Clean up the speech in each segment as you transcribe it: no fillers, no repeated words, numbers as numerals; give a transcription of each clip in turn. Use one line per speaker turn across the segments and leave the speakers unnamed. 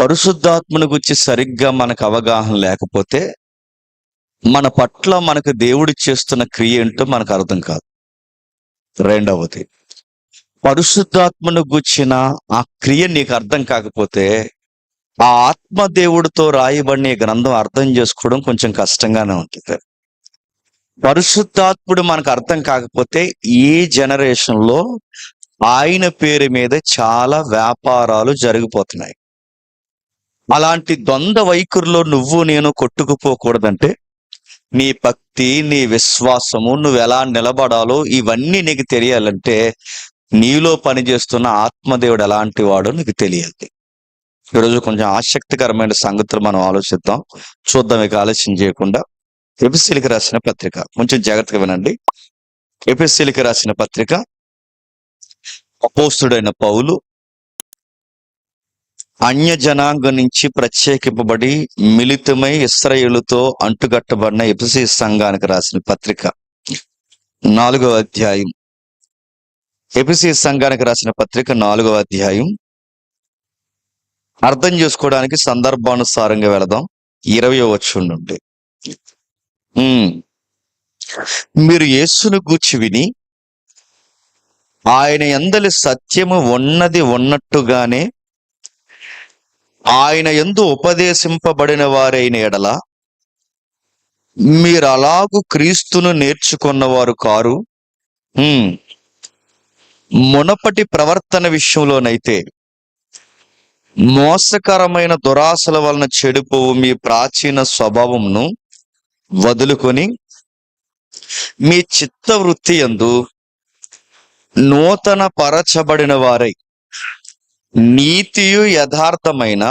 పరిశుద్ధాత్మను గురించి సరిగ్గా మనకు అవగాహన లేకపోతే మన పట్ల మనకు దేవుడు చేస్తున్న క్రియ ఏంటో మనకు అర్థం కాదు. రెండవది, పరిశుద్ధాత్మను గుర్చిన ఆ క్రియ నీకు అర్థం కాకపోతే ఆ ఆత్మదేవుడితో రాయబడిన ఈ గ్రంథం అర్థం చేసుకోవడం కొంచెం కష్టంగానే ఉంటుంది. పరిశుద్ధాత్ముడు మనకు అర్థం కాకపోతే ఈ జనరేషన్ లో ఆయన పేరు మీద చాలా వ్యాపారాలు జరిగిపోతున్నాయి. అలాంటి ద్వంద్వ వైఖరిలో నువ్వు నేను కొట్టుకుపోకూడదంటే నీ భక్తి, నీ విశ్వాసము, నువ్వు ఎలా నిలబడాలో ఇవన్నీ నీకు తెలియాలంటే నీలో పనిచేస్తున్న ఆత్మదేవుడు ఎలాంటి వాడో నీకు తెలియాలి. ఈరోజు కొంచెం ఆసక్తికరమైన సంగతులు మనం ఆలోచిద్దాం. చూద్దాం ఇక ఆలస్యం చేయకుండా. ఎఫెసీయులకు రాసిన పత్రిక కొంచెం జాగ్రత్తగా వినండి. ఎఫెసీయులకు రాసిన పత్రిక అపోస్తుడైన పౌలు అన్య జనాంగం నుంచి ప్రత్యేకింపబడి మిళితమై ఇశ్రాయేలుతో అంటుగట్టబడిన ఎఫెసీ సంఘానికి రాసిన పత్రిక 4వ అధ్యాయం. ఎఫెసీ సంఘానికి రాసిన పత్రిక 4వ అధ్యాయం అర్థం చేసుకోవడానికి సందర్భానుసారంగా వెళదాం. 20వ వచనం నుండి. మీరు యేసును గూర్చి విని ఆయన యందలి సత్యము ఉన్నది ఉన్నట్టుగానే ఆయన యందు ఉపదేశింపబడిన వారైన ఎడల మీరు అలాగు క్రీస్తును నేర్చుకున్నవారు కారు. మునపటి ప్రవర్తన విషయంలోనైతే మోసకరమైన దురాశల వలన చెడిపోవు మీ ప్రాచీన స్వభావంను వదులుకొని మీ చిత్తవృత్తి యందు నూతన పరచబడిన వారై నీతియు యథార్థమైన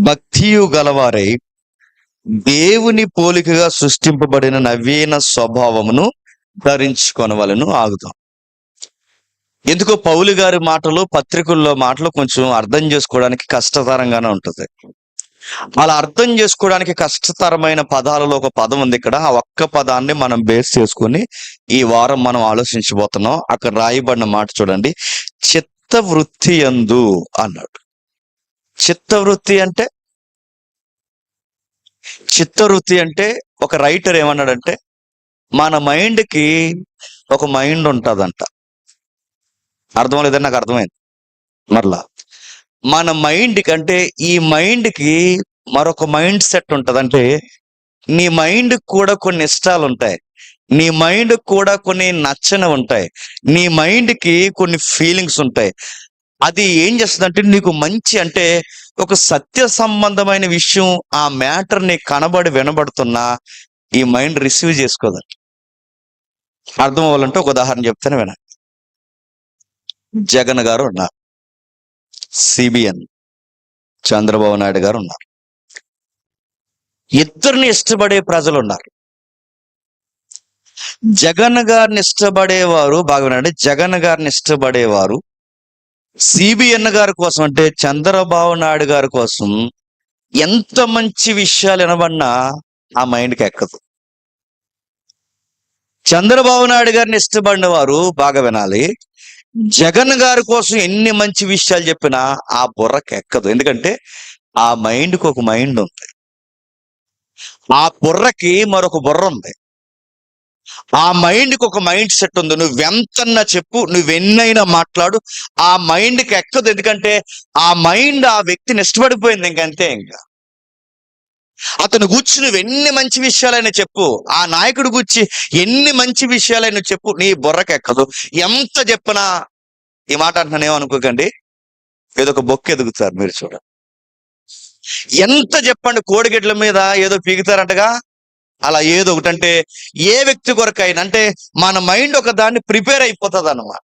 భక్తియు గలవారై దేవుని పోలికగా సృష్టింపబడిన నవీన స్వభావమును ధరించుకొనవలెను. ఆగుదాం. ఎందుకో పౌలు గారి మాటలు, పత్రికల్లో మాటలు కొంచెం అర్థం చేసుకోవడానికి కష్టతరంగానే ఉంటుంది. అలా అర్థం చేసుకోవడానికి కష్టతరమైన పదాలలో ఒక పదం ఉంది ఇక్కడ. ఆ ఒక్క పదాన్ని మనం బేస్ చేసుకుని ఈ వారం మనం ఆలోచించబోతున్నాం. అక్కడ రాయబడిన మాట చూడండి. చిత్తవృత్తి యందు అన్నాడు. చిత్తవృత్తి అంటే ఒక రైటర్ ఏమన్నాడంటే మన మైండ్కి ఒక మైండ్ ఉంటుందంట. అర్థం లేదని నాకు అర్థమైంది. మరలా మన మైండ్కి అంటే ఈ మైండ్కి మరొక మైండ్ సెట్ ఉంటుంది. అంటే నీ మైండ్ కూడా కొన్ని ఇష్టాలు ఉంటాయి, నీ మైండ్ కూడా కొన్ని నచ్చని ఉంటాయి, నీ మైండ్కి కొన్ని ఫీలింగ్స్ ఉంటాయి. అది ఏం చేస్తుందంటే నీకు మంచి అంటే ఒక సత్య సంబంధమైన విషయం ఆ మ్యాటర్ నీకు కనబడి వినబడుతున్నా ఈ మైండ్ రిసీవ్ చేసుకోదంట. అర్థం అవ్వాలంటే ఒక ఉదాహరణ చెప్తాను వినండి. జగన్ గారు ఉన్నారు, సిబిఎన్ చంద్రబాబు నాయుడు గారు ఉన్నారు. ఇద్దరిని ఇష్టపడే ప్రజలు ఉన్నారు. జగన్ గారిని ఇష్టపడేవారు బాగా వినండి, జగన్ గారిని ఇష్టపడేవారు సిబిఎన్ గారి కోసం అంటే చంద్రబాబు నాయుడు గారి కోసం ఎంత మంచి విషయాలు వినబడినా ఆ మైండ్కి ఎక్కదు. చంద్రబాబు నాయుడు గారిని ఇష్టపడిన వారు బాగా వినాలి, జగన్ గారి కోసం ఎన్ని మంచి విషయాలు చెప్పినా ఆ బుర్రకి ఎక్కదు. ఎందుకంటే ఆ మైండ్కి ఒక మైండ్ ఉంది, ఆ బుర్రకి మరొక బుర్ర ఉంది, ఆ మైండ్కి ఒక మైండ్ సెట్ ఉంది. నువ్వెంతన్నా చెప్పు, నువ్వెన్నైనా మాట్లాడు, ఆ మైండ్కి ఎక్కదు. ఎందుకంటే ఆ మైండ్ ఆ వ్యక్తిని ఇష్టపడిపోయింది. ఇంకంతే. ఇంకా అతను గూర్చి నువ్వు ఎన్ని మంచి విషయాలైనా చెప్పు, ఆ నాయకుడు గూర్చి ఎన్ని మంచి విషయాలైనా చెప్పు, నీ బుర్రకి ఎక్కదు. ఎంత చెప్పినా, ఈ మాట అంటున్నానేమనుకోకండి, ఏదో ఒక బొక్క ఎదుగుతారు మీరు చూడండి. ఎంత చెప్పండి, కోడిగెడ్ల మీద ఏదో పీగుతారంటగా, అలా ఏదో ఒకటి. అంటే ఏ వ్యక్తి కొరకైనా అంటే మన మైండ్ ఒక దాన్ని ప్రిపేర్ అయిపోతుంది అన్నమాట.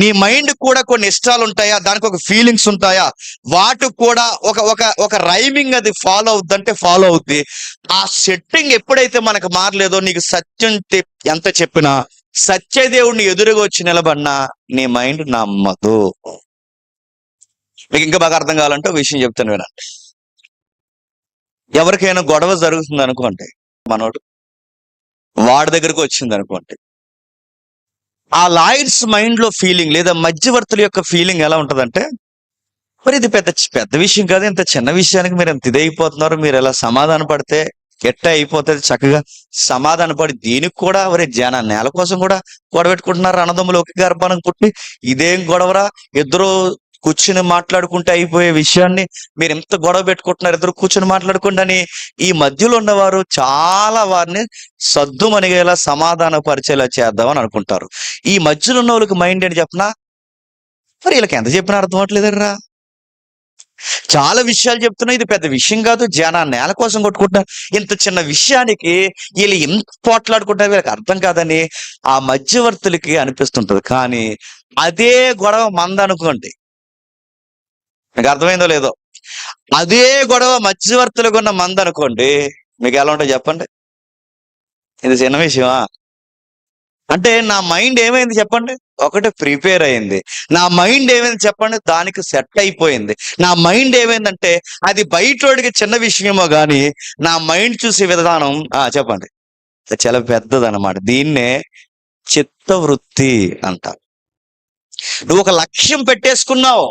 నీ మైండ్ కూడా కొన్ని ఇష్టాలు ఉంటాయా, దానికి ఒక ఫీలింగ్స్ ఉంటాయా, వాటికి కూడా ఒక ఒక ఒక రైమింగ్ అది ఫాలో అవుద్దంటే ఫాలో అవుద్ది. ఆ సెట్టింగ్ ఎప్పుడైతే మనకు మారలేదో, నీకు సత్యం ఎంత చెప్పినా, సత్యదేవుడిని ఎదురుగా వచ్చి నిలబడినా నీ మైండ్ నమ్మదు. మీకు ఇంకా బాగా అర్థం కావాలంటే ఒక విషయం చెప్తాను వినండి. ఎవరికైనా గొడవ జరుగుతుంది అనుకోండి, మనోడు వాడి దగ్గరకు వచ్చింది అనుకోండి, ఆ లాయర్స్ మైండ్ లో ఫీలింగ్ లేదా మధ్యవర్తుల యొక్క ఫీలింగ్ ఎలా ఉంటదంటే మరి ఇది పెద్ద పెద్ద విషయం కాదు. ఇంత చిన్న విషయానికి మీరు ఎంత ఇదైపోతున్నారు. మీరు ఎలా సమాధాన పడితే ఎట్ట అయిపోతుంది చక్కగా సమాధాన పడి దీనికి కూడా ఒరే జన నేల కోసం కూడా గొడవ పెట్టుకుంటున్నారు అన్నదమ్ములు ఒక గర్భానికి పుట్టి. ఇదేం గొడవరా, ఇద్దరు కూర్చుని మాట్లాడుకుంటే అయిపోయే విషయాన్ని మీరు ఎంత గొడవ పెట్టుకుంటున్నారు, ఇద్దరు కూర్చుని మాట్లాడుకుంటే అని ఈ మధ్యలో ఉన్నవారు చాలా వారిని సద్దుమణిగేలా సమాధాన పరిచేలా చేద్దామని అనుకుంటారు. ఈ మధ్యలో ఉన్న వాళ్ళకి మైండ్ ఏంటి చెప్పనా, మరి వీళ్ళకి ఎంత చెప్పినా అర్థం అవట్లేదర్రా. చాలా విషయాలు చెప్తున్నా, ఇది పెద్ద విషయం కాదు, జన నేల కోసం కొట్టుకుంటున్నారు. ఇంత చిన్న విషయానికి వీళ్ళు ఎంత పోట్లాడుకుంటారు, వీళ్ళకి అర్థం కాదని ఆ మధ్యవర్తులకి అనిపిస్తుంటది. కానీ అదే గొడవ మందనుకోండి, మీకు అర్థమైందో లేదో, అదే గొడవ మధ్యవర్తులకు ఉన్న మందనుకోండి, మీకు ఎలా ఉంటుంది చెప్పండి. ఇది చిన్న విషయమా? అంటే నా మైండ్ ఏమైంది చెప్పండి, ఒకటి ప్రిపేర్ అయింది. నా మైండ్ ఏమైంది చెప్పండి, దానికి సెట్ అయిపోయింది. నా మైండ్ ఏమైందంటే అది బయటోడికి చిన్న విషయమో గాని నా మైండ్ చూసే విధానం చెప్పండి చాలా పెద్దదన్నమాట. దీన్నే చిత్తవృత్తి అంటారు. నువ్వు ఒక లక్ష్యం పెట్టేసుకున్నావు,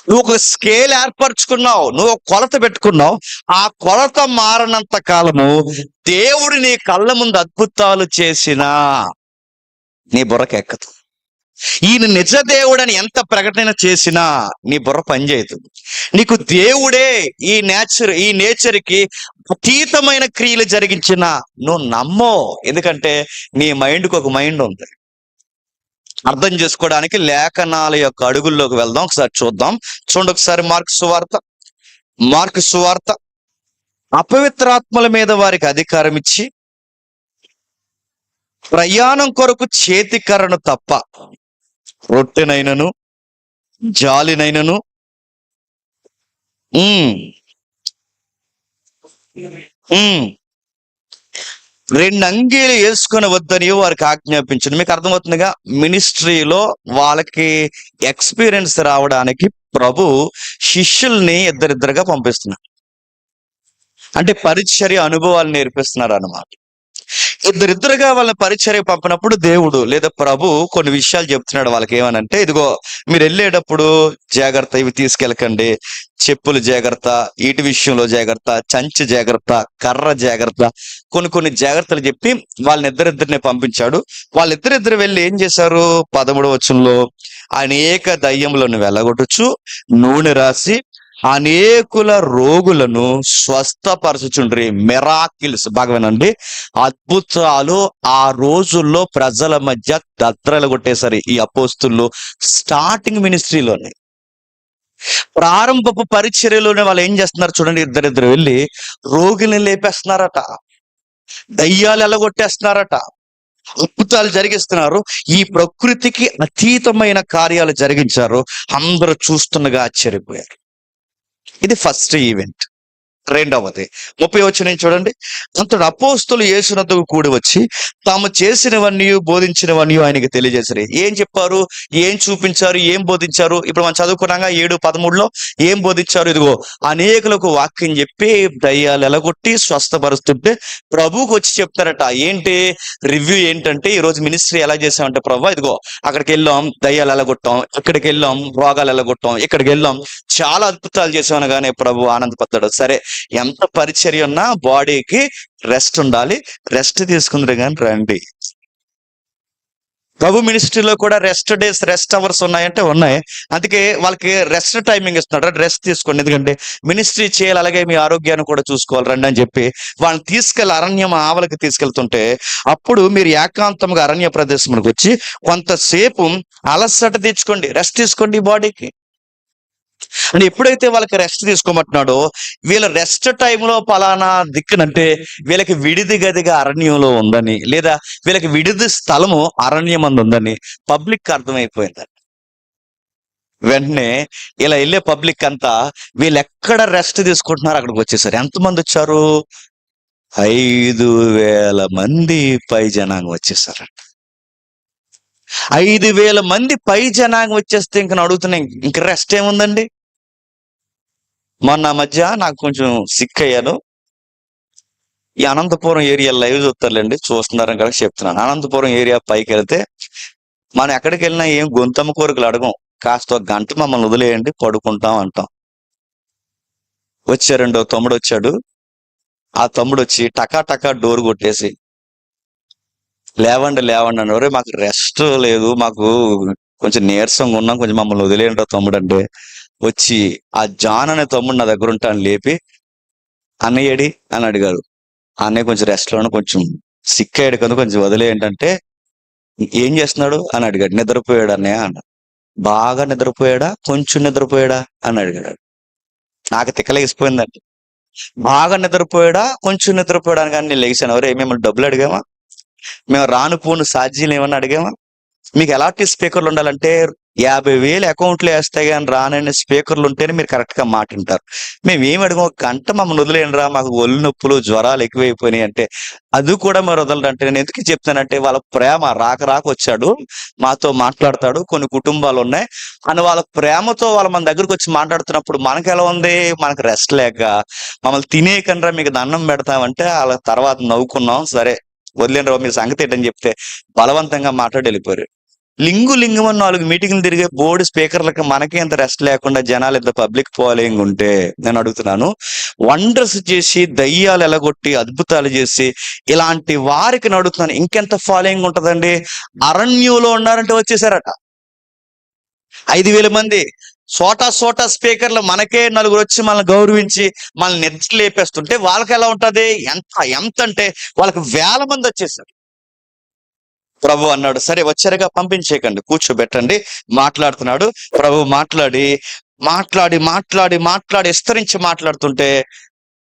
నువ్వు ఒక స్కేల్ ఏర్పరచుకున్నావు, నువ్వు ఒక కొలత పెట్టుకున్నావు. ఆ కొలత మారనంత కాలము దేవుడు నీ కళ్ళ ముందు అద్భుతాలు చేసినా నీ బుర్రకెక్కదు. ఈయన నిజ దేవుడని ఎంత ప్రకటన చేసినా నీ బుర్ర పనిచేయదు. నీకు దేవుడే ఈ నేచర్కి అతీతమైన క్రియలు జరిగించిన నువ్వు నమ్మో. ఎందుకంటే నీ మైండ్కి ఒక మైండ్ ఉంది. అర్థం చేసుకోవడానికి లేఖనాల యొక్క అడుగుల్లోకి వెళ్దాం, ఒకసారి చూద్దాం. చూడండి ఒకసారి మార్కు సువార్త అపవిత్రాత్మల మీద వారికి అధికారం ఇచ్చి ప్రయాణం కొరకు చేతికర్రను తప్ప రొట్టెనైనను జాలినైనను రెండు అంగీలు వేసుకొని వద్దని వారికి ఆజ్ఞాపించింది. మీకు అర్థమవుతుందిగా, మినిస్ట్రీలో వాళ్ళకి ఎక్స్పీరియన్స్ రావడానికి ప్రభు శిష్యుల్ని ఇద్దరిద్దరుగా పంపిస్తున్నారు. అంటే పరిచర్య అనుభవాలు నేర్పిస్తున్నారు అన్నమాట. ఇద్దరిద్దరుగా వాళ్ళని పరిచర్య పంపినప్పుడు దేవుడు లేదా ప్రభు కొన్ని విషయాలు చెప్తున్నాడు వాళ్ళకి. ఏమనంటే, ఇదిగో మీరు వెళ్ళేటప్పుడు జాగ్రత్త, ఇవి తీసుకెళ్ళకండి, చెప్పులు జాగ్రత్త, ఈటి విషయంలో జాగ్రత్త, చంచి జాగ్రత్త, కర్ర జాగ్రత్త, కొన్ని జాగ్రత్తలు చెప్పి వాళ్ళని ఇద్దరిద్దరిని పంపించాడు. వాళ్ళిద్దరిద్దరు వెళ్ళి ఏం చేశారు, 13వ వచనంలో అనేక దయ్యములను వెళ్ళగొట్టుచు నూనె రాసి అనేకుల రోగులను స్వస్థపరచుచుండ్రి. మెరాకిల్స్ బాగా వినండి, అద్భుతాలు ఆ రోజుల్లో ప్రజల మధ్య దద్రలు కొట్టేసరి ఈ అపోస్తులు. స్టార్టింగ్ మినిస్ట్రీలోనే, ప్రారంభపు పరిచర్యలోనే వాళ్ళు ఏం చేస్తున్నారు చూడండి, ఇద్దరిద్దరు వెళ్ళి రోగుల్ని లేపేస్తున్నారట, దయ్యాలు ఎలగొట్టేస్తున్నారట, అద్భుతాలు జరిగిస్తున్నారు. ఈ ప్రకృతికి అతీతమైన కార్యాలు జరిగించారు. అందరూ చూస్తుండగా ఆశ్చర్యపోయారు. ఇది ఫస్ట్ ఈవెంట్. రెండవది 30వ వచనం చూడండి. అంతటి అపోస్తులు యేసునద్దకు కూడి వచ్చి తాము చేసినవన్నీ బోధించినవన్నీ ఆయనకి తెలియజేశారు. ఏం చెప్పారు, ఏం చూపించారు, ఏం బోధించారు? ఇప్పుడు మనం చదువుకున్నాగా 7:13లో ఏం బోధించారు, ఇదిగో అనేకులకు వాక్యం చెప్పి దయ్యాలు ఎలగొట్టి స్వస్థపరుస్తుంటే ప్రభువుకి వచ్చి చెప్తారట. ఏంటి రివ్యూ ఏంటంటే, ఈ రోజు మినిస్ట్రీ ఎలా చేసామంటే, ప్రభు ఇదిగో అక్కడికి వెళ్ళాం, దయ్యాలు ఎలగొట్టాం, ఇక్కడికి వెళ్ళాం, రోగాలు ఎలగొట్టాం, ఇక్కడికి వెళ్ళాం, చాలా అద్భుతాలు చేసామని. కానీ ప్రభు ఆనందపడ్డాడు. సరే, ఎంత పరిచర్య ఉన్నా బాడీకి రెస్ట్ ఉండాలి, రెస్ట్ తీసుకుందరు కానీ రండి. ప్రభు మినిస్ట్రీలో కూడా రెస్ట్ డేస్, రెస్ట్ అవర్స్ ఉన్నాయంటే ఉన్నాయి. అందుకే వాళ్ళకి రెస్ట్ టైమింగ్ ఇస్తున్నాడు, రెస్ట్ తీసుకోండి, ఎందుకంటే మినిస్ట్రీ చేయాలి, అలాగే మీ ఆరోగ్యాన్ని కూడా చూసుకోవాలి రండి అని చెప్పి వాళ్ళని తీసుకెళ్ళి అరణ్యం ఆవలకి తీసుకెళ్తుంటే, అప్పుడు మీరు ఏకాంతంగా అరణ్య ప్రదేశంలోకి వచ్చి కొంతసేపు అలసట తెచ్చుకోండి, రెస్ట్ తీసుకోండి బాడీకి అని. ఎప్పుడైతే వాళ్ళకి రెస్ట్ తీసుకోమంటున్నాడో, వీళ్ళ రెస్ట్ టైంలో పలానా దిక్కునంటే వీళ్ళకి విడిది గదిగా అరణ్యంలో ఉందని, లేదా వీళ్ళకి విడిది స్థలము అరణ్యం అందు ఉందని పబ్లిక్ అర్థమైపోయిందండి. వెంటనే ఇలా వెళ్ళే పబ్లిక్ అంతా వీళ్ళు ఎక్కడ రెస్ట్ తీసుకుంటున్నారో అక్కడికి వచ్చేసారు. ఎంతమంది వచ్చారు, 5,000 మంది పై జనాంగం వచ్చేసారంట. 5,000 మంది పై జనాంగం వచ్చేస్తే ఇంక అడుగుతున్నాయి, ఇంక రెస్ట్ ఏముందండి? మొన్న మధ్య నాకు కొంచెం సిక్ అయ్యాను. ఈ అనంతపురం ఏరియా లైవ్ చూస్తారులేండి, చూస్తున్నారని కదా చెప్తున్నాను. అనంతపురం ఏరియా పైకి వెళ్తే మనం ఎక్కడికి వెళ్ళినా ఏం గొంతమ్మ కోరికలు అడగం, కాస్త ఒక గంట మమ్మల్ని వదిలేయండి, పడుకుంటాం అంటాం. వచ్చారండి, ఓ తమ్ముడు వచ్చాడు. ఆ తమ్ముడు వచ్చి టకా టకా డోర్ కొట్టేసి, లేవండి లేవండి అన్నారు. "ఒరేయ్, మాకు రెస్ట్ లేదు, మాకు కొంచెం నీరసంగా ఉన్నాం, కొంచెం మమ్మల్ని వదిలేయండి రా తమ్ముడు" అంటే, వచ్చి ఆ జాన్ అనే తమ్ముడు నా దగ్గర ఉంటాను లేపి, "అన్నయ్య ఏడి" అని అడిగారు. "ఆ అన్నయ్య కొంచెం రెస్ట్ లోను, కొంచెం సిక్ అయ్యాడు కదా, కొంచెం వదిలేయండి" అంటే, "ఏం చేస్తున్నాడు" అని అడిగాడు. "నిద్రపోయాడు అన్నయ్య" అన్న. "బాగా నిద్రపోయాడా, కొంచెం నిద్రపోయాడా" అని అడిగాడు. నాకు తిక్కలేసిపోయిందండి. బాగా నిద్రపోయాడా, కొంచెం నిద్రపోయాడా అని. కానీ నేను లెగిసాను. "ఒరేయ్, మిమ్మల్ని డబ్బులు అడిగామా? మేము రాను పోను సాధ్యం ఏమన్నా అడిగామా? మీకు ఎలాంటి స్పీకర్లు ఉండాలంటే 50,000 అకౌంట్లో వేస్తే గానీ రానని స్పీకర్లు ఉంటేనే మీరు కరెక్ట్ గా మాట వింటారు. మేము ఏమి అడిగాం, ఒక గంట మమ్మల్ని వదిలేయండి రా, మాకు ఒళ్ళు నొప్పులు జ్వరాలు ఎక్కువైపోయినాయి అంటే, అది కూడా మరి వదలడు. అంటే నేను ఎందుకు చెప్తానంటే, వాళ్ళ ప్రేమ రాక రాక వచ్చాడు, మాతో మాట్లాడతాడు, కొన్ని కుటుంబాలు ఉన్నాయి అని వాళ్ళ ప్రేమతో వాళ్ళు మన దగ్గరకు వచ్చి మాట్లాడుతున్నప్పుడు మనకు ఎలా ఉంది, మనకు రెస్ట్ లేక మమ్మల్ని తినేయకండ్రా మీకు దండం పెడతామంటే, వాళ్ళ తర్వాత నవ్వుకున్నాం. సరే వదిలేండి రా, మీ సంగతి ఏంటని చెప్తే బలవంతంగా మాట్లాడి వెళ్ళిపోయారు. లింగు అని 4 మీటింగ్లు తిరిగే బోర్డు స్పీకర్లకి మనకి ఎంత రెస్ట్ లేకుండా జనాలు ఎంత పబ్లిక్ ఫాలోయింగ్ ఉంటే, నేను అడుగుతున్నాను, వండర్స్ చేసి దయ్యాలు ఎలగొట్టి అద్భుతాలు చేసి ఇలాంటి వారికి అడుగుతున్నాను, ఇంకెంత ఫాలోయింగ్ ఉంటదండి? అరణ్యంలో ఉన్నారంటే వచ్చేసారట 5,000 మంది. సోటా స్పీకర్లు మనకే నలుగురు వచ్చి మనల్ని గౌరవించి మనల్ని నిద్ర లేపేస్తుంటే వాళ్ళకి ఎలా ఉంటది? ఎంత అంటే వాళ్ళకి వేల మంది వచ్చేసారు. ప్రభు అన్నాడు, "సరే వచ్చారుగా, పంపించేయకండి, కూర్చోబెట్టండి." మాట్లాడుతున్నాడు. ప్రభు మాట్లాడి విస్తరించి మాట్లాడుతుంటే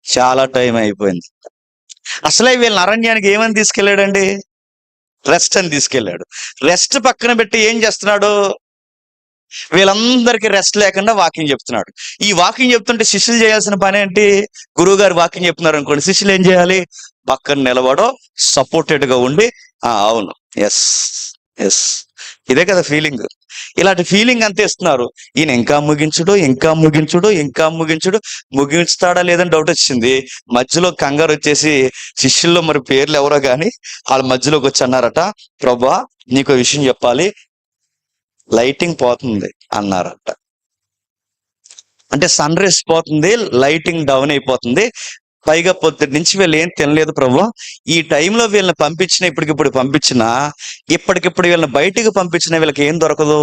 చాలా టైం అయిపోయింది. అసలే వీళ్ళని అరణ్యానికి ఏమని తీసుకెళ్ళాడండి? రెస్ట్ అని తీసుకెళ్ళాడు. రెస్ట్ పక్కన పెట్టి ఏం చేస్తున్నాడు? వీళ్ళందరికీ రెస్ట్ లేకుండా వాకింగ్ చెప్తున్నాడు. ఈ వాకింగ్ చెప్తుంటే శిష్యులు చేయాల్సిన పని ఏంటి? గురువు గారు వాకింగ్ చెప్తున్నారు అనుకోండి, శిష్యులు ఏం చేయాలి? పక్కన నిలబడో, సపోర్టెడ్ గా ఉండి, అవును, ఎస్, ఎస్, ఇదే కదా ఫీలింగ్. ఇలాంటి ఫీలింగ్ అంతే ఇస్తున్నారు. ఈయన ఇంకా ముగించుడు, ముగించుతాడా లేదని డౌట్ వచ్చింది. మధ్యలో కంగారు వచ్చేసి శిష్యుల్లో మరి పేర్లు ఎవరో గాని వాళ్ళ మధ్యలోకి వచ్చి అన్నారట, "ప్రభువా, నీకు విషయం చెప్పాలి, లైటింగ్ పోతుంది" అన్నారట. అంటే సన్ రైజ్ పోతుంది, లైటింగ్ డౌన్ అయిపోతుంది, పైగా పొద్దుటి నుంచి వీళ్ళు ఏం తినలేదు ప్రభు, ఈ టైంలో వీళ్ళని ఇప్పటికిప్పుడు ఇప్పటికిప్పుడు వీళ్ళని బయటికి పంపించిన వీళ్ళకి ఏం దొరకదు?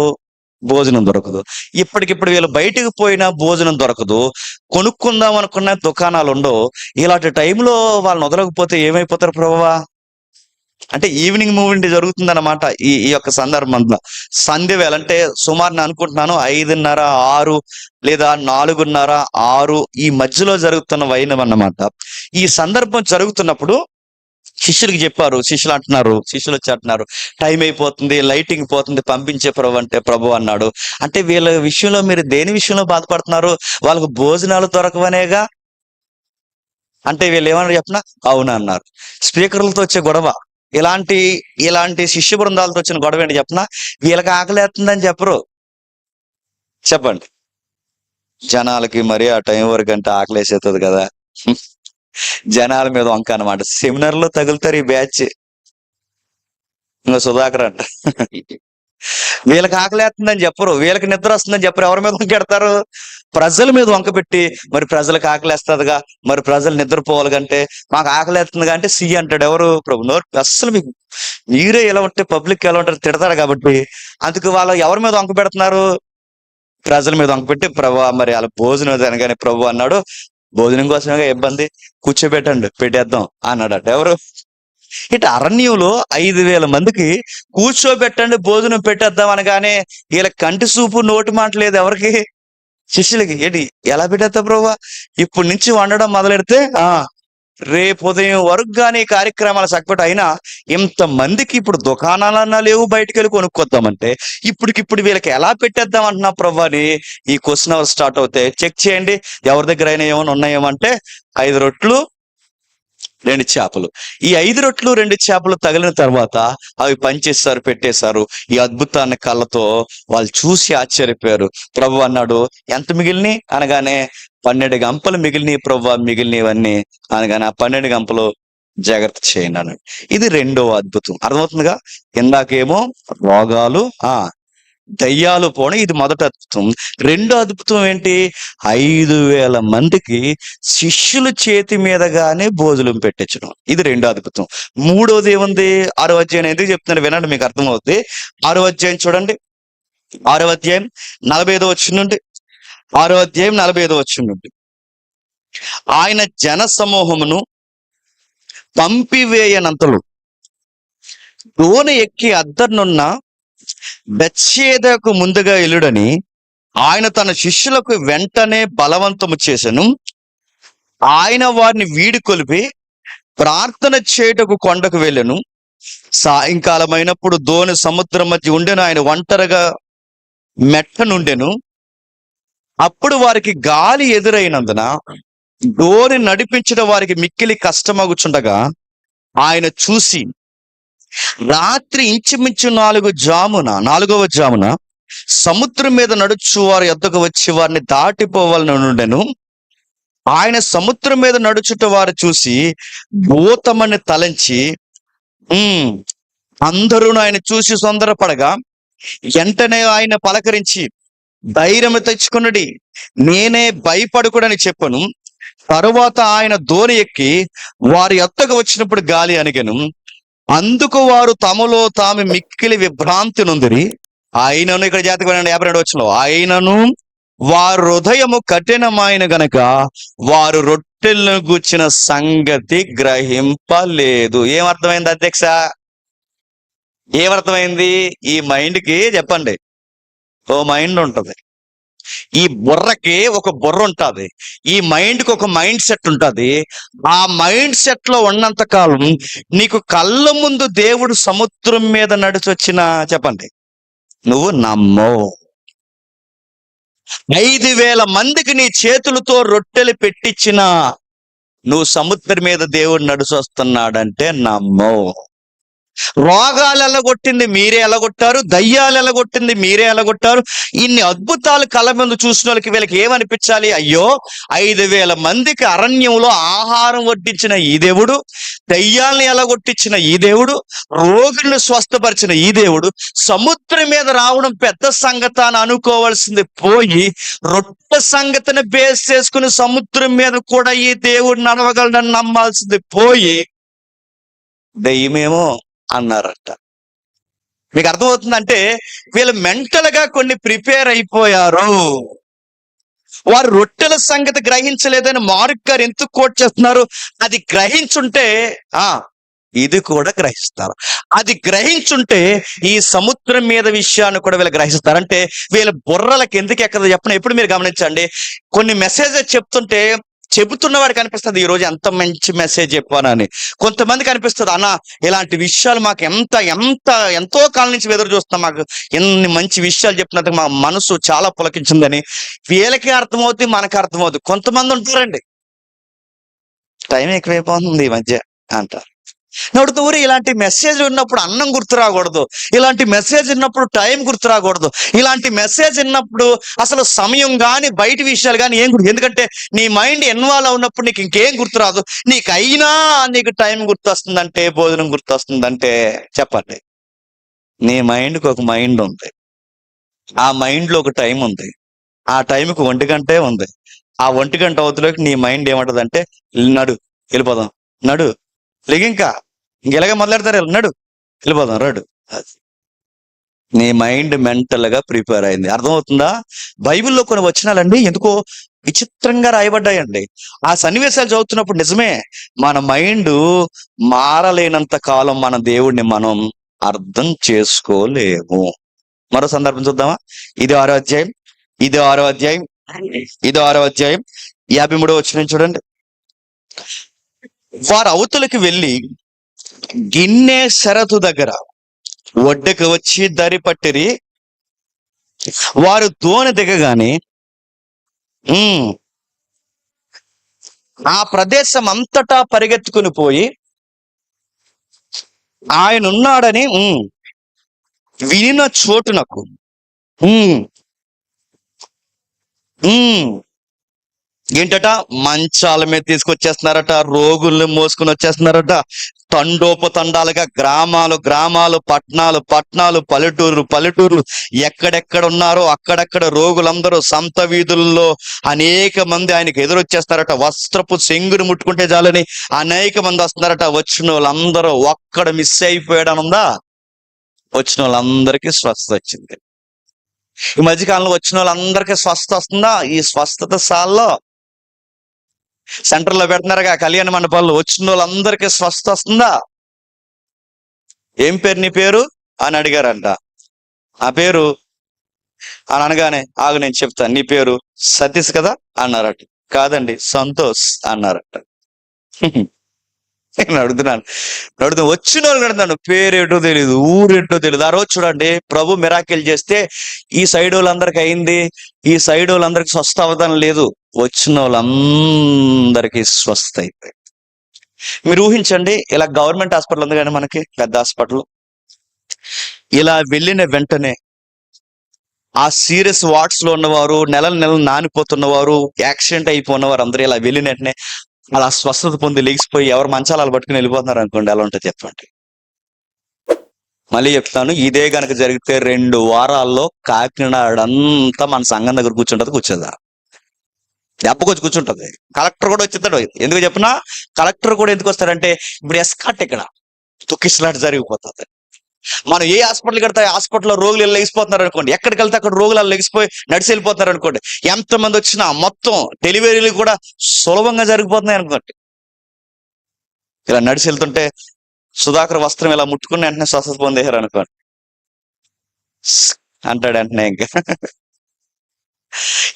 భోజనం దొరకదు. ఇప్పటికిప్పుడు వీళ్ళు బయటికి పోయినా భోజనం దొరకదు, కొనుక్కుందాం అనుకున్న దుకాణాలు ఉండవు. ఇలాంటి టైంలో వాళ్ళని వదలకపోతే ఏమైపోతారు ప్రభువా? అంటే ఈవినింగ్ మూవింగ్ జరుగుతుందన్నమాట. ఈ ఈ యొక్క సందర్భంలో సంధ్య వేళ, అంటే సుమారు నేను అనుకుంటున్నాను 5:30, 6 లేదా 4:30, 6 ఈ మధ్యలో జరుగుతున్న వైనం అన్నమాట. ఈ సందర్భం జరుగుతున్నప్పుడు శిష్యులకి చెప్పారు. శిష్యులు వచ్చి అంటున్నారు, "టైం అయిపోతుంది, లైటింగ్ పోతుంది, పంపించే ప్రభు" అంటే, "ప్రభు" అన్నాడు. అంటే వీళ్ళ విషయంలో మీరు దేని విషయంలో బాధపడుతున్నారు? వాళ్ళకు భోజనాలు దొరకవనేగా. అంటే వీళ్ళు ఏమన్నారు చెప్పనా? అవును అన్నారు. స్పీకర్లతో వచ్చే గొడవ, ఇలాంటి ఇలాంటి శిష్య బృందాలతో వచ్చిన గొడవ ఏంటి చెప్పనా? వీళ్ళకి ఆకలేస్తుందని చెప్పరు. చెప్పండి. జనాలకి మరి ఆ టైం వరకు అంటే ఆకలేసేస్తుంది కదా. జనాల మీద వంక అనమాట. సెమినార్ లో తగులుతారు ఈ బ్యాచ్. ఇంకా సుధాకర్ అంట. వీళ్ళకి ఆకలేస్తుందని చెప్పరు, వీళ్ళకి నిద్ర వస్తుందని చెప్పరు. ఎవరి మీద వంకెడతారు? ప్రజల మీద వంక పెట్టి, మరి ప్రజలకు ఆకలేస్తుందిగా, మరి ప్రజలు నిద్రపోవాలి కంటే మాకు ఆకలేస్తుంది అంటే సి అంటాడు. ఎవరు? ప్రభు. నోరు అస్సలు మీకు మీరే ఎలా ఉంటే పబ్లిక్ ఎలా ఉంటారు తిడతారు కాబట్టి, అందుకు వాళ్ళు ఎవరి మీద వంక పెడుతున్నారు? ప్రజల మీద వంక పెట్టి, ప్రభు మరి వాళ్ళ భోజనం అనగానే ప్రభు అన్నాడు, "భోజనం కోసమే ఇబ్బంది, కూర్చోబెట్టండి, పెట్టేద్దాం" అన్నాడట. ఎవరు? ఇటు అరణ్యంలో 5,000 మందికి కూర్చోబెట్టండి, భోజనం పెట్టేద్దాం అనగానే వీళ్ళ కంటి చూపు నోటి మాట లేదు ఎవరికి? శిష్యులకి. ఏంటి ఎలా పెట్టేస్తా ప్రభువా? ఇప్పటి నుంచి వండడం మొదలెడితే రేపు ఉదయం వరకు గానీ కార్యక్రమాలు చక్కబెట్టు. అయినా ఇంత మందికి ఇప్పుడు దుకాణాలన్నా లేవు, బయటకు వెళ్ళి కొనుక్కొద్దామంటే ఇప్పటికిప్పుడు వీళ్ళకి ఎలా పెట్టేద్దాం అంటున్నా ప్రభు అని ఈ క్వశ్చన్ అవర్ స్టార్ట్ అవుతాయి. చెక్ చేయండి ఎవరి దగ్గర అయినా ఏమైనా ఉన్నాయేమంటే 5 రొట్లు 2 చేపలు. ఈ 5 రొట్లు 2 చేపలు తగిలిన తర్వాత అవి పంచేస్తారు, పెట్టేశారు. ఈ అద్భుతాన్ని కళ్ళతో వాళ్ళు చూసి ఆశ్చర్యపోయారు. ప్రభు అన్నాడు, "ఎంత మిగిలినయి?" అనగానే 12 గంపలు మిగిలినయి ప్రభువా, మిగిలినవన్నీ అనగానే, ఆ 12 గంపలు జాగ్రత్త చేయండి అన్నాడు. ఇది రెండో అద్భుతం. అర్థమవుతుందిగా? ఇందాకేమో రోగాలు, దయ్యాలు పోవడం ఇది మొదటి అద్భుతం. రెండో అద్భుతం ఏంటి? 5,000 మందికి శిష్యుల చేతి మీదగానే భోజనం పెట్టించడం. ఇది రెండో అద్భుతం. మూడోది ఏముంది? 6వ అధ్యాయం ఎందుకు చెప్తున్నాను వినండి, మీకు అర్థమవుద్ది. 6వ అధ్యాయం చూడండి. 6వ అధ్యాయం 45వ వచనం నుండి. 6వ అధ్యాయం 45వ వచనం నుండి. ఆయన జన సమూహమును పంపివేయనంతలో దోణి ఎక్కి అద్దరునున్న బెత్షెదకు ముందుగా ఎల్లుడని ఆయన తన శిష్యులకు వెంటనే బలవంతము చేసెను. ఆయన వారిని వీడుకొలిపి ప్రార్థన చేయుటకు కొండకు వెళ్ళెను. సాయంకాలమైనప్పుడు దోణి సముద్రం మధ్య ఉండెను. ఆయన ఒంటరిగా మెట్ట నుండెను. అప్పుడు వారికి గాలి ఎదురైనందున దోణి నడిపించడం వారికి మిక్కిలి కష్టమగుచుండగా ఆయన చూసి రాత్రి ఇంచుమించు 4వ జామున సముద్రం మీద నడుచు వారి యొద్దకు వచ్చి వారిని దాటిపోవాలని నుండెను. ఆయన సముద్రం మీద నడుచుట వారు చూసి భూతమని తలంచి అందరూ ఆయన చూసి తొందరపడగా వెంటనే ఆయన పలకరించి ధైర్యం తెచ్చుకున్నది, నేనే, భయపడకూడని చెప్పను. తరువాత ఆయన దోణి ఎక్కి వారి యొద్దకు వచ్చినప్పుడు గాలి అణిగెను. అందుకు వారు తమలో తాము మిక్కిలి విభ్రాంతి నొందిరి. ఆయనను, ఇక్కడ జాతకు వినండి, 52వ వచనంలో, ఆయనను వారు హృదయము కఠినమైన గనక వారు రొట్టెలను గూర్చిన సంగతి గ్రహింపలేదు. ఏమర్థమైంది అధ్యక్ష? ఏమర్థమైంది? ఈ మైండ్కి చెప్పండి, ఓ మైండ్ ఉంటది. ఈ బుర్రకి ఒక బుర్ర ఉంటుంది. ఈ మైండ్కి ఒక మైండ్ సెట్ ఉంటుంది. ఆ మైండ్ సెట్ లో ఉన్నంత కాలం నీకు కళ్ళ ముందు దేవుడు సముద్రం మీద నడిచొచ్చిన చెప్పండి, నువ్వు నమ్మవు. 5,000 మందికి నీ చేతులతో రొట్టెలు పెట్టించిన నువ్వు సముద్రం మీద దేవుడు నడిచొస్తున్నాడంటే నమ్మవు. రోగాలు ఎలగొట్టింది మీరే ఎలగొట్టారు, దయ్యాలు ఎలగొట్టింది మీరే ఎలగొట్టారు. ఇన్ని అద్భుతాలు కళ్ళ ముందు చూసిన వాళ్ళకి వీళ్ళకి ఏమనిపించాలి? అయ్యో, 5,000 మందికి అరణ్యంలో ఆహారం వడ్డించిన ఈ దేవుడు, దయ్యాల్ని ఎలగొట్టించిన ఈ దేవుడు, రోగుల్ని స్వస్థపరిచిన ఈ దేవుడు సముద్రం మీద రావడం పెద్ద సంగతి అని అనుకోవాల్సింది పోయి రొట్టె సంగతిని బేస్ చేసుకుని సముద్రం మీద కూడా ఈ దేవుడు నడవగలడని నమ్మాల్సింది పోయి దయ్యమేమో అన్నారట. మీకు అర్థమవుతుందంటే వీళ్ళు మెంటల్ గా కొన్ని ప్రిపేర్ అయిపోయారు. వారు రొట్టెల సంగతి గ్రహించలేదని మార్క్ గారు ఎందుకు కోట్ చేస్తున్నారు? అది గ్రహించుంటే ఇది కూడా గ్రహిస్తారు. అది గ్రహించుంటే ఈ సముద్రం మీద విషయాన్ని కూడా వీళ్ళు గ్రహిస్తారు. అంటే వీళ్ళ బుర్రలకు ఎందుకు ఎక్కదో చెప్పండి. ఎప్పుడు మీరు గమనించండి, కొన్ని మెసేజెస్ చెబుతున్న వాడికి అనిపిస్తుంది ఈ రోజు ఎంత మంచి మెసేజ్ చెప్పానని. కొంతమందికి అనిపిస్తుంది, అన్న ఇలాంటి విషయాలు మాకు ఎంతో కాలం నుంచి ఎదురు చూస్తున్నాం, మాకు ఎన్ని మంచి విషయాలు చెప్పినందుకు మా మనసు చాలా పులకించిందని. వీళ్ళకి అర్థమవుతుంది, మనకి అర్థమవుతుంది. కొంతమంది ఉంటారండి, టైం ఎక్కువైపోతుంది ఈ మధ్య అంటారు. నడుతూరి ఇలాంటి మెసేజ్ ఉన్నప్పుడు అన్నం గుర్తు రాకూడదు, ఇలాంటి మెసేజ్ ఉన్నప్పుడు టైం గుర్తు రాకూడదు, ఇలాంటి మెసేజ్ ఉన్నప్పుడు అసలు సమయం కానీ బయట విషయాలు కానీ ఏం గుర్తు. ఎందుకంటే నీ మైండ్ ఇన్వాల్వ్ అవునప్పుడు నీకు ఇంకేం గుర్తురాదు. నీకు టైం గుర్తొస్తుందంటే, భోజనం గుర్తొస్తుందంటే చెప్పండి. నీ మైండ్కి ఒక మైండ్ ఉంది, ఆ మైండ్లో ఒక టైం ఉంది, ఆ టైంకి 1 గంటే ఉంది. ఆ 1 గంట అవతలోకి నీ మైండ్ ఏమంటది అంటే, నడు వెళ్ళిపోదాం, నడు ఇంకా ఇంకెలాగే మొదలెడతారు, నడు వెళ్ళిపోదాం, రాడు. నీ మైండ్ మెంటల్ గా ప్రిపేర్ అయింది. అర్థమవుతుందా? బైబిల్లో కొన్ని వచనాలండి ఎందుకో విచిత్రంగా రాయబడ్డాయండి. ఆ సన్నివేశాలు చదువుతున్నప్పుడు నిజమే మన మైండ్ మారలేనంత కాలం మన దేవుడిని మనం అర్థం చేసుకోలేము. మరో సందర్భం చూద్దామా? ఇది 6వ అధ్యాయం 53వ వచనం చూడండి. వారు అవతలకి వెళ్ళి గిన్నె షరతు దగ్గర ఒడ్డుకు వచ్చి దరి పట్టిరి. వారు దోణి దిగగానే ఆ ప్రదేశం అంతటా పరిగెత్తుకుని పోయి ఆయన ఉన్నాడని వినిన చోటునకు ఏంటట, మంచాల మీద తీసుకొచ్చేస్తున్నారట, రోగుల్ని మోసుకుని వచ్చేస్తున్నారట. తండోపతండాలుగా గ్రామాలు గ్రామాలు, పట్టణాలు పట్టణాలు, పల్లెటూర్లు పల్లెటూర్లు, ఎక్కడెక్కడ ఉన్నారో అక్కడెక్కడ రోగులందరూ సంత వీధుల్లో అనేక మంది ఆయనకి ఎదురొచ్చేస్తారట. వస్త్రపు చెంగుని ముట్టుకుంటే చాలని అనేక మంది వస్తున్నారట. వచ్చిన వాళ్ళందరూ ఒక్కడ మిస్ అయిపోయాడనుందా, వచ్చిన వాళ్ళందరికీ స్వస్థత వచ్చింది. ఈ మధ్యకాలంలో వచ్చిన వాళ్ళందరికీ స్వస్థత వస్తుందా? ఈ స్వస్థత సాల్లో సెంటర్లో పెడుతున్నారుగా కళ్యాణ మండపాల్లో, వచ్చిన వాళ్ళందరికీ స్వస్థత వస్తుందా? ఏం పేరు నీ పేరు అని అడిగారంట. ఆ పేరు అని అనగానే, ఆగు నేను చెప్తాను, నీ పేరు సతీష్ కదా అన్నారట. కాదండి, సంతోష్ అన్నారట. నేను అడుగుతున్నాను వచ్చిన వాళ్ళు అడుగుతున్నాను, పేరేటో తెలియదు, ఊరేటో తెలియదు. ఆ రోజు చూడండి ప్రభు మిరాకిల్ చేస్తే ఈ సైడ్ వాళ్ళందరికి అయింది, ఈ సైడ్ వాళ్ళందరికి స్వస్థ అవదాం లేదు, వచ్చిన వాళ్ళందరికీ స్వస్థ అయిపోయి. మీరు ఊహించండి, ఇలా గవర్నమెంట్ హాస్పిటల్ ఉంది కానీ మనకి పెద్ద హాస్పిటల్, ఇలా వెళ్ళిన వెంటనే ఆ సీరియస్ వార్డ్స్ లో ఉన్నవారు, నెలలు నానిపోతున్నవారు, యాక్సిడెంట్ అయిపోయినవారు అందరూ ఇలా వెళ్ళిన వెంటనే అలా స్వస్థత పొంది లేచిపోయి ఎవరు మంచాలు పట్టుకుని వెళ్ళిపోతున్నారు అనుకోండి, ఎలా ఉంటుంది చెప్పండి. మళ్ళీ చెప్తాను, ఇదే గనక జరిగితే 2 వారాల్లో కాకినాడ అంతా మన సంఘం దగ్గర కూర్చుంటదా? దెబ్బకొచ్చి కూర్చుంటది. కలెక్టర్ కూడా వచ్చేస్తాడు. ఎందుకు చెప్పినా, కలెక్టర్ కూడా ఎందుకు వస్తాడంటే, ఇప్పుడు ఎస్కాట్ ఇక్కడ తొక్కిసలాట జరిగిపోతుంది. మనం ఏ హాస్పిటల్ కడితే హాస్పిటల్లో రోగులు లెగిసిపోతున్నారు అనుకోండి, ఎక్కడికి వెళ్తే అక్కడ రోగులు లెగిసిపోయి నడిచి వెళ్ళిపోతున్నారు అనుకోండి, ఎంతమంది వచ్చినా మొత్తం డెలివరీలు కూడా సులభంగా జరిగిపోతున్నాయి అనుకోండి. ఇలా నడిచి వెళ్తుంటే సుధాకర్ వస్త్రం ఇలా ముట్టుకుని వెంటనే స్వస్థత పొందేశారు అనుకోండి, అంటాడు వెంటనే. ఇంకా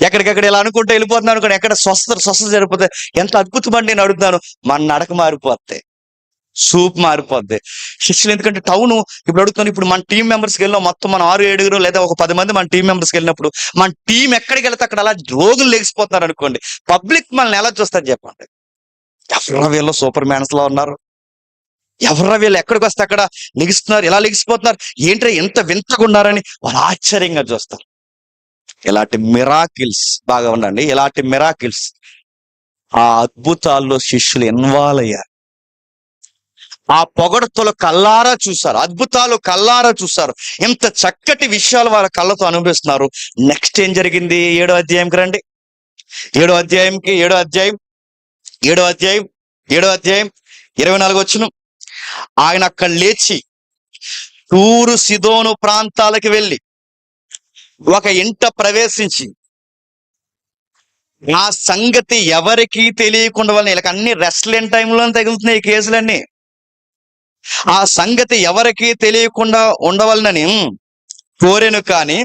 ఎక్కడికెక్కడ ఇలా అనుకుంటే వెళ్ళిపోతున్నాను అనుకోండి, ఎక్కడ స్వస్థత జరిగిపోతే ఎంత అద్భుతం అండి నేను అడుగుతాను. మన నడక మారిపోతాయి, సూప్ మారిపోద్ది. శిష్యులు ఎందుకంటే టౌన్ ఇప్పుడు అడుగుతాను, ఇప్పుడు మన టీం మెంబర్స్కి వెళ్ళినా మొత్తం మనం 6-7 లేదా ఒక 10 మంది మన టీం మెంబర్స్కి వెళ్ళినప్పుడు, మన టీం ఎక్కడికి వెళ్తే అక్కడ అలా రోగులు లెగిసిపోతున్నారు అనుకోండి, పబ్లిక్ మనల్ని ఎలా చూస్తారు చెప్పండి? ఎవరా వీళ్ళు సూపర్ మ్యాన్స్ లో ఉన్నారు, ఎవరా వీళ్ళు ఎక్కడికి వస్తే అక్కడ లెగిస్తున్నారు, ఎలా లెగిసిపోతున్నారు, ఏంట్రా ఎంత వింతగా ఉన్నారని వాళ్ళు ఆశ్చర్యంగా చూస్తారు. ఇలాంటి మిరాకిల్స్, బాగా ఉండండి, ఇలాంటి మిరాకిల్స్, ఆ అద్భుతాల్లో శిష్యులు ఇన్వాల్వ్ అయ్యారు. ఆ పొగడతలు కల్లారా చూశారు, అద్భుతాలు కల్లారా చూశారు, ఇంత చక్కటి విషయాలు వాళ్ళ కళ్ళతో అనుభవిస్తున్నారు. నెక్స్ట్ ఏం జరిగింది? 7వ అధ్యాయంకి రండి. 7వ అధ్యాయంకి 7వ అధ్యాయం 24 వచనం. ఆయన అక్కడ లేచి తూరు సిదోను ప్రాంతాలకు వెళ్ళి ఒక ఇంట ప్రవేశించి, ఆ సంగతి ఎవరికి తెలియకుండా, వాళ్ళని వీళ్ళకి అన్ని రెస్ట్లెంట్ టైంలో తగులుతున్నాయి ఈ కేసులన్నీ. ఆ సంగతి ఎవరికి తెలియకుండా ఉండవలనని కోరెను, కానీ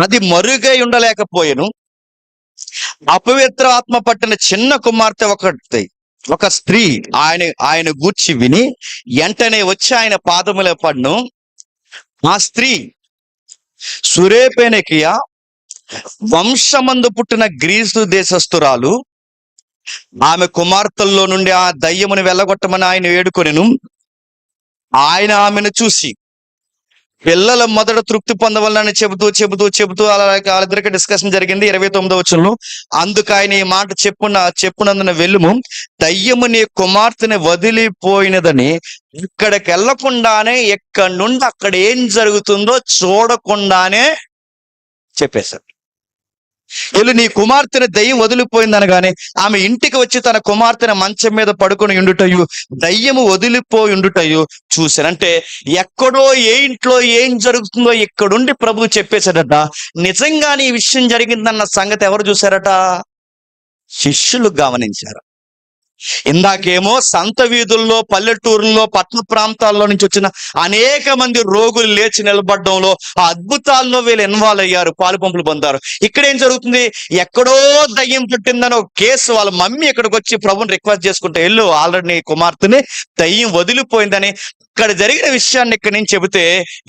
అది మరుగై ఉండలేకపోయాను. అపవిత్ర ఆత్మ పట్టిన చిన్న కుమార్తె ఒక స్త్రీ ఆయన గూర్చి విని వెంటనే వచ్చి ఆయన పాదముల పడ్ను. ఆ స్త్రీ సురేపెనికియా వంశమందు పుట్టిన గ్రీసు దేశస్థురాలు. ఆమె కుమార్తెల్లో నుండి ఆ దయ్యమును వెళ్ళగొట్టమని ఆయన వేడుకొనెను. ఆయన ఆమెను చూసి పిల్లల మొదట తృప్తి పొందవలనని చెబుతూ అలా వాళ్ళిద్దరికి డిస్కషన్ జరిగింది. 29వ వచనంలో, అందుకు ఆయన ఈ మాట చెప్పునందున వెళ్ళుము, దయ్యము నీ కుమార్తెని వదిలిపోయినదని ఇక్కడికి వెళ్లకుండానే, ఎక్కడి నుండి అక్కడ ఏం జరుగుతుందో చూడకుండానే చెప్పేశారు. వీళ్ళు నీ కుమార్తెని దయ్యం వదిలిపోయింది అనగానే ఆమె ఇంటికి వచ్చి తన కుమార్తెని మంచం మీద పడుకొని ఉండుటయు దయ్యము వదిలిపోయి ఉండుటయు చూశారంటే, ఎక్కడో ఏ ఇంట్లో ఏం జరుగుతుందో ఇక్కడుండి ప్రభు చెప్పేశాడట. నిజంగానే ఈ విషయం జరిగిందన్న సంగతి ఎవరు చూశారట? శిష్యులు గమనించారు. ఇందాకేమో సంత వీధుల్లో, పల్లెటూరుల్లో, పట్టణ ప్రాంతాల్లో నుంచి వచ్చిన అనేక మంది రోగులు లేచి నిలబడడంలో, ఆ అద్భుతాల్లో వీళ్ళు ఇన్వాల్వ్ అయ్యారు, పాలు పంపులు పొందారు. ఇక్కడ ఏం జరుగుతుంది? ఎక్కడో దయ్యం పుట్టిందని ఒక కేసు, వాళ్ళ మమ్మీ ఇక్కడికి వచ్చి ప్రభుని రిక్వెస్ట్ చేసుకుంటే, వెళ్ళు, ఆల్రెడీ కుమార్తెని దయ్యం వదిలిపోయిందని. ఇక్కడ జరిగిన విషయాన్ని ఇక్కడ నుంచి చెబితే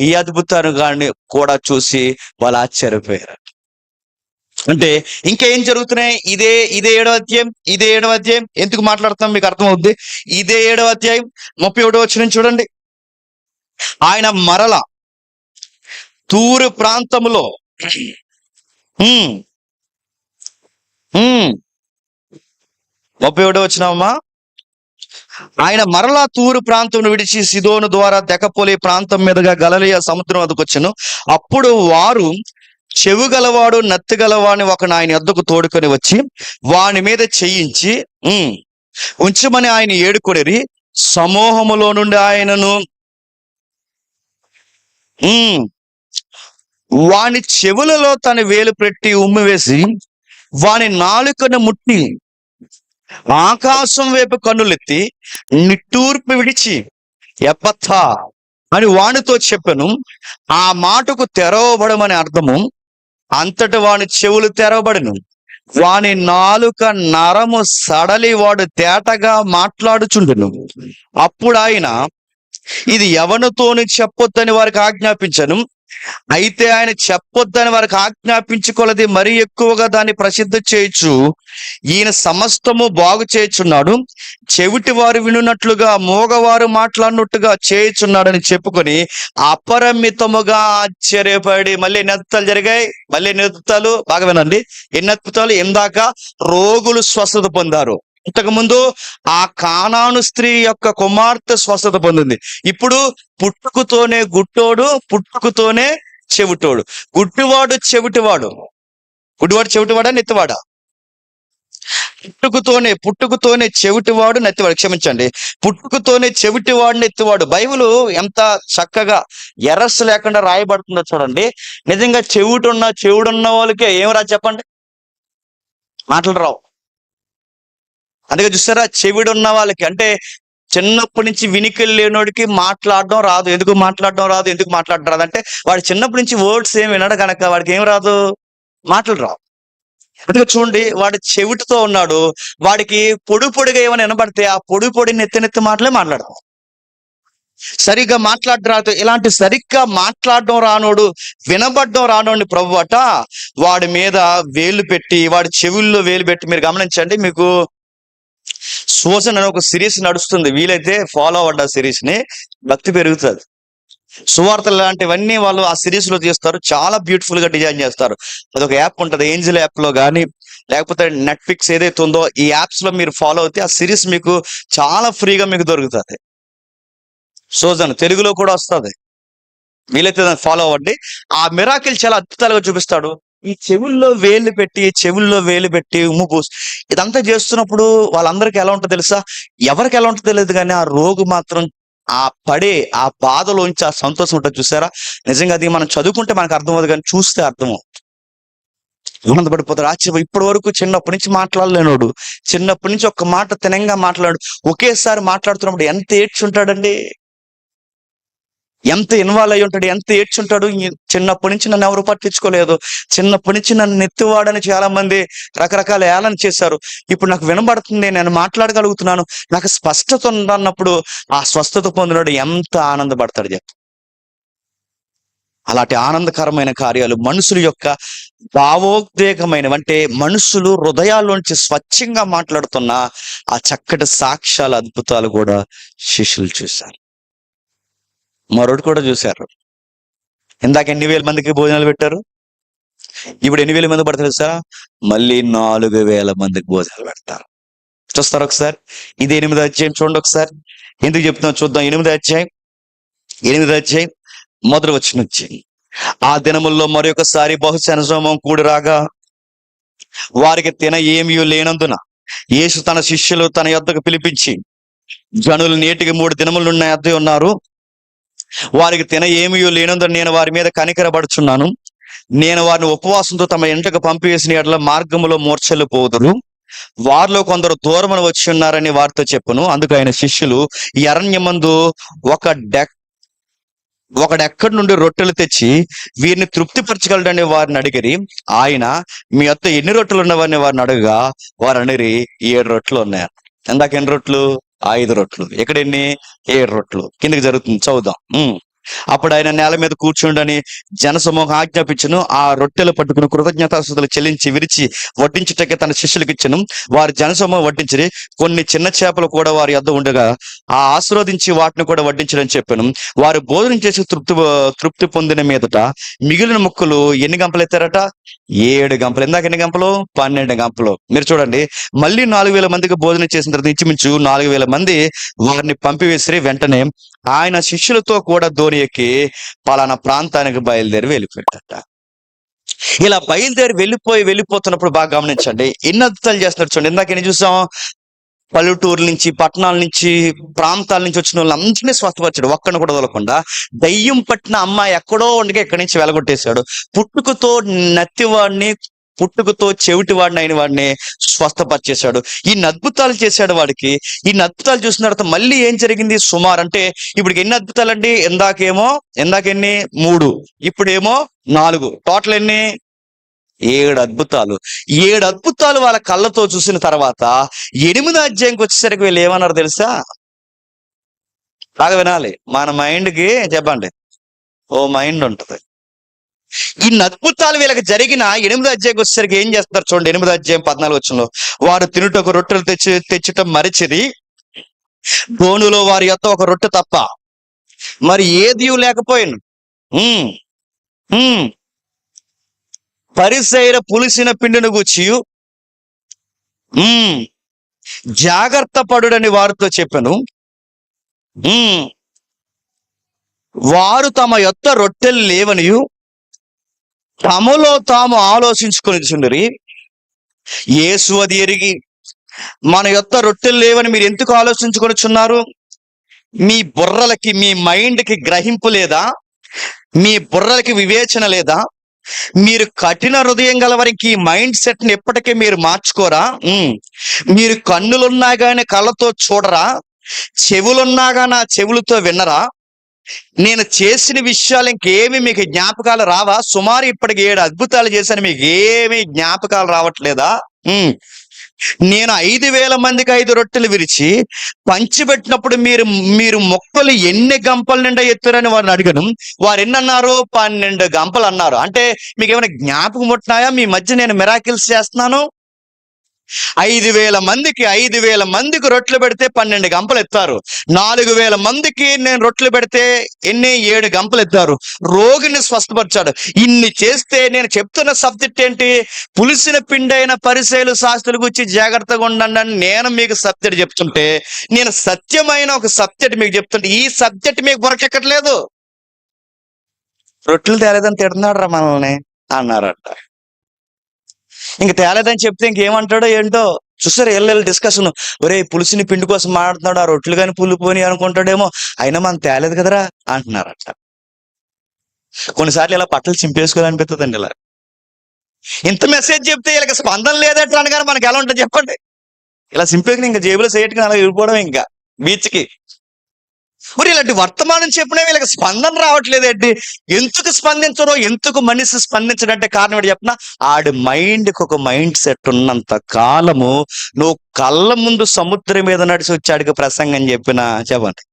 ఈ అద్భుతాన్ని కూడా చూసి వాళ్ళు ఆశ్చర్యపోయారు. అంటే ఇంకేం జరుగుతున్నాయి? ఇదే 7వ అధ్యాయం ఎందుకు మాట్లాడుతాం మీకు అర్థమవుద్ది. ఇదే 7వ అధ్యాయం 31వ వచనం చూడండి. ఆయన మరల తూరు ప్రాంతములో 31వ వచనమా, ఆయన మరలా తూరు ప్రాంతం విడిచి సిదోను ద్వారా దెకపోలి ప్రాంతం మీదుగా గలిలయ సముద్రం వద్దకు వచ్చెను. అప్పుడు వారు చెవు గలవాడు నత్తి గలవాడిని ఒకని ఆయన యొద్దకు తోడుకొని వచ్చి వాని మీద చెయ్యించి ఉంచమని ఆయన ఏడుకొనిరి. సమూహములో నుండి ఆయనను వాని చెవులలో తన వేలు పెట్టి ఉమ్మివేసి వాని నాలుకను ముట్టి ఆకాశం వైపు కన్నులెత్తి నిట్టూర్పు విడిచి ఎప్పత్తా అని వానితో చెప్పెను. ఆ మాటకు తెరవబడమని అర్థము. అంతటి వాని చెవులు తెరవబడెను. వాని నాలుక నరము సడలి వాడు తేటగా మాట్లాడుచుండెను. అప్పుడు ఆయన ఇది ఎవనితోని చెప్పొద్దని వారికి ఆజ్ఞాపించను. అయితే ఆయన చెప్పొద్దని వారికి ఆజ్ఞాపించుకొలది మరీ ఎక్కువగా దాన్ని ప్రసిద్ధి చేయొచ్చు. ఈయన సమస్తము బాగు చేయుచున్నాడు, చెవిటి వారు వినున్నట్లుగా మోగవారు మాట్లాడినట్టుగా చేయుచున్నాడని చెప్పుకొని అపరిమితముగా ఆశ్చర్యపడి. మళ్ళీ ఎన్ని అద్భుతాలు జరిగాయి? మళ్ళీ ఎన్ని అద్భుతాలు? బాగా వినండి. ఎన్ని అద్భుతాలు? ఇందాక రోగులు స్వస్థత పొందారు. ఇంతకు ముందు ఆ కానాను స్త్రీ యొక్క కుమార్తె స్వస్థత పొందింది. ఇప్పుడు పుట్టుకతోనే గుట్టోడు, పుట్టుకతోనే చెవిటోడు. గుడ్డివాడు చెవిటివాడు. గుడ్డివాడు చెవిటివాడా నెత్తివాడా? పుట్టుకతోనే చెవిటివాడు నెత్తివాడు. క్షమించండి, పుట్టుకతోనే చెవిటివాడు నెత్తివాడు. బైబిల్ ఎంత చక్కగా ఎర్రస్ లేకుండా రాయబడుతుందో చూడండి. నిజంగా చెవుడున్న వాళ్ళకే ఏం రా చెప్పండి, మాటలు రావు. అందుకే చూస్తారా, చెవిడున్న వాళ్ళకి అంటే చిన్నప్పటి నుంచి వినికిడి లేనోడికి మాట్లాడడం రాదు. ఎందుకు మాట్లాడడం రాదు అంటే వాడు చిన్నప్పటి నుంచి వర్డ్స్ ఏం వినడు కనుక వాడికి ఏం రాదు, మాటలు రావు. అందుకే చూడండి, వాడు చెవిటితో ఉన్నాడు. వాడికి పొడిగా ఏమైనా వినబడితే ఆ పొడి నెత్తి మాటలే మాట్లాడతాం. సరిగ్గా మాట్లాడడం రాదు. ఇలాంటి సరిగ్గా మాట్లాడడం రానోడు, వినబడడం రానోడిని ప్రభువట వాడి మీద వేలు పెట్టి, వాడి చెవుల్లో వేలు పెట్టి. మీరు గమనించండి, మీకు సూసన్ అనే ఒక సిరీస్ నడుస్తుంది. వీలైతే ఫాలో అవ్వండి ఆ సిరీస్ ని, భక్తి పెరుగుతుంది. సువార్తలు లాంటివన్నీ వాళ్ళు ఆ సిరీస్ లో తీస్తారు. చాలా బ్యూటిఫుల్ గా డిజైన్ చేస్తారు. అదొక యాప్ ఉంటుంది, ఏంజిల్ యాప్ లో కానీ లేకపోతే నెట్ఫ్లిక్స్ ఏదైతే ఉందో ఈ యాప్స్ లో మీరు ఫాలో అవుతే ఆ సిరీస్ మీకు చాలా ఫ్రీగా మీకు దొరుకుతుంది. సూజన్ తెలుగులో కూడా వస్తుంది. వీలైతే దాన్ని ఫాలో అవ్వండి. ఆ మిరాకిల్ చాలా అద్భుతాలుగా చూపిస్తాడు. ఈ చెవుల్లో వేలు పెట్టి ఉమ్ము పూసి ఇదంతా చేస్తున్నప్పుడు వాళ్ళందరికీ ఎలా ఉంటుందో తెలుసా? ఎవరికి ఎలా ఉంటుందో తెలియదు, కానీ ఆ రోగు మాత్రం ఆ బాధలోంచి ఆ సంతోషం ఉంటుంది. చూసారా? నిజంగా అది మనం చదువుకుంటే మనకు అర్థం అవుతుంది, కానీ చూస్తే అర్థం ఆనందపడిపోతాడు. ఆశ్చర్య. ఇప్పటి వరకు చిన్నప్పటి నుంచి మాట్లాడలేనోడు, చిన్నప్పటి నుంచి ఒక్క మాట తినంగా మాట్లాడు, ఒకేసారి మాట్లాడుతున్నప్పుడు ఎంత ఏడ్చుంటాడండి, ఎంత ఇన్వాల్వ్ అయ్యి ఉంటాడు, ఎంత ఏడ్చుంటాడు. చిన్నప్పటి నుంచి నన్ను ఎవరు పట్టించుకోలేదు, చిన్నప్పటి నుంచి నన్ను నెత్తివాడని చాలా మంది రకరకాల ఏళన చేశారు. ఇప్పుడు నాకు వినబడుతుంది, నేను మాట్లాడగలుగుతున్నాను, నాకు స్పష్టత ఉందన్నప్పుడు ఆ స్వస్థత పొందినాడు ఎంత ఆనందపడతాడు చెప్పు. అలాంటి ఆనందకరమైన కార్యాలు మనుషుల యొక్క భావోద్వేగమైనవి, అంటే మనుషులు హృదయాల్లోంచి స్వచ్ఛంగా మాట్లాడుతున్న ఆ చక్కటి సాక్ష్యాల అద్భుతాలు కూడా శిష్యులు చూశారు. మరొకటి కూడా చూశారు. ఇందాక 8,000 మందికి భోజనాలు పెట్టారు, ఇప్పుడు 8,000 మంది పడతారు సార్, మళ్ళీ 4,000 మందికి భోజనాలు పెడతారు. చూస్తారు ఒకసారి. ఇది 8వ అధ్యాయం చూడండి ఒకసారి. ఎందుకు చెప్తున్నా చూద్దాం. 8వ అధ్యాయం మొదటి వచనం నుంచి. ఆ దినముల్లో మరొకసారి బహుశన సోమం కూడి రాగా వారికి తిన ఏమీ లేనందున యేసు తన శిష్యులు తన యొద్దకు పిలిపించి, జనులు నేటికి 3 దినములు నా యొద్ద ఉన్నారు, వారికి తిన ఏమీ లేనందున నేను వారి మీద కనికరపడుచున్నాను. నేను వారిని ఉపవాసంతో తమ ఇంటకు పంపివేసిన ఎడల మార్గములో మూర్ఛలు పోదురు. వారిలో కొందరు దూరమున వచ్చి ఉన్నారని వారితో చెప్పును. అందుకు ఆయన శిష్యులు ఈ అరణ్యమందు ఒకడెక్కడి నుండి రొట్టెలు తెచ్చి వీరిని తృప్తిపరచగలడని వారిని అడిగిరి. ఆయన మీ యొద్ద ఎన్ని రొట్టెలు ఉన్నవని వారిని అడగగా వారు అడిగిరి 7 రొట్టెలు ఉన్నాయి. ఇందాక ఎన్ని రొట్టెలు? 5 రొట్టెలు. ఇక్కడ ఎన్ని? 7 రొట్టెలు. కిందకి జరుగుతుంది, చదువుదాం. అప్పుడు ఆయన నేల మీద కూర్చుండని జనసమూహం ఆజ్ఞాపించును. ఆ రొట్టెలు పట్టుకుని కృతజ్ఞతాస్తుతులు చెల్లించి విరిచి వడ్డించుటకే తన శిష్యులకు ఇచ్చెను. వారు జనసమూహం వడ్డించిరి. కొన్ని చిన్న చేపలు కూడా వారి యొద్ద ఉండగా ఆ ఆశీర్వదించి వాటిని కూడా వడ్డించడని చెప్పాను. వారు భోజనం చేసి తృప్తి పొందిన మీదట మిగిలిన ముక్కలు ఎన్ని గంపలు ఎత్తారట? 7 గంపలు. ఇందాక ఎన్ని గంపలు? 12 గంపలు. మీరు చూడండి, మళ్ళీ 4,000 మందికి భోజనం చేసిన తర్వాత ఇంచుమించు 4,000 మంది వారిని పంపివేసిరి. వెంటనే ఆయన శిష్యులతో కూడా ధోని ఎక్కి పలానా ప్రాంతానికి బయలుదేరి వెళ్ళిపోయాడట. ఇలా బయలుదేరి వెళ్ళిపోతున్నప్పుడు బాగా గమనించండి, ఎన్ని అద్భుతాలు చేస్తున్నారు చూడండి. ఇందాక ఎన్ని చూసాం? పల్లెటూరు నుంచి, పట్టణాల నుంచి, ప్రాంతాల నుంచి వచ్చిన వాళ్ళందరినీ స్వస్థపరిచాడు, ఒక్కడిని కూడా వదలకుండా. దయ్యం పట్టిన అమ్మాయి ఎక్కడో ఉండగా ఇక్కడి నుంచి వెలగొట్టేశాడు. పుట్టుకతో నత్తివాడిని, పుట్టుకతో చెవిటి వాడిని అయిన వాడిని స్వస్థపరిచేశాడు. ఇన్ని అద్భుతాలు చేశాడు వాడికి. ఇన్ని అద్భుతాలు చూసిన తర్వాత మళ్ళీ ఏం జరిగింది? సుమారు అంటే ఇప్పుడు ఎన్ని అద్భుతాలండి? ఇందాకెన్ని? 3, ఇప్పుడేమో 4. టోటల్ ఎన్ని? 7 అద్భుతాలు. 7 అద్భుతాలు వాళ్ళ కళ్ళతో చూసిన తర్వాత 8వ అధ్యాయంకి వచ్చేసరికి వీళ్ళు ఏమన్నారు తెలుసా? బాగా వినాలి. మన మైండ్కి చెప్పండి, ఓ మైండ్ ఉంటది. ఇన్ని అద్భుతాలు వీళ్ళకి జరిగిన 8వ అధ్యాయంకి వచ్చేసరికి ఏం చేస్తారు చూడండి. 8వ అధ్యాయం 14 వచనంలో, వారు తినుటకు రొట్టెలు తెచ్చటం మరిచిరి. గోనులో వారి యొద్ద ఒక రొట్టె తప్ప మరి ఏది లేకపోయాను. పరిసైర పులిసిన పిండిని గూర్చియు జాగ్రత్త పడుడని వారితో చెప్పాను. వారు తమ యొద్ద రొట్టెలు లేవనియు తమలో తాము ఆలోచించుకొని చుండిరి. యేసు అది ఎరిగి, మన యొద్ద రొట్టెలు లేవని మీరు ఎందుకు ఆలోచించుకొనిచున్నారు? మీ బుర్రలకి, మీ మైండ్కి గ్రహింపు లేదా? మీ బుర్రలకి వివేచన లేదా? మీరు కఠిన హృదయం గలవారికి ఈ మైండ్ సెట్ ని ఎప్పటికీ మీరు మార్చుకోరా? మీరు కన్నులున్నా గానీ కళ్ళతో చూడరా? చెవులున్నా గానీ ఆ చెవులతో వినరా? నేను చేసిన విషయాలు ఇంకేమి మీకు జ్ఞాపకాలు రావా? సుమారు ఇప్పటికి 7 అద్భుతాలు చేశాను, మీకు ఏమి జ్ఞాపకాలు రావట్లేదా? నేను 5,000 మందికి 5 రొట్టెలు విరిచి పంచిపెట్టినప్పుడు మీరు మొక్కలు ఎన్ని గంపల నిండా ఎత్తురని వారిని అడిగాను. వారు ఎన్ని అన్నారు? 12 గంపలు అన్నారు. అంటే మీకు ఏమైనా జ్ఞాపకం ఉంటున్నాయా? మీ మధ్య నేను మిరాకిల్స్ చేస్తున్నాను. 5,000 మందికి రొట్టెలు పెడితే 12 గంపలు ఎత్తారు. 4,000 మందికి నేను రొట్టెలు పెడితే 7 గంపలు ఎత్తారు. రోగిని స్వస్థపరిచాడు. ఇన్ని చేస్తే నేను చెప్తున్న సబ్జెక్ట్ ఏంటి? పులిసిన పిండైన పరిసయ్యులు శాస్త్రుల గురించి జాగ్రత్తగా ఉండండి అని నేను మీకు సబ్జెక్ట్ చెప్తుంటే, నేను సత్యమైన ఒక సబ్జెక్ట్ మీకు చెప్తుంటే ఈ సబ్జెక్ట్ మీకు బొరకెక్కట్లేదు. రొట్టెలు తేలేదని తిడుతున్నాడు రా మనల్ని అన్నారట. ఇంక తేలేదని చెప్తే ఇంకేమంటాడో ఏంటో చూసారు. ఎల్లెల్లి డిస్కషన్, ఒరే పులిసిని పిండి కోసం మాట్లాడుతున్నాడు, ఆ రొట్టెలు కానీ పుల్లిపోని అనుకుంటాడేమో, అయినా మనం తేలేదు కదరా అంటున్నారట. కొన్నిసార్లు ఇలా బట్టలు చింపేసుకోవాలనిపిస్తుందండి. ఇలా ఇంత మెసేజ్ చెప్తే వీళ్ళకి స్పందన లేదట అనగానే మనకి ఎలా ఉంటుంది చెప్పండి? ఇలా సింపేసుకుని ఇంకా జేబులో సేయట్టుకుని అలా వెళ్ళిపోవడం, ఇంకా బీచ్కి. మరి ఇలాంటి వర్తమానం చెప్పినా వీళ్ళకి స్పందన రావట్లేదేంటి? ఎందుకు స్పందించడం? ఎందుకు మనిషి స్పందించడంటే కారణం ఏంటి చెప్పిన? ఆడి మైండ్కి ఒక మైండ్ సెట్ ఉన్నంత కాలము నువ్వు కళ్ళ ముందు సముద్రం మీద నడిచి వచ్చాడికి ప్రసంగం చెప్పినా చెప్పండి,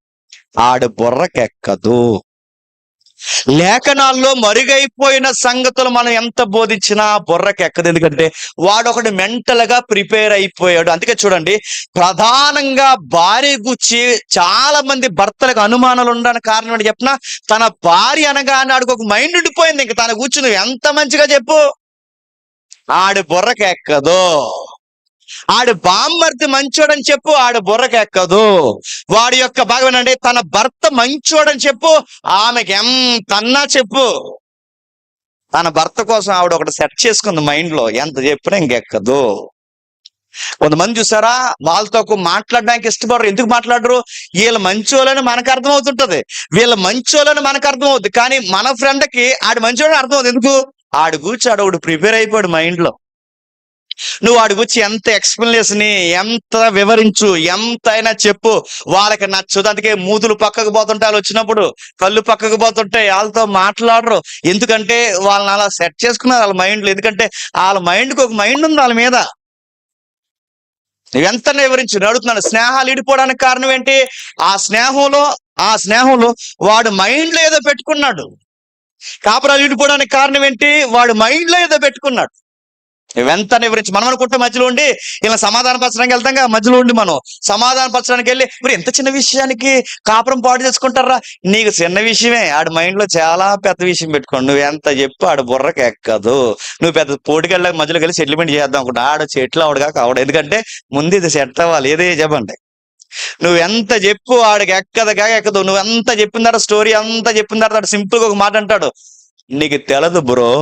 ఆడి బుర్రకెక్కదు. లేఖనాల్లో మరుగైపోయిన సంగతులు మనం ఎంత బోధించినా బుర్రకెక్కదు. ఎందుకంటే వాడు ఒకటి మెంటల్ గా ప్రిపేర్ అయిపోయాడు. అందుకే చూడండి, ప్రధానంగా భార్య గురించి చాలా మంది భర్తలకు అనుమానాలు ఉండడానికి కారణం ఏంటి చెప్పిన? తన భార్య అనగానే ఆడికి ఒక మైండ్ ఉండిపోయింది. ఇంక తన గురించి నువ్వు ఎంత మంచిగా చెప్పు, ఆడి బుర్రకెక్కదు. ఆడు బామ్మర్ది మంచోడని చెప్పు, ఆడు బుర్రకెక్కదు. వాడి యొక్క భాగమేనండి, తన భర్త మంచోడని చెప్పు, ఆమెకి ఎంతన్నా చెప్పు. తన భర్త కోసం ఆవిడ ఒకటి సెట్ చేసుకుంది మైండ్ లో, ఎంత చెప్పినా ఇంకెక్కదు. కొంతమంది చూసారా, వాళ్ళతో మాట్లాడడానికి ఇష్టపడరు. ఎందుకు మాట్లాడరు? వీళ్ళ మంచోళ్ళని మనకు అర్థమవుతుంటది, వీళ్ళ మంచోళ్ళని మనకు అర్థమవుతుంది. కానీ మన ఫ్రెండ్కి ఆడి మంచోడని అర్థమవుతుంది. ఎందుకు? ఆడి కూర్చి ఆడొకటి ప్రిపేర్ అయిపోయాడు మైండ్ లో. నువ్వు వాడి గురించి ఎంత ఎక్స్ప్లెనేషన్, ఎంత వివరించు, ఎంత అయినా చెప్పు, వాళ్ళకి నచ్చదు. అందుకే మూతులు పక్కకు పోతుంటే, వాళ్ళు వచ్చినప్పుడు కళ్ళు పక్కకు పోతుంటాయి, వాళ్ళతో మాట్లాడరు. ఎందుకంటే వాళ్ళని అలా సెట్ చేసుకున్నారు వాళ్ళ మైండ్లో. ఎందుకంటే వాళ్ళ మైండ్కి ఒక మైండ్ ఉంది వాళ్ళ మీద. నువ్వెంత వివరించు, నేను అడుగుతున్నాను. స్నేహాలు ఇడిపోవడానికి కారణం ఏంటి? ఆ స్నేహంలో ఆ స్నేహంలో వాడు మైండ్ లో ఏదో పెట్టుకున్నాడు. కాపురాలు విడిపోవడానికి కారణం ఏంటి? వాడు మైండ్ లో ఏదో పెట్టుకున్నాడు. వెంటనే వివరించి మనం అనుకుంటే మధ్యలో ఉండి ఇలా సమాధాన పరచడానికి వెళ్తాం కదా, మధ్యలో ఉండి మనం సమాధాన పరచడానికి వెళ్ళి మరి ఎంత చిన్న విషయానికి కాపురం పాడు చేసుకుంటారా? నీకు చిన్న విషయమే, ఆడి మైండ్ లో చాలా పెద్ద విషయం పెట్టుకోండి. నువ్వు ఎంత చెప్పు ఆడు బుర్రకి ఎక్కదు. నువ్వు పెద్ద పోటీకెళ్ళ మధ్యలో వెళ్ళి సెటిల్మెంట్ చేద్దాం అనుకుంటా, ఆడ చెట్లు ఆవిడగా కావడం. ఎందుకంటే ముందు ఇది సెట్ అవ్వాలి. ఏదే చెప్పండి, నువ్వు ఎంత చెప్పు ఆడికి ఎక్కదు. నువ్వు ఎంత చెప్పిన తర్వాత స్టోరీ అంతా చెప్పిన తర్వాత సింపుల్ గా ఒక మాట అంటాడు, నీకు తెలదు బ్రో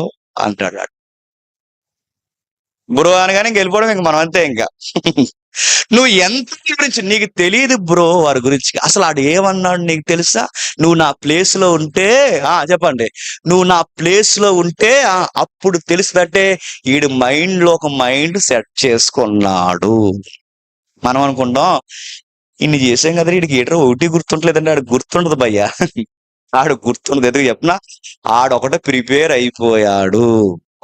అంటాడు. బ్రో అనగానే ఇంక వెళ్ళిపోవడం, ఇంక మనం అంతే. ఇంకా నువ్వు ఎంత గురించి నీకు తెలియదు బ్రో వారి గురించి. అసలు ఆడు ఏమన్నాడు నీకు తెలుసా? నువ్వు నా ప్లేస్ లో ఉంటే చెప్పండి, నువ్వు నా ప్లేస్ లో ఉంటే అప్పుడు తెలుసుదంటే వీడి మైండ్ లో ఒక మైండ్ సెట్ చేసుకున్నాడు. మనం అనుకుంటాం ఇన్ని చేసాం కదా, వీడికి ఏటో ఒకటి గుర్తుంటలేదండి. ఆడు గుర్తుండదు భయ్యా. ఆడు గుర్తుండదు. ఎందుకు చెప్పినా, ఆడొకటే ప్రిపేర్ అయిపోయాడు.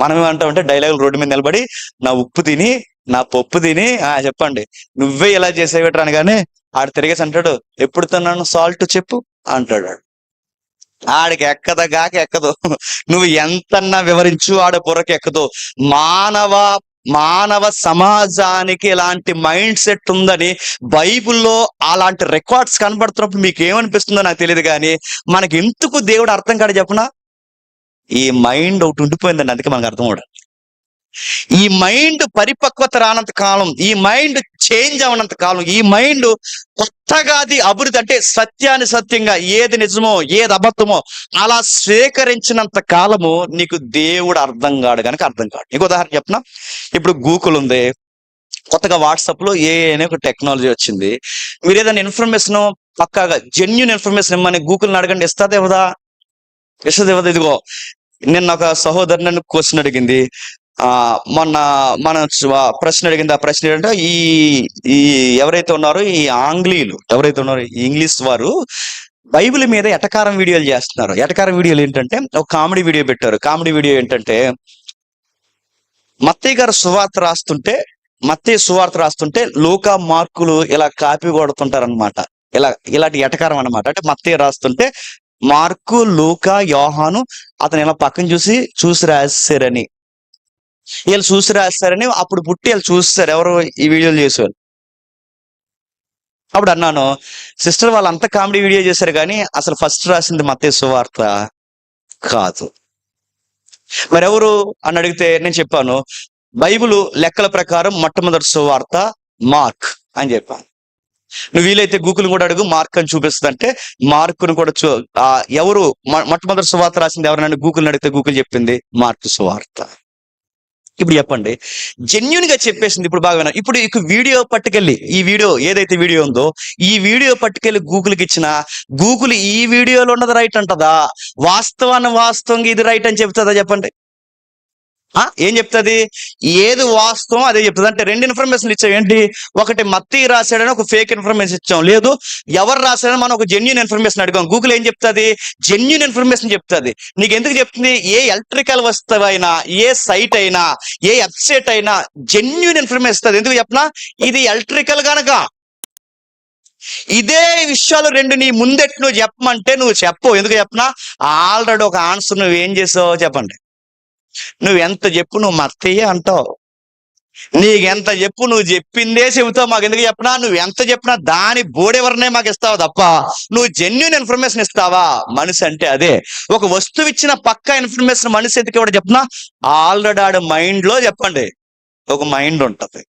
మనం ఏమంటామంటే డైలాగులు రోడ్డు మీద నిలబడి నా ఉప్పు తిని నా పప్పు తిని చెప్పండి నువ్వే ఇలా చేసేవిట్రా అనగానే ఆడు తిరిగేసి అంటాడు, ఎప్పుడు తిన్నాను సాల్ట్ చెప్పు అంటాడు. ఆడికి ఎక్కదు. నువ్వు ఎంతన్నా వివరించు ఆడ బుర్రకి ఎక్కదు. మానవ సమాజానికి ఇలాంటి మైండ్ సెట్ ఉందని బైబిల్లో అలాంటి రికార్డ్స్ కనబడుతున్నప్పుడు మీకు ఏమనిపిస్తుందో నాకు తెలియదు, కానీ మనకి ఎందుకు దేవుడు అర్థం కాడు చెప్పనా? ఈ మైండ్ ఒకటి ఉండిపోయిందండి, అందుకే మనకు అర్థం కూడా. ఈ మైండ్ పరిపక్వత రానంత కాలం, ఈ మైండ్ చేంజ్ అవనంత కాలం, ఈ మైండ్ కొత్తగా అది అభివృద్ధి అంటే సత్యాన్ని సత్యంగా, ఏది నిజమో ఏది అబద్ధమో అలా స్వీకరించినంత కాలము నీకు దేవుడు అర్థం కాడు కనుక అర్థం కాడు. ఇంకో ఉదాహరణ చెప్పనా, ఇప్పుడు గూగుల్ ఉంది, కొత్తగా వాట్సాప్ లో అనే ఒక టెక్నాలజీ వచ్చింది. మీరు ఏదైనా ఇన్ఫర్మేషన్ పక్కాగా జెన్యూన్ ఇన్ఫర్మేషన్ ఇమ్మని గూగుల్ని అడగండి, ఇస్తుంది ఇవ్వదా? ఇదిగో నిన్న ఒక సహోదరు నన్ను క్వశ్చన్ అడిగింది, మొన్న మనం ప్రశ్న అడిగింది. ఆ ప్రశ్న ఏంటంటే ఈ ఎవరైతే ఉన్నారో ఈ ఆంగ్లీయులు ఎవరైతే ఉన్నారో ఇంగ్లీష్ వారు బైబిల్ మీద ఎటకారం వీడియోలు చేస్తున్నారు. ఎటకారం వీడియోలు ఏంటంటే ఒక కామెడీ వీడియో పెట్టారు. కామెడీ వీడియో ఏంటంటే మత్తయి గారు మత్తయి సువార్త రాస్తుంటే లూకా మార్కులు ఇలా కాపీ కొడుతుంటారు అనమాట. ఇలాంటి ఎటకారం అనమాట. అంటే మత్తయి రాస్తుంటే మార్కు లూకా యోహాను అతను ఇలా పక్కన చూసి రాశారని, వీళ్ళు చూసి రాస్తారని అప్పుడు పుట్టి వీళ్ళు చూస్తారు ఎవరు ఈ వీడియోలు చేసేవాళ్ళు. అప్పుడు అన్నాను, సిస్టర్ వాళ్ళంతా కామెడీ వీడియో చేశారు కానీ అసలు ఫస్ట్ రాసింది మత్తయి సువార్త కాదు. మరెవరు అని అడిగితే నేను చెప్పాను, బైబిల్ లెక్కల ప్రకారం మొట్టమొదటి సువార్త మార్క్ అని చెప్పాను. నువ్వు వీలైతే గూగుల్ కూడా అడుగు, మార్క్ అని చూపిస్తుంది. అంటే మార్కును కూడా ఎవరు మొట్టమొదటి సువార్త రాసింది ఎవరైనా గూగుల్ అడిగితే గూగుల్ చెప్పింది మార్క్ సువార్త. ఇప్పుడు చెప్పండి, జెన్యున్ గా చెప్పేసింది. ఇప్పుడు బాగా ఇప్పుడు వీడియో పట్టుకెళ్ళి, ఈ వీడియో ఏదైతే వీడియో ఉందో ఈ వీడియో పట్టుకెళ్ళి గూగుల్కి ఇచ్చిన గూగుల్ ఈ వీడియోలో ఉన్నది రైట్ అంటదా? వాస్తవంగా ఇది రైట్ అని చెప్తుందా? చెప్పండి. ఏం చెప్తుంది? ఏది వాస్తవం అదే చెప్తుంది. అంటే రెండు ఇన్ఫర్మేషన్ ఇచ్చాం. ఏంటి? ఒకటి మత్తయి రాశాడని ఒక ఫేక్ ఇన్ఫర్మేషన్ ఇచ్చాం, లేదు ఎవరు రాశాడని మనం ఒక జెన్యున్ ఇన్ఫర్మేషన్ అడిగాం. గూగుల్ ఏం చెప్తుంది? జెన్యున్ ఇన్ఫర్మేషన్ చెప్తుంది. నీకు ఎందుకు చెప్తుంది? ఏ ఎలక్ట్రికల్ వస్తువు అయినా, ఏ సైట్ అయినా, ఏ వెబ్సైట్ అయినా జెన్యున్ ఇన్ఫర్మేషన్ ఇస్తుంది. ఎందుకు చెప్పనా? ఇది ఎలక్ట్రికల్ గనక. ఇదే విషయాలు రెండు నీ ముందెట్టు నువ్వు చెప్పమంటే నువ్వు చెప్పవు. ఎందుకు చెప్పనా? ఆల్రెడీ ఒక ఆన్సర్ నువ్వు ఏం చేసావు చెప్పండి. నువ్వు ఎంత చెప్పు నువ్వు మత్తయ్యే అంటావు. నీకెంత చెప్పు నువ్వు చెప్పిందే చెబుతావు. మాకు ఎందుకు చెప్పనా? నువ్వు ఎంత చెప్పినా దాని బోడెవరనే మాకు ఇస్తావు తప్ప నువ్వు జెన్యున్ ఇన్ఫర్మేషన్ ఇస్తావా? మనిషి అంటే అదే. ఒక వస్తువు ఇచ్చిన పక్కా ఇన్ఫర్మేషన్ మనిషి ఎందుకు ఇవ్వడం చెప్పనా? ఆల్రెడీ ఆడు మైండ్ లో చెప్పండి ఒక మైండ్ ఉంటది.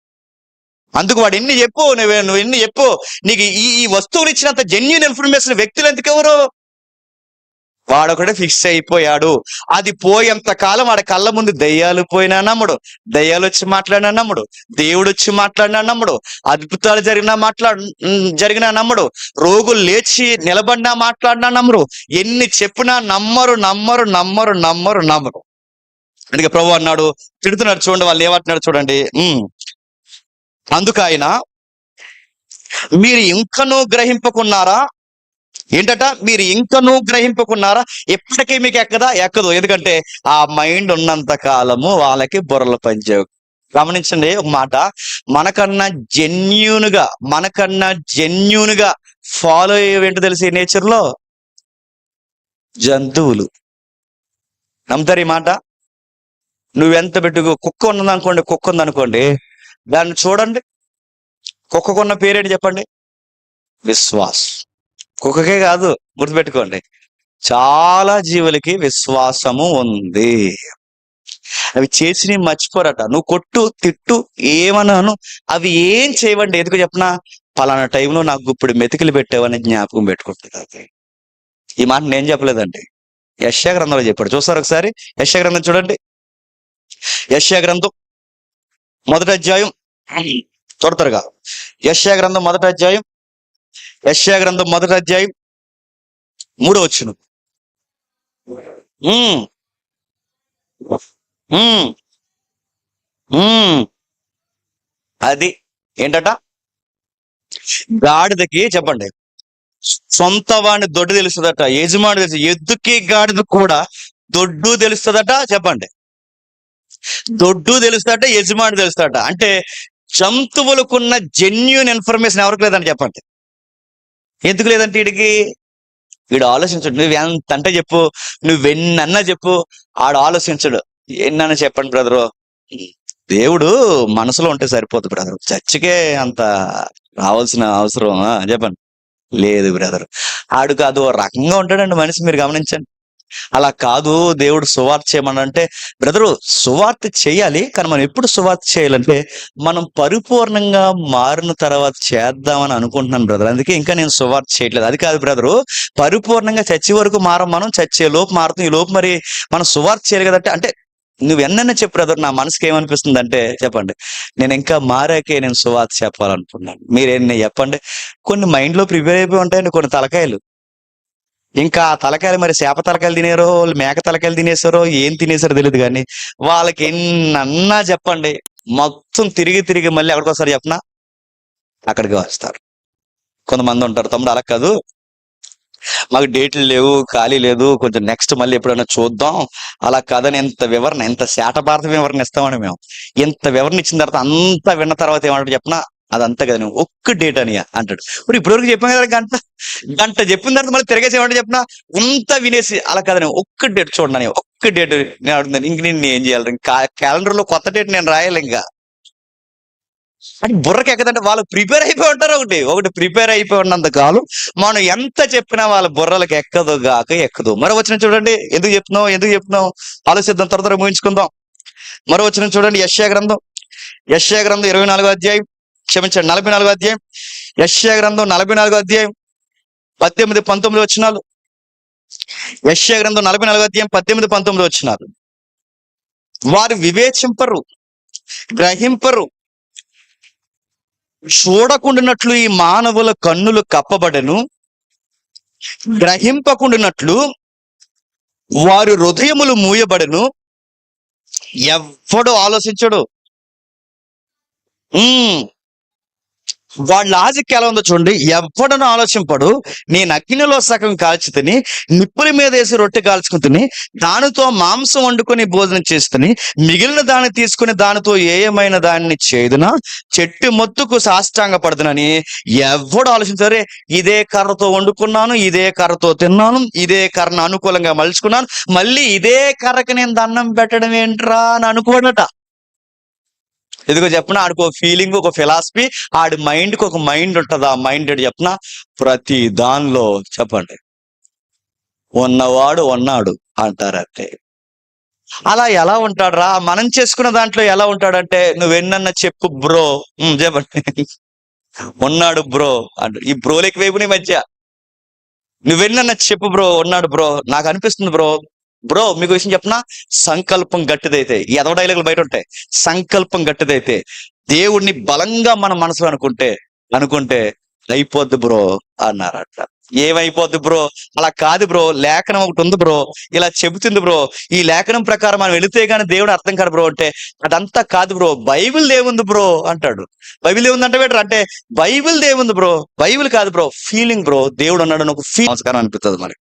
అందుకు వాడు ఎన్ని చెప్పు, నువ్వు ఎన్ని చెప్పు, నీకు ఈ వస్తువులు ఇచ్చినంత జెన్యున్ ఇన్ఫర్మేషన్ వ్యక్తులు ఎందుకు ఎవరు? వాడొకడే ఫిక్స్ అయిపోయాడు. అది పోయేంత కాలం వాడి కళ్ళ ముందు దయ్యాలు పోయినా నమ్ముడు, దయ్యాలు వచ్చి మాట్లాడినా నమ్ముడు, దేవుడు వచ్చి మాట్లాడినా నమ్ముడు, అద్భుతాలు జరిగినా నమ్ముడు, రోగులు లేచి నిలబడినా మాట్లాడినా నమ్మరు, ఎన్ని చెప్పినా నమ్మరు. అందుకే ప్రభు అన్నాడు, తిడుతున్నాడు చూడండి, వాళ్ళు ఏమంటున్నాడు చూడండి. అందుకు ఆయన, మీరు ఇంకనూ గ్రహింపకున్నారా? ఏంటట? మీరు ఇంకనూ గ్రహింపకున్నారా? ఎప్పటికీ మీకు ఎక్కదు. ఎందుకంటే ఆ మైండ్ ఉన్నంత కాలము వాళ్ళకి బుర్రలు పనిచేయవు. గమనించండి ఒక మాట, మనకన్నా జెన్యూన్ గా ఫాలో అయ్యేవేంటో తెలిసి నేచర్ లో జంతువులు. నమ్ముతారు ఈ మాట? నువ్వెంత పెట్టుకో, కుక్క ఉందనుకోండి, దాన్ని చూడండి, కుక్కకున్న పేరేంటి చెప్పండి? విశ్వాస్. కుక్కకే కాదు, గుర్తుపెట్టుకోండి, చాలా జీవులకి విశ్వాసము ఉంది. అవి చేసి మర్చిపోరట. నువ్వు కొట్టు, తిట్టు, ఏమన్నాను, అవి ఏం చేయవండి. ఎందుకు చెప్పనా? పలానా టైంలో నాకు ఇప్పుడు మెతుకులు పెట్టావని జ్ఞాపకం పెట్టుకుంటుంది. ఈ మాట నేను చెప్పలేదండి, యెషయా గ్రంథంలో చెప్పాడు. చూస్తారు ఒకసారి యెషయా గ్రంథం చూడండి. యెషయా గ్రంథం 1వ అధ్యాయం, చూడతారుగా. యెషయా గ్రంథం 1వ అధ్యాయం, యెషయా గ్రంథం 1వ అధ్యాయం 3వ వచనం. ఉమ్, ఉమ్, ఉమ్. అది ఏంటట? గాడిదకి చెప్పండి, సొంత వాడిని దొడ్డు తెలుస్తుందట, యజమాని తెలుసు. ఎద్దుకి గాడిద కూడా దొడ్డు తెలుస్తుందట. చెప్పండి, దొడ్డు తెలుస్తాట, యజమాని తెలుస్తాట. అంటే జంతువులకున్న జెన్యూన్ ఇన్ఫర్మేషన్ ఎవరికి లేదండి? చెప్పండి. ఎందుకు లేదంటే వీడు ఆలోచించడు. నువ్వు ఎంత అంటే చెప్పు, నువ్వెన్నన్నా చెప్పు, ఆడు ఆలోచించడు. ఎన్నన్నా చెప్పండి బ్రదరు, దేవుడు మనసులో ఉంటే సరిపోదు బ్రదర్, చర్చికే అంత రావాల్సిన అవసరం చెప్పండి లేదు బ్రదర్. ఆడుకు అదో రకంగా ఉంటాడండి మనిషి, మీరు గమనించండి. అలా కాదు, దేవుడు సువార్త చేయమనంటే, బ్రదరు సువార్త చేయాలి, కానీ మనం ఎప్పుడు సువార్త చేయాలంటే మనం పరిపూర్ణంగా మారిన తర్వాత చేద్దామని అనుకుంటున్నాను బ్రదర్. అందుకే ఇంకా నేను సువార్త చేయట్లేదు. అది కాదు బ్రదరు, పరిపూర్ణంగా చచ్చే వరకు మనం చచ్చే లోపు మారుతాం. ఈ లోపు మరి మనం సువార్త చేయాలి కదంటే, అంటే నువ్వు ఎన్నైనా చెప్పు బ్రదర్, నా మనసుకి ఏమనిపిస్తుంది అంటే చెప్పండి, నేను ఇంకా మారాకే నేను సువార్త చెప్పాలనుకున్నాను. మీరేం చెప్పండి. కొన్ని మైండ్ లో ప్రిపేర్ అయిపోయి ఉంటాయండి, కొన్ని తలకాయలు. ఇంకా ఆ తలకాయలు మరి చేప తలకాయలు తినేరో, మేక తలకాయలు తినేసారో, ఏం తినేసారో తెలియదు, కానీ వాళ్ళకి ఎన్నన్నా చెప్పండి, మొత్తం తిరిగి తిరిగి మళ్ళీ ఎక్కడికోసారి చెప్పనా, అక్కడికి వస్తారు. కొంతమంది ఉంటారు, తమ్ముడు అలా కాదు, మాకు డేట్లు లేవు, ఖాళీ లేదు, కొంచెం నెక్స్ట్ మళ్ళీ ఎప్పుడైనా చూద్దాం. అలా కాదని ఎంత శాటభారత వివరణ ఇస్తామని మేము. ఇంత వివరణ ఇచ్చిన తర్వాత అంతా విన్న తర్వాత ఏమంటాడు చెప్పనా, అదంతా కదా నువ్వు ఒక్క డేట్ అని అంటాడు. ఇప్పుడు ఇప్పటివరకు చెప్పాం కదా, గంట చెప్పిన తర్వాత మళ్ళీ తిరగేసి ఏమంటే చెప్పనా, అంతా వినేసి అలా కదా నేను ఒక్క డేట్ చూడండి, ఒక్క డేట్ నేను అడుగుతాను. ఇంక నేను ఏం చేయాలి? క్యాలెండర్ లో కొత్త డేట్ నేను రాయాలి ఇంకా అని బుర్రకి ఎక్కదంటే వాళ్ళు ప్రిపేర్ అయిపోయి ఉంటారు. ఒకటి ప్రిపేర్ అయిపోయి ఉన్నంత కాలం మనం ఎంత చెప్పినా వాళ్ళ బుర్రలకు ఎక్కదు. మరో వచ్చిన చూడండి, ఎందుకు చెప్తున్నాం ఆలోచిద్దాం, త్వర ముగించుకుందాం. మరో వచ్చిన చూడండి, యెషయా గ్రంథం 24వ అధ్యాయం, క్షమించండి 44వ అధ్యాయం, యెషయా గ్రంథం 44వ అధ్యాయం 18, 19 వచనాలు. యెషయా గ్రంథం 44వ అధ్యాయం 18, 19 వచనాలు. వారు వివేచింపరు, గ్రహింపరు, చూడకుండానట్లు ఈ మానవుల కన్నులు కప్పబడెను, గ్రహింపకుండానట్లు వారి హృదయములు మూయబడెను. ఎవ్వడు ఆలోచించడు. వాళ్ళ లాజిక్ ఎలా ఉందో చూడండి. ఎవ్వడను ఆలోచింపడు. నేను అగ్నిలో సగం కాల్చి తిని, నిప్పుల మీద వేసి రొట్టె కాల్చుకుని తిని, దానితో మాంసం వండుకొని భోజనం చేస్తుని, మిగిలిన దాన్ని తీసుకుని దానితో ఏమైన దాన్ని చేదునా, చెట్టు మొత్తుకు సాష్టాంగ పడుతునని ఎవ్వడు ఆలోచించారే. ఇదే కర్రతో వండుకున్నాను, ఇదే కర్రతో తిన్నాను, ఇదే కర్రను అనుకూలంగా మలుచుకున్నాను, మళ్ళీ ఇదే కర్రకి నేను దండం పెట్టడం ఏంట్రా అని అనుకోడట. ఎందుకో చెప్పిన, ఆడికి ఒక ఫీలింగ్, ఒక ఫిలాసఫీ, ఆడి మైండ్కి ఒక మైండ్ ఉంటుంది. ఆ మైండ్ చెప్పిన ప్రతి దానిలో చెప్పండి ఉన్నవాడు ఉన్నాడు అంటారంటే, అలా ఎలా ఉంటాడురా? మనం చేసుకున్న దాంట్లో ఎలా ఉంటాడంటే, నువ్వెన్నన్నా చెప్పు బ్రో, చెప్పండి ఉన్నాడు బ్రో అంట. ఈ బ్రోలకి వైపు నీ మధ్య నువ్వెన్నన్నా చెప్పు బ్రో, ఉన్నాడు బ్రో, నాకు అనిపిస్తుంది బ్రో మీకు విషయం చెప్పనా, సంకల్పం గట్టిదైతే, ఈ ఎదవ డైలాగులు బయట ఉంటాయి, సంకల్పం గట్టిదైతే, దేవుడిని బలంగా మన మనసులో అనుకుంటే అయిపోద్ది బ్రో అన్నారట. ఏమైపోద్ది బ్రో? అలా కాదు బ్రో, లేఖనం ఒకటి ఉంది బ్రో, ఇలా చెబుతుంది బ్రో, ఈ లేఖనం ప్రకారం మనం వెళితే గానీ దేవుడు అర్థం కాదు బ్రో అంటే, అదంతా కాదు బ్రో, బైబిల్ దేవుంది బ్రో అంటాడు. బైబిల్ ఏముంది అంటే బెటర్ అంటే, బైబిల్ దేవుంది బ్రో, బైబిల్ కాదు బ్రో, ఫీలింగ్ బ్రో, దేవుడు అన్నాడు ఒక ఫీల్ నమస్కారం అనిపిస్తుంది మరి.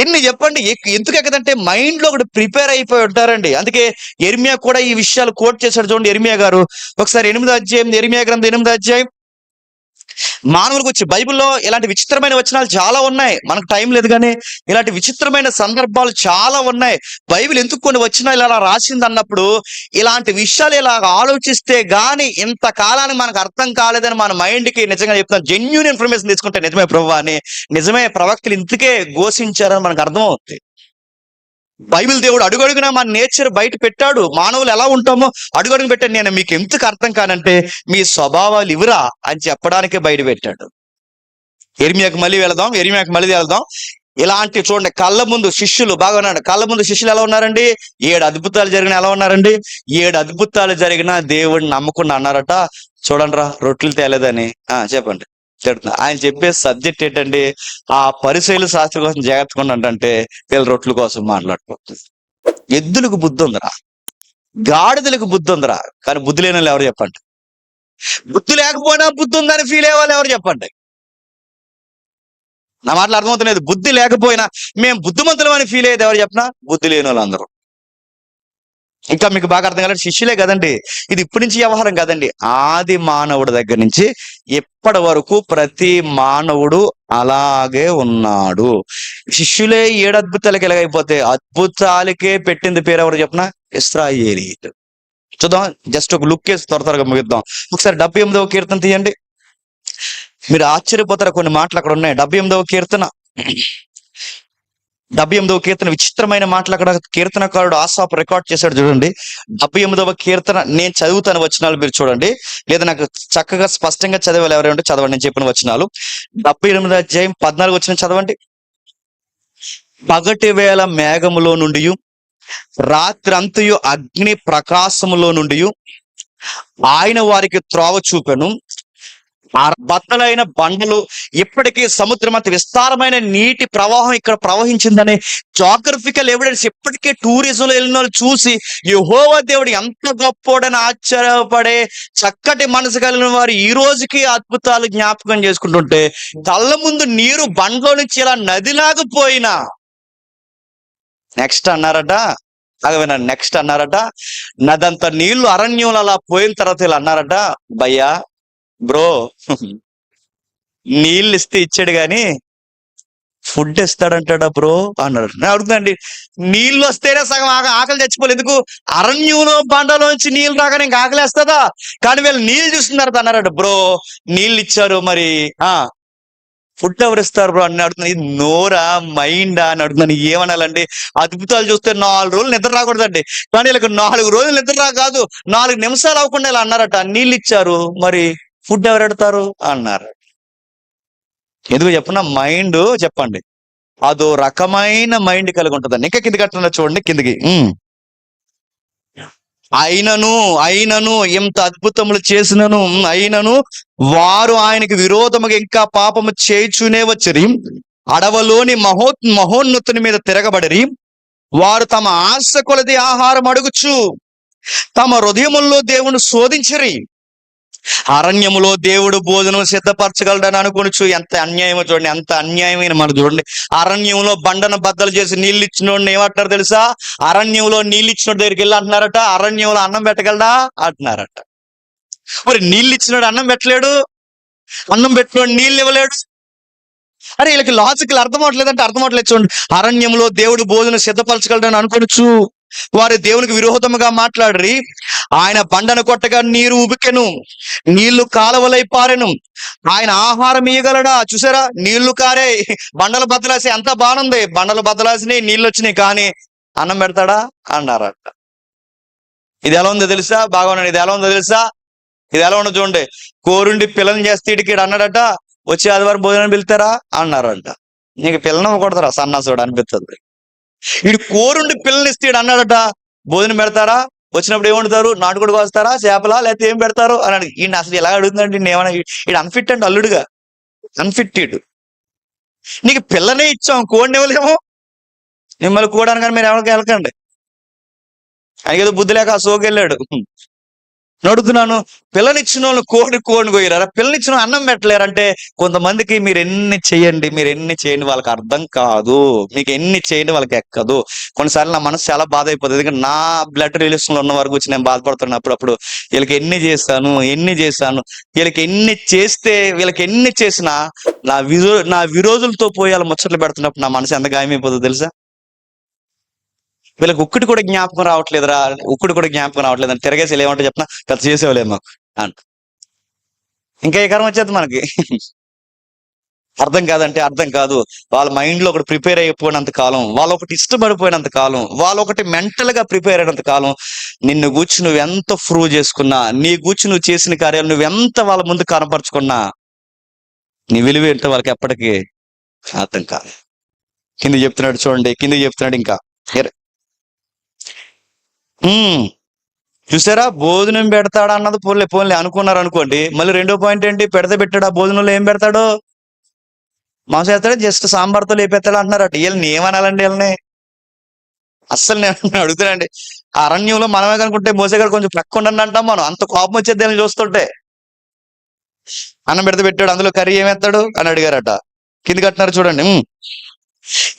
ఎన్ని చెప్పండి ఎందుకు ఎక్కదంటే మైండ్ లో ఒకటి ప్రిపేర్ అయిపోయి ఉంటారండి. అందుకే యెర్మియా కూడా ఈ విషయాలు కోట్ చేశాడు చూడండి. యెర్మియా గారు ఒకసారి 8వ అధ్యాయం, యెర్మియా గ్రంథం 8వ అధ్యాయం. మానవులకు వచ్చి బైబిల్లో ఇలాంటి విచిత్రమైన వచనాలు చాలా ఉన్నాయి. మనకు టైం లేదు కానీ ఇలాంటి విచిత్రమైన సందర్భాలు చాలా ఉన్నాయి. బైబిల్ ఎందుకు కొన్ని వచనాలు ఇలా రాసింది అన్నప్పుడు, ఇలాంటి విషయాలు ఇలా ఆలోచిస్తే గాని ఇంత కాలానికి మనకు అర్థం కాలేదని మన మైండ్కి నిజంగా చెప్తాను, జెన్యూన్ ఇన్ఫర్మేషన్ తీసుకుంటే నిజమే ప్రభువా అని, నిజమే ప్రవక్తలు ఇందుకే ఘోషించారని మనకు అర్థం అవుతుంది. బైబిల్ దేవుడు అడుగడుగునా మన నేచర్ బయట పెట్టాడు. మానవులు ఎలా ఉంటామో అడుగడుగు పెట్టాడు. నేను మీకు ఎందుకు అర్థం కానంటే మీ స్వభావాలు ఇవిరా అని చెప్పడానికే బయట పెట్టాడు. యెర్మియాకు మళ్ళీ వెళదాం. ఇలాంటి చూడండి, కళ్ళ ముందు శిష్యులు బాగా ఉన్నాడు. కళ్ళ ముందు శిష్యులు ఎలా ఉన్నారండి? 7 అద్భుతాలు జరిగిన ఎలా ఉన్నారండి? 7 అద్భుతాలు జరిగిన దేవుడిని నమ్మకుండా అన్నారట, చూడండి రా రొట్టెలు తేలేదని. చెప్పండి చెడుతున్నా. ఆయన చెప్పే సబ్జెక్ట్ ఏంటండి? ఆ పరిసయ్యుల శాస్త్రి కోసం జాగ్రత్తగా అంటే వీళ్ళ రొట్టెల కోసం మాట్లాడుకుంటుంది. ఎద్దులకు బుద్ధి ఉందిరా, గాడిదలకు బుద్ధి ఉందిరా, కానీ బుద్ధి లేని వాళ్ళు ఎవరు చెప్పండి? బుద్ధి లేకపోయినా బుద్ధి ఉందని ఫీల్ అయ్యే వాళ్ళు ఎవరు చెప్పండి? నా మాటలు అర్థమవుతులేదు. బుద్ధి లేకపోయినా మేము బుద్ధిమంతులం అని ఫీల్ అయ్యేది ఎవరు చెప్పినా? బుద్ధి లేని వాళ్ళు అందరూ. ఇంకా మీకు బాగా అర్థం కాలేదు, శిష్యులే కదండి. ఇది ఇప్పటి నుంచి వ్యవహారం కాదండి. ఆది మానవుడి దగ్గర నుంచి ఇప్పటి వరకు ప్రతి మానవుడు అలాగే ఉన్నాడు. శిష్యులే 7 అద్భుతాలకి ఎలాగైపోతే అద్భుతాలకే పెట్టింది పేరు ఎవరు చెప్పిన? ఇశ్రాయేలీయులు. చూద్దాం, జస్ట్ ఒక లుక్ వేసి త్వరగా ముగిద్దాం. ఒకసారి 78వ కీర్తన తీయండి. మీరు ఆశ్చర్యపోతారు, కొన్ని మాటలు అక్కడ ఉన్నాయి. 78వ కీర్తన విచిత్రమైన మాటలు అక్కడ కీర్తనకారుడు ఆసాపు రికార్డ్ చేశాడు చూడండి. 78వ కీర్తన నేను చదువుతాను వచనాలు, మీరు చూడండి. లేదా నాకు చక్కగా స్పష్టంగా చదివాలి ఎవరైనా ఉంటే చదవండి నేను చెప్పిన వచనాలు. 78వ అధ్యాయం 14 వచనం చదవండి. పగటి వేళ మేఘములో నుండి, రాత్రంతయు అగ్ని ప్రకాశములో నుండి ఆయన వారికి త్రోవ చూపెను. బద్దలైన బండలు, ఇప్పటికీ సముద్రం అంత విస్తారమైన నీటి ప్రవాహం ఇక్కడ ప్రవహించిందని జాగ్రఫికల్ ఎవిడెన్స్ ఇప్పటికే టూరిజంలో వెళ్ళిన వాళ్ళు చూసి యెహోవా దేవుడు ఎంత గొప్పోడని ఆశ్చర్యపడే చక్కటి మనసు కలిగిన వారు ఈ రోజుకి అద్భుతాలు జ్ఞాపకం చేసుకుంటుంటే, కళ్ళ ముందు నీరు బండలో నుంచి ఇలా నదిలాగా పోయినా నెక్స్ట్ అన్నారట, నదంత నీళ్లు అరణ్యంలో అలా పోయిన తర్వాత ఇలా అన్నారట, భయ్యా బ్రో నీళ్ళు ఇస్తే ఇచ్చాడు గాని ఫుడ్ ఇస్తాడంటాడా బ్రో అన్నాడు. నేను అడుగుతాండి, నీళ్ళు వస్తేనే సగం ఆకలి చచ్చిపోలేదు, ఎందుకు అరణ్యంలో బండలోంచి నీళ్ళు రాగానే ఇంకా ఆకలేస్తుందా? కానీ వీళ్ళు నీళ్ళు చూస్తున్నారు అన్నారట. బ్రో నీళ్ళు ఇచ్చారు, మరి ఫుడ్ ఎవరు ఇస్తారు బ్రో అని అడుగుతున్నాను. ఇది నోరా మైండా అని అడుగుతున్నాను. ఏమనాలండి? అద్భుతాలు చూస్తే 4 రోజులు నిద్ర రాకూడదండి, కానీ వీళ్ళకి 4 రోజులు నిద్ర కాదు, 4 నిమిషాలు అవ్వకుండా ఇలా అన్నారట, నీళ్ళు ఇచ్చారు మరి ఫుడ్ ఎవరు ఎడతారు అన్నారు. ఎందుకు చెప్పిన మైండ్ చెప్పండి, అదో రకమైన మైండ్ కలిగి ఉంటుందండి. ఇంకా కిందికి అట్లా చూడండి, కిందికి. అయినను ఇంత అద్భుతములు చేసినను, అయినను వారు ఆయనకి విరోధముగా ఇంకా పాపము చేయుచునే వచ్చిరి. అడవలోని మహోన్నతుని మీద తిరగబడిరి. వారు తమ ఆశ కొలది ఆహారం అడుగుచు తమ హృదయముల్లో దేవుని శోధించిరి. అరణ్యములో దేవుడు భోజనం సిద్ధపరచగలడని అనుకోవచ్చు. ఎంత అన్యాయమో చూడండి, ఎంత అన్యాయమైన మనం చూడండి. అరణ్యంలో బండను బద్దలు చేసి నీళ్ళు ఇచ్చినోడిని ఏమంటారు తెలుసా? అరణ్యంలో నీళ్ళు ఇచ్చినోడి దగ్గరికి వెళ్ళి అంటున్నారట, అరణ్యంలో అన్నం పెట్టగలడా అంటున్నారట. మరి నీళ్ళు ఇచ్చినోడు అన్నం పెట్టలేడు, అన్నం పెట్టినోడు నీళ్ళు ఇవ్వలేడు. అరే వీళ్ళకి లాజికల్ అర్థం అవట్లేదు చూడండి. అరణ్యంలో దేవుడు భోజనం సిద్ధపరచగలడని అనుకోవచ్చు. వారు దేవునికి విరోధముగా మాట్లాడరి. ఆయన బండను కొట్టగా నీరు ఉబికెను, నీళ్లు కాలవలై పారెను. ఆయన ఆహారం ఇయ్యగలడా? చూసారా, నీళ్లు కారే, బండలు బద్దలాసి, అంతా బాగుంది, బండలు బద్దలాసినాయి, నీళ్ళు వచ్చినాయి, కానీ అన్నం పెడతాడా అన్నారట. ఇది ఎలా ఉందో తెలుసా? బాగున్నాడు. ఇది ఎలా ఉందో తెలుసా? ఇది ఎలా ఉండదు చూడండి. కోరుండి పిల్లని చేస్తే ఇడికి అన్నాడట, వచ్చి ఆదివారం భోజనం పిలుతారా అన్నారంట. నీకు పిల్లని కొడతారా సన్నాసుడు అనిపిస్తుంది. వీడు కోరుండి పిల్లనిస్తే అన్నాడట, భోజనం పెడతారా? వచ్చినప్పుడు ఏమంటారు? నాటుకోడి కోస్తారా, చేపలా, లేకపోతే ఏం పెడతారు అని అడిగి ఈయన అసలు ఎలా అడుగుతుందండి? ఏమన్నా ఈడు అన్ఫిట్ అండి, అల్లుడుగా అన్ఫిట్. నీకు పిల్లనే ఇచ్చాం, కోడిని ఇవ్వలేము. మిమ్మల్ని కోడానికి కానీ మీరు ఎవరికి వెళ్ళకండి. ఆయనకేదో బుద్ధి లేక ఆ సోకి వెళ్ళాడు. నేను అడుగుతున్నాను, పిల్లనిచ్చిన వాళ్ళు కోడిని కొయ్యరా? పిల్లనిచ్చిన అన్నం పెట్టలేరంటే కొంతమందికి మీరు ఎన్ని చేయండి, మీరు ఎన్ని చేయండి వాళ్ళకి అర్థం కాదు. మీకు ఎన్ని చేయండి వాళ్ళకి ఎక్కదు. కొన్నిసార్లు నా మనసు చాలా బాధ అయిపోతుంది. ఎందుకంటే నా బ్లడ్ రిలేషన్ లో ఉన్న వరకు వచ్చి నేను బాధపడుతున్నప్పుడు అప్పుడు వీళ్ళకి ఎన్ని చేశాను, వీళ్ళకి ఎన్ని చేస్తే, వీళ్ళకి ఎన్ని చేసినా నా విరోధులతో పోయి వాళ్ళ ముచ్చట్లు పెడుతున్నప్పుడు నా మనసు ఎంత గాయమైపోతుందో తెలుసా? వీళ్ళకి ఒక్కటి కూడా జ్ఞాపకం రావట్లేదురా, ఒక్కటి కూడా జ్ఞాపకం రావట్లేదు అని తిరగేసి వీళ్ళు ఏమంటే చెప్తున్నా, పెద్ద చేసేవాళ్ళే మాకు అంట. ఇంకా ఏ కరం వచ్చేది మనకి? అర్థం కాదంటే అర్థం కాదు. వాళ్ళ మైండ్ లో ఒకటి ప్రిపేర్ అయిపోయినంత కాలం, వాళ్ళు ఒకటి ఇష్టపడిపోయినంత కాలం, వాళ్ళు ఒకటి మెంటల్ గా ప్రిపేర్ అయినంత కాలం, నిన్ను గూర్చి నువ్వు ఎంత ప్రూవ్ చేసుకున్నా, నీ గూర్చి నువ్వు చేసిన కార్యాలు నువ్వు ఎంత వాళ్ళ ముందు కనపరుచుకున్నా, నీ విలువ ఏంటో వాళ్ళకి ఎప్పటికీ అర్థం కాదు. కింద చెప్తున్నాడు చూడండి, కింద చెప్తున్నాడు ఇంకా ఉమ్ చూసారా, భోజనం పెడతాడా అన్నది పోన్లే పోన్లే అనుకున్నారు అనుకోండి. మళ్ళీ రెండో పాయింట్ ఏంటి? పెడితే పెట్టాడు, ఆ భోజనంలో ఏం పెడతాడు? మాంసం వేస్తాడా, జస్ట్ సాంబార్తో లేపెత్తాడు అంటున్నారు. అటు వీళ్ళని ఏమనాలండి? వీళ్ళని అస్సలు నేను అడుగుతానండి. ఆ అరణ్యంలో మనమే కనుకుంటే మోసేగాడు కొంచెం పక్క ఉండండి అంటాం మనం, అంత కోపం వచ్చేది వీళ్ళని చూస్తుంటే. అన్నం పెడితే పెట్టాడు, అందులో కర్రీ ఏమేస్తాడు అని అడిగారట. కింద కట్టినారు చూడండి.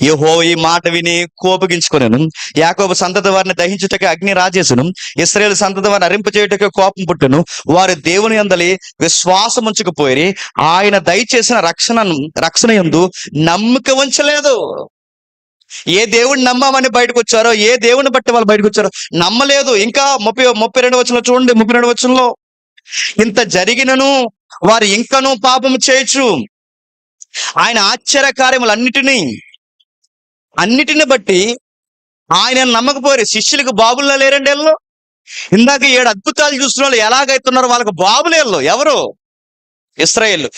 యెహోవా ఈ మాట విని కోపగించుకొనెను. యాకోబు సంతతి వారిని దహించుటకు అగ్ని రాజేసును, ఇశ్రాయేలు సంతతి వారిని అరింపచేయుటకు కోపం పుట్టును. వారు దేవుని యందలి విశ్వాసం ఉంచకపోయి ఆయన దయచేసిన రక్షణ యందు నమ్మిక ఉంచలేదు. ఏ దేవుడిని నమ్మామని బయటకు వచ్చారో, ఏ దేవుని బట్టి వాళ్ళు బయటకు వచ్చారో నమ్మలేదు. ఇంకా 32 వచనంలో చూడండి, 32 వచనంలో, ఇంత జరిగినను వారు ఇంకనూ పాపం చేయొచ్చు, ఆయన ఆశ్చర్య కార్యములన్నిటిని బట్టి ఆయన నమ్మకపోయారు. శిష్యులకు బాబుల్లో లేరండి వీళ్ళు. ఇందాక 7 అద్భుతాలు చూసిన వాళ్ళు ఎలాగైతున్నారో వాళ్ళకి బాబులేళ్ళు. ఎవరు? ఇశ్రాయేలు.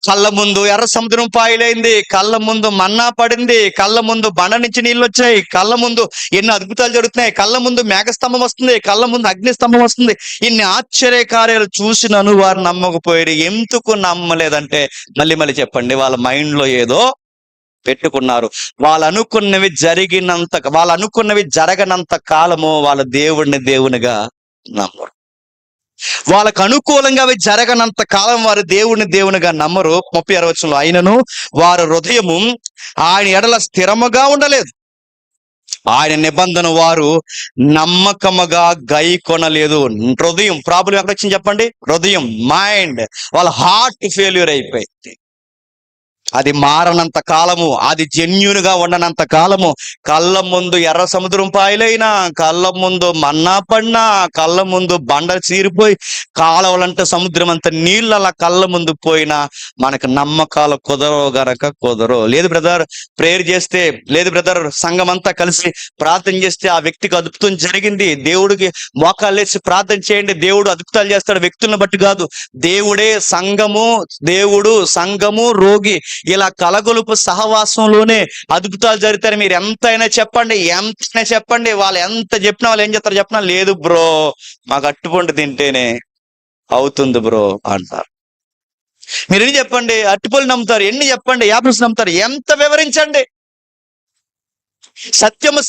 కళ్ళ ముందు ఎర్ర సముద్రం పాయలైంది, కళ్ళ ముందు మన్నా పడింది, కళ్ళ ముందు బండ నుంచి నీళ్ళు వచ్చాయి, కళ్ళ ముందు ఎన్ని అద్భుతాలు జరుగుతున్నాయి, కళ్ళ ముందు మేఘస్తంభం వస్తుంది, కళ్ళ ముందు అగ్నిస్తంభం వస్తుంది. ఇన్ని ఆశ్చర్య కార్యాలు చూసినను వారు నమ్మకపోయారు. ఎందుకు నమ్మలేదంటే మళ్ళీ చెప్పండి, వాళ్ళ మైండ్ లో ఏదో పెట్టుకున్నారు. వాళ్ళు అనుకున్నవి జరగనంత కాలము వాళ్ళ దేవుడిని దేవునిగా నమ్మరు. వాళ్ళకు అనుకూలంగా అవి జరగనంత కాలం వారు దేవుడిని దేవునిగా నమ్మరు. 36 వచనంలో, ఆయనను వారి హృదయము ఆయన ఎడల స్థిరముగా ఉండలేదు, ఆయన నిబంధన వారు నమ్మకముగా గైకొనలేదు. హృదయం ప్రాబ్లం ఎక్కడ వచ్చింది చెప్పండి? హృదయం, మైండ్, వాళ్ళ హార్ట్ ఫెయిల్యూర్ అయిపోయింది. అది మారనంత కాలము, అది జెన్యూన్ గా ఉండనంత కాలము, కళ్ళ ముందు ఎర్ర సముద్రం పాయలైనా, కళ్ళ ముందు మన్నా పడినా, కళ్ళ ముందు బండ చీరిపోయి కాలవలంటే సముద్రం అంత నీళ్ళు అలా కళ్ళ ముందు పోయినా మనకు నమ్మకాలు కుదరవు. లేదు బ్రదర్, ప్రేయర్ చేస్తే, లేదు బ్రదర్ సంఘం అంతా కలిసి ప్రార్థన చేస్తే ఆ వ్యక్తికి అద్భుతం జరిగింది, దేవుడికి మోకాళ్ళు వేసి ప్రార్థన చేయండి, దేవుడు అద్భుతాలు చేస్తాడు. వ్యక్తులను బట్టి కాదు, దేవుడే దేవుడు సంఘము రోగి ఇలా కలగొలుపు సహవాసంలోనే అద్భుతాలు జరుగుతాయి. మీరు ఎంతైనా చెప్పండి, వాళ్ళు ఎంత చెప్పినా వాళ్ళు ఏం చెప్తారు చెప్పినా, లేదు బ్రో మాకు అట్టుపండు తింటేనే అవుతుంది బ్రో అంటారు. మీరు ఎన్ని చెప్పండి, అట్టుపళ్ళు నమ్ముతారు, ఎన్ని చెప్పండి, యాపిల్స్ నమ్ముతారు, ఎంత వివరించండి. సత్యము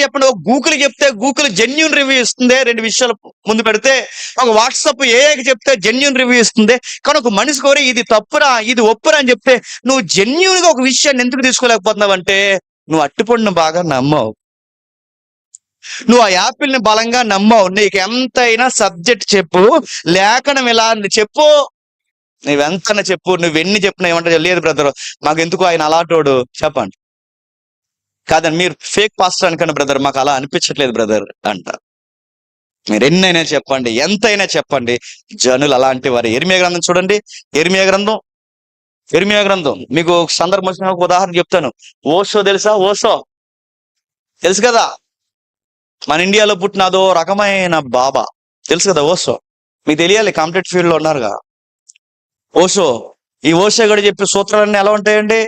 చెప్పండి. ఒక గూగుల్ చెప్తే గూగుల్ జెన్యూన్ రివ్యూ ఇస్తుంది, 2 విషయాలు ముందు పెడితే. ఒక వాట్సాప్ ఏఐకి చెప్తే జెన్యూన్ రివ్యూ ఇస్తుంది. కానీ ఒక మనిషి కోరి ఇది తప్పురా ఇది ఒప్పురా అని చెప్తే నువ్వు జెన్యూన్ గా ఒక విషయాన్ని ఎందుకు తీసుకోలేకపోతున్నావు అంటే నువ్వు అట్టుపండును బాగా నమ్మావు, నువ్వు ఆ యాపిల్ని బలంగా నమ్మావు. నీకు ఎంతైనా సబ్జెక్ట్ చెప్పు, లేఖనం ఇలా చెప్పు, నువ్వెంతైనా చెప్పు, నువ్వెన్ని చెప్పినా ఏమంటే లేదు బ్రదర్ మాకు ఎందుకు ఆయన అలాంటోడు చెప్పండి. కాదండి, మీరు ఫేక్ పాస్టర్ అనుకోండి బ్రదర్, మాకు అలా అనిపించట్లేదు బ్రదర్ అంట. మీరు ఎన్నైనా చెప్పండి, ఎంతైనా చెప్పండి, జనులు అలాంటి వారు. ఇర్మియా గ్రంథం చూడండి, ఇర్మియా గ్రంథం మీకు ఒక సందర్భం వచ్చిన ఒక ఉదాహరణ చెప్తాను. ఓషో తెలుసా? ఓషో తెలుసు కదా, మన ఇండియాలో పుట్టిన అదో రకమైన బాబా, తెలుసు కదా ఓషో. మీకు తెలియాలి, కాంపిటేటివ్ ఫీల్డ్ లో ఉన్నారుగా. ఈ ఓషో కూడా చెప్పే సూత్రాలన్నీ ఎలా ఉంటాయండి?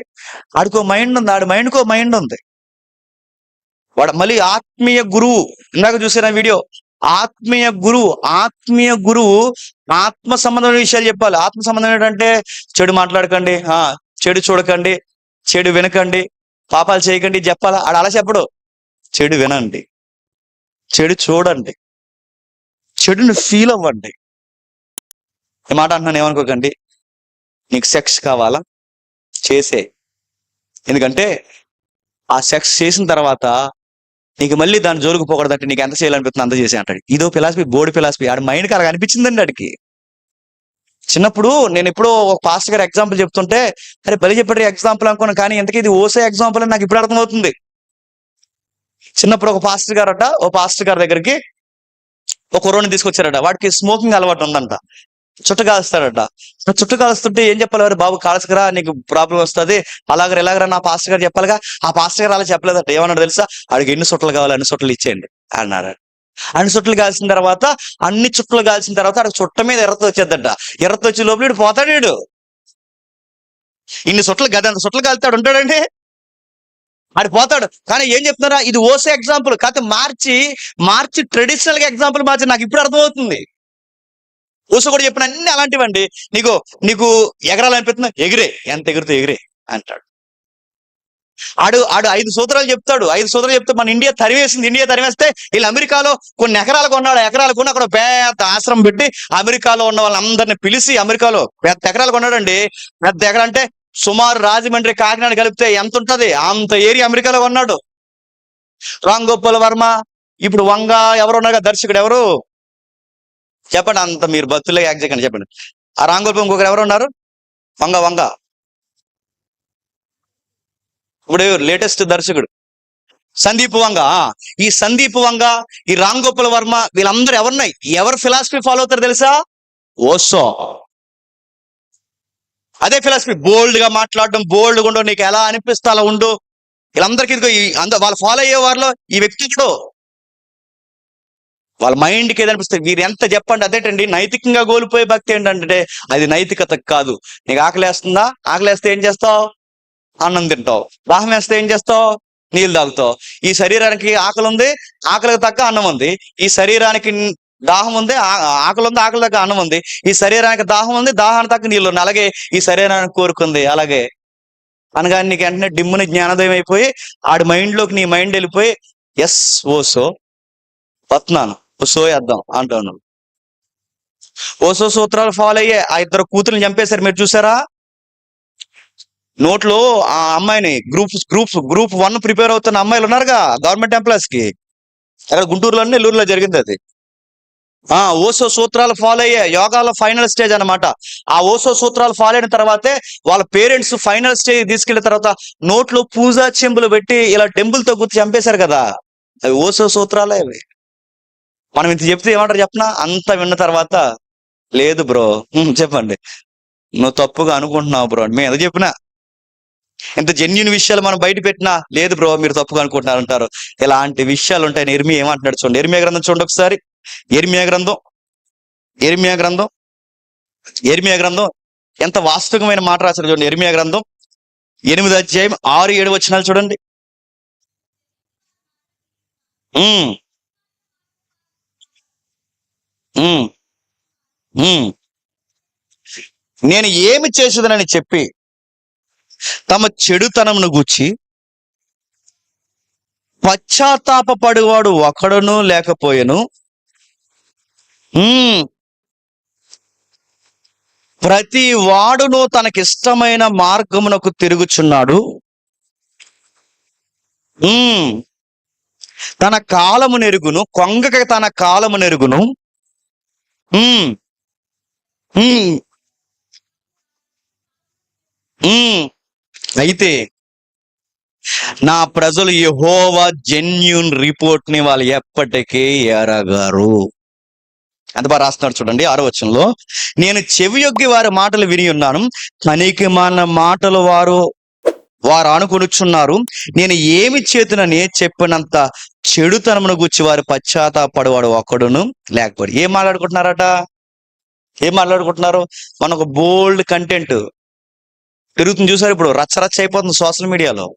ఆడికో మైండ్ ఉంది, ఆడి మైండ్కో మైండ్ ఉంది. వాడు మళ్ళీ ఆత్మీయ గురువు, ఇందాక చూసిన వీడియో, ఆత్మీయ గురువు ఆత్మ సంబంధమైన విషయాలు చెప్పాలి. ఆత్మ సంబంధం ఏంటంటే చెడు మాట్లాడకండి, చెడు చూడకండి, చెడు వినకండి, పాపాలు చేయకండి చెప్పాలా? ఆడ అలా చెప్పడు. చెడు వినండి, చెడు చూడండి, చెడుని ఫీల్ అవ్వండి, ఈ మాట అంటున్నాను ఏమనుకోకండి. నీకు సెక్స్ కావాలా, చేసే. ఎందుకంటే ఆ సెక్స్ చేసిన తర్వాత నీకు మళ్ళీ దాని జోలికి పోకూడదంటే నీకు ఎంత చేయాలనిపిస్తుంది అంత చేసే అంటాడు. ఇదో ఫిలాసఫీ, బోర్డు ఫిలాసఫీ. ఆడ మైండ్కి అలా అనిపించిందండి ఆడికి. చిన్నప్పుడు నేను ఎప్పుడో ఒక పాస్టర్ గారు ఎగ్జాంపుల్ చెప్తుంటే, అరే బలి చెప్పాడు ఎగ్జాంపుల్ అనుకున్నాను, కానీ ఇంతకీ ఇది ఓసే ఎగ్జాంపుల్ అని నాకు ఇప్పుడు అర్థమవుతుంది. చిన్నప్పుడు ఒక పాస్టర్ గారి దగ్గరికి ఒక కుర్రోని తీసుకొచ్చారట. వాడికి స్మోకింగ్ అలవాటు ఉందంట. చుట్ట కాలుస్తాడట. చుట్ట కాలుస్తుంటే ఏం చెప్పాలి, వారు బాబు కాల్చకరా నీకు ప్రాబ్లం వస్తుంది, ఇలాగరా నా పాస్టర్ గారు చెప్పాలిగా. ఆ పాస్టర్ గారు అలా చెప్పలేదట. ఏమన్నాడు తెలుసా, ఆడికి ఎన్ని చుట్టలు కావాలి అన్ని చుట్టలు ఇచ్చేయండి అన్నారు. అన్ని చుట్టలు కాల్చిన తర్వాత ఆడికి చుట్ట మీద ఎర్రత వచ్చేద్దట. ఎర్రత వచ్చే లోపల వీడు పోతాడు. వీడు ఇన్ని చుట్టలు గది అంత చుట్టలు కాలుతాడు ఉంటాడండి, ఆడి పోతాడు. కానీ ఏం చెప్తున్నారా, ఇది ఓసే ఎగ్జాంపుల్ కాకపోతే మార్చి ట్రెడిషనల్ గా ఎగ్జాంపుల్ మార్చి నాకు ఇప్పుడు అర్థమవుతుంది. ఓసో కూడా చెప్పిన అన్ని అలాంటివండి. నీకు నీకు ఎగరాలనిపిస్తున్నా ఎగిరే, ఎంత ఎగురుతూ ఎగిరే అంటాడు. ఆడు 5 సూత్రాలు చెప్తాడు. 5 సూత్రాలు చెప్తే మన ఇండియా తరివేస్తే వీళ్ళు అమెరికాలో కొన్ని ఎకరాలు కొన్నాడు. ఎకరాలు కొని అక్కడ పెద్ద ఆశ్రమం పెట్టి అమెరికాలో ఉన్న వాళ్ళందరినీ పిలిచి, అమెరికాలో పెద్ద ఎకరాలు కొన్నాడండి. పెద్ద ఎకరా అంటే సుమారు రాజమండ్రి, కాకినాడ కలిపితే ఎంత ఉంటది అంత ఏరియా అమెరికాలో కొన్నాడు. రామ్ గోపాల్ వర్మ, ఇప్పుడు వంగ ఎవరు ఉన్నాగా దర్శకుడు, ఎవరు చెప్పండి, అంత మీరు భక్తులే యాక్ట్ చేయకండి, చెప్పండి. ఆ రామ్ గోపాల్ ఇంకొకరు ఎవరు ఉన్నారు, వంగ ఇప్పుడు లేటెస్ట్ దర్శకుడు సందీప్ వంగ. ఈ సందీప్ వంగ, ఈ రామ్ గోపాల్ వర్మ, వీళ్ళందరూ ఎవరు ఫిలాసఫీ ఫాలో అవుతారు తెలుసా, ఓసో. అదే ఫిలాసఫీ, బోల్డ్ గా మాట్లాడడం, బోల్డ్గా ఉండవు, నీకు ఎలా అనిపిస్తే అలా ఉండు. వీళ్ళందరికీ వాళ్ళు ఫాలో అయ్యే వారిలో ఈ వ్యక్తిత్వం, వాళ్ళ మైండ్కి ఏదనిపిస్తుంది. వీరు ఎంత చెప్పండి అదేటండి నైతికంగా కోల్పోయే భక్తి ఏంటంటే అది నైతికత కాదు. నీకు ఆకలేస్తుందా, ఆకలేస్తే ఏం చేస్తావు, అన్నం తింటావు. దాహం వేస్తే ఏం చేస్తావు, నీళ్ళు తాగుతావు. ఈ శరీరానికి ఆకలి ఉంది, ఆకలికి తగ్గ అన్నం ఉంది. ఈ శరీరానికి దాహం ఉంది, ఆకలి ఉంది, ఆకలి తగ్గ అన్నం ఉంది. ఈ శరీరానికి దాహం ఉంది, దాహానికి తగ్గ నీళ్ళు ఉన్నాయి. అలాగే ఈ శరీరానికి కోరుకుంది. అలాగే అనగా నీకు వెంటనే డిమ్ముని జ్ఞానోదయం అయిపోయి ఆడి మైండ్లోకి నీ మైండ్ వెళ్ళిపోయి ఎస్ ఓసో వస్తున్నాను, ఓసో వేద్దాం అంటాను. ఓసో సూత్రాలు ఫాలో అయ్యే ఆ 2 కూతుర్ని చంపేశారు, మీరు చూసారా. నోట్లో ఆ అమ్మాయిని గ్రూప్ 1 ప్రిపేర్ అవుతున్న అమ్మాయిలు ఉన్నారుగా గవర్నమెంట్ ఎంప్లాయీస్ కి, అక్కడ గుంటూరులో నెల్లూరులో జరిగింది అది. ఓసో సూత్రాలు ఫాలో అయ్యే యోగాలో ఫైనల్ స్టేజ్ అనమాట. ఆ ఓసో సూత్రాలు ఫాలో అయిన తర్వాతే వాళ్ళ పేరెంట్స్ ఫైనల్ స్టేజ్ తీసుకెళ్లిన తర్వాత నోట్లో పూజా చెంబులు పెట్టి ఇలా టెంపుల్ తో గుర్తు చంపేశారు కదా, అవి ఓసో సూత్రాలే అవి. మనం ఇంత చెప్తే ఏమంటారు చెప్పనా, అంత విన్న తర్వాత లేదు బ్రో, చెప్పండి నువ్వు తప్పుగా అనుకుంటున్నావు బ్రో, మేము ఎంత చెప్పినా ఇంత జెన్యున్ విషయాలు మనం బయట పెట్టినా లేదు బ్రో మీరు తప్పుగా అనుకుంటున్నారు అంటారు. ఇలాంటి విషయాలు ఉంటాయి. ఇర్మియా ఏమంటున్నాడు చూడండి, ఇర్మియా గ్రంథం చూడండి ఒకసారి. ఇర్మియా గ్రంథం ఎంత వాస్తవికమైన మాట రాశారు చూడండి. ఇర్మియా గ్రంథం 8వ అధ్యాయం 6-7 వచనాలు చూడండి. నేను ఏమి చేసేదనని చెప్పి తమ చెడుతనమును గూర్చి పశ్చాత్తాపపడువాడు ఒకడును లేకపోయెను. ప్రతి వాడును తనకిష్టమైన మార్గమునకు తిరుగుచున్నాడు. తన కాలము నెరుగును, కొంగక తన కాలము నెరుగును. అయితే నా ప్రజలు యెహోవా జెన్యూన్ రిపోర్ట్ ని వాళ్ళు ఎప్పటికీ ఎరగరు. ఎంత బాగా రాస్తున్నాడు చూడండి 6వ వచనంలో, నేను చెవియొగ్గి వారి మాటలు విని ఉన్నాను, పనికిమాలిన మాటలు వారు అనుకొనుచున్నారు. నేను ఏమి చేతునని చెప్పినంత చెడుతనమును గుచ్చి వారి పశ్చాత్తాపడవాడు ఒకడును లేకపోతే. ఏం మాట్లాడుకుంటున్నారు, మనకు బోల్డ్ కంటెంట్ పెరుగుతుంది చూసారు. ఇప్పుడు రచ్చరచ్చ అయిపోతుంది సోషల్ మీడియాలో.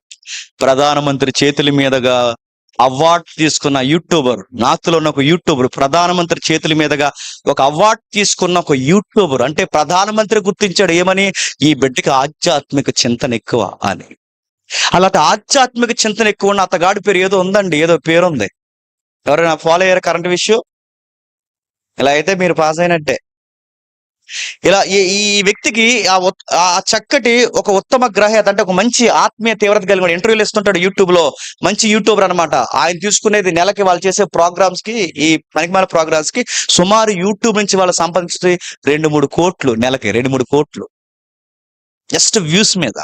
ప్రధానమంత్రి చేతుల మీదుగా అవార్డు తీసుకున్న యూట్యూబర్, నార్త్లో ఉన్న ఒక యూట్యూబర్, ప్రధానమంత్రి చేతుల మీదుగా ఒక అవార్డు తీసుకున్న ఒక యూట్యూబర్. అంటే ప్రధానమంత్రి గుర్తించాడు ఏమని, ఈ బిడ్డకి ఆధ్యాత్మిక చింతన ఎక్కువ అని. అలాంటి ఆధ్యాత్మిక చింతన ఎక్కువ ఉన్న అతగాడి పేరు ఏదో ఉందండి, ఏదో పేరు ఉంది. ఎవరైనా ఫాలో అయ్యారు కరెంట్ విషయం? ఇలా అయితే మీరు పాస్ అయినట్టే. ఇలా ఈ ఈ వ్యక్తికి ఆ చక్కటి ఒక ఉత్తమ గ్రహీత అంటే ఒక మంచి ఆత్మీయ తీవ్రత కలిగిన ఇంటర్వ్యూలు ఇస్తుంటాడు యూట్యూబ్ లో. మంచి యూట్యూబర్ అన్నమాట. ఆయన తీసుకునేది నెలకి వాళ్ళు చేసే ప్రోగ్రామ్స్ కి, ఈ పనికిమాల ప్రోగ్రామ్స్ కి సుమారు యూట్యూబ్ నుంచి వాళ్ళు సంపాదించేది 2-3 కోట్లు నెలకి, 2-3 కోట్లు జస్ట్ వ్యూస్ మీద.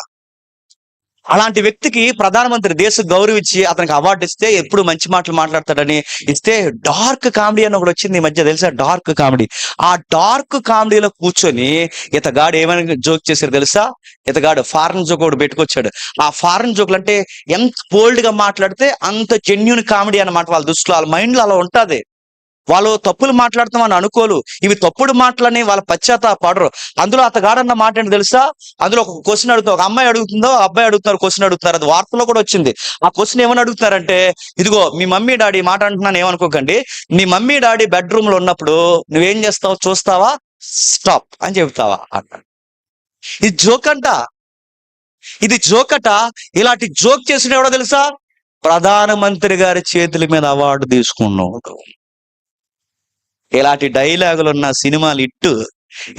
అలాంటి వ్యక్తికి ప్రధానమంత్రి దేశ గౌరవం ఇచ్చి అతనికి అవార్డు ఇస్తే ఎప్పుడు మంచి మాటలు మాట్లాడతాడని ఇస్తే, డార్క్ కామెడీ అని ఒకటి వచ్చింది ఈ మధ్య, తెలుసా? Dark comedy. ఆ డార్క్ కామెడీలో కూర్చొని ఇతగాడు ఏమైనా జోక్ చేశారు తెలుసా? ఇతగాడు ఫారెన్ జోక్ ఒకటి పెట్టుకొచ్చాడు. ఆ ఫారెన్ జోకులు అంటే ఎంత బోల్డ్ గా మాట్లాడితే అంత జెన్యున్ కామెడీ అన్నమాట. వాళ్ళ దృష్టిలో, వాళ్ళ మైండ్ లో అలా ఉంటది. వాళ్ళు తప్పులు మాట్లాడుతామని అనుకోలు. ఇవి తప్పుడు మాటలని వాళ్ళ పశ్చాత్తాపడరు. అందులో అతగాడన్న మాట ఏంటి తెలుసా? అందులో ఒక క్వశ్చన్ అడుగుతా, ఒక అమ్మాయి అడుగుతుందో అబ్బాయి అడుగుతున్నారు, క్వశ్చన్ అడుగుతున్నారు. అది వార్తల్లో కూడా వచ్చింది. ఆ క్వశ్చన్ ఏమని అడుగుతున్నారంటే, ఇదిగో మీ మమ్మీ డాడీ, మాట అంటున్నాను ఏమనుకోకండి, మీ మమ్మీ డాడీ బెడ్రూమ్ లో ఉన్నప్పుడు నువ్వేం చేస్తావు? చూస్తావా, స్టాప్ అని చెబుతావా అన్నాడు. ఇది జోక్ అంట. ఇది జోకట. ఇలాంటి జోక్ చేసిన ఎవడో తెలుసా? ప్రధానమంత్రి గారి చేతుల మీద అవార్డు తీసుకున్నాడు. ఇలాంటి డైలాగులు ఉన్న సినిమాలు హిట్,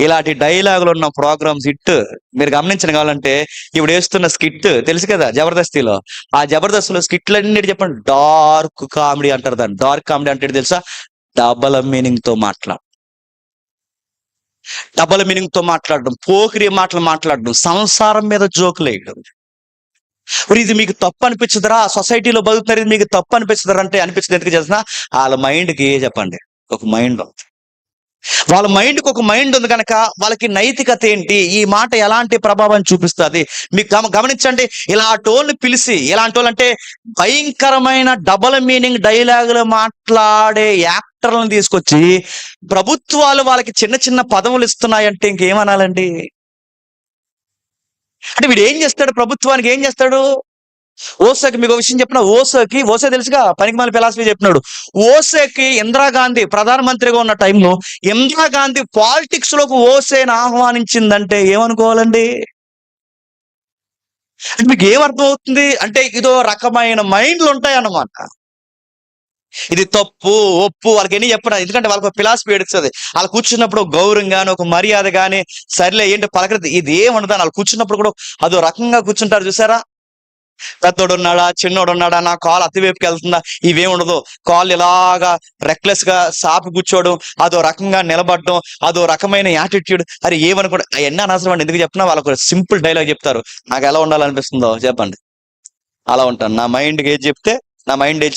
ఇలాంటి డైలాగులు ఉన్న ప్రోగ్రామ్స్ హిట్. మీరు గమనించిన కావాలంటే ఇప్పుడు వేస్తున్న స్కిట్ తెలుసు కదా, జబర్దస్తిలో. ఆ జబర్దస్తిలో స్కిట్లన్నిటి చెప్పండి డార్క్ కామెడీ అంటారు. దాన్ని డార్క్ కామెడీ అంటే తెలుసా? డబల్ మీనింగ్ తో మాట్లాడడం, డబల్ మీనింగ్ తో మాట్లాడడం, పోకిరి మాటలు మాట్లాడడం, సంసారం మీద జోకులు వేయడం. మరి ఇది మీకు తప్పు అనిపించదురా? సొసైటీలో బతుకుతారు, ఇది మీకు తప్పు అనిపించదురా అంటే అనిపించదు. ఎందుకు చేసిన వాళ్ళ మైండ్కి చెప్పండి ఒక మైండ్ ఉంది. వాళ్ళ మైండ్కి ఒక మైండ్ ఉంది కనుక వాళ్ళకి నైతికత ఏంటి, ఈ మాట ఎలాంటి ప్రభావం చూపిస్తుంది మీకు గమనించండి. ఇలాంటి వాళ్ళని పిలిచి, ఇలాంటి వాళ్ళు అంటే భయంకరమైన డబల్ మీనింగ్ డైలాగులు మాట్లాడే యాక్టర్లను తీసుకొచ్చి ప్రభుత్వాలు వాళ్ళకి చిన్న చిన్న పదవులు ఇస్తున్నాయంటే ఇంకేమనాలండి? అంటే వీడు ఏం చేస్తాడు? ప్రభుత్వానికి ఏం చేస్తాడు? ఓసాకి మీకు ఒక విషయం చెప్పిన, ఓసే తెలుసుగా, పనికిమాల ఫిలాసఫీ చెప్పినాడు. ఓసేకి ఇందిరాగాంధీ ప్రధానమంత్రిగా ఉన్న టైంలో ఇందిరాగాంధీ పాలిటిక్స్ లోకి ఓసేని ఆహ్వానించిందంటే ఏమనుకోవాలండి? మీకు ఏమర్థం అవుతుంది అంటే ఇదో రకమైన మైండ్లు ఉంటాయి అన్నమాట. ఇది తప్పు ఒప్పు వాళ్ళకి ఎన్ని చెప్పరా, ఎందుకంటే వాళ్ళకి ఒక ఫిలాసఫీ ఎడుస్తుంది. వాళ్ళు కూర్చున్నప్పుడు ఒక గౌరవం గాని, ఒక మర్యాద గాని, సర్లే ఏంటి పలకరిది, ఇది ఏమన్నదా? వాళ్ళు కూర్చున్నప్పుడు కూడా అదో రకంగా కూర్చుంటారు చూసారా? పెద్దోడు ఉన్నాడా, చిన్నోడు ఉన్నాడా, నా కాల్ అతివైపుకి వెళ్తుందా, ఇవేముండదు. కాల్ ఇలాగా రెక్లెస్ గా సాపి కూర్చోవడం, అదో రకంగా నిలబడడం, అదో రకమైన యాటిట్యూడ్. అరే ఏమనుకోండి, అవన్నీ అనవసరం అండి. ఎందుకు చెప్తున్నా? వాళ్ళకు సింపుల్ డైలాగ్ చెప్తారు. నాకు ఎలా ఉండాలనిపిస్తుందో చెప్పండి, అలా ఉంటాను. నా మైండ్ ఏది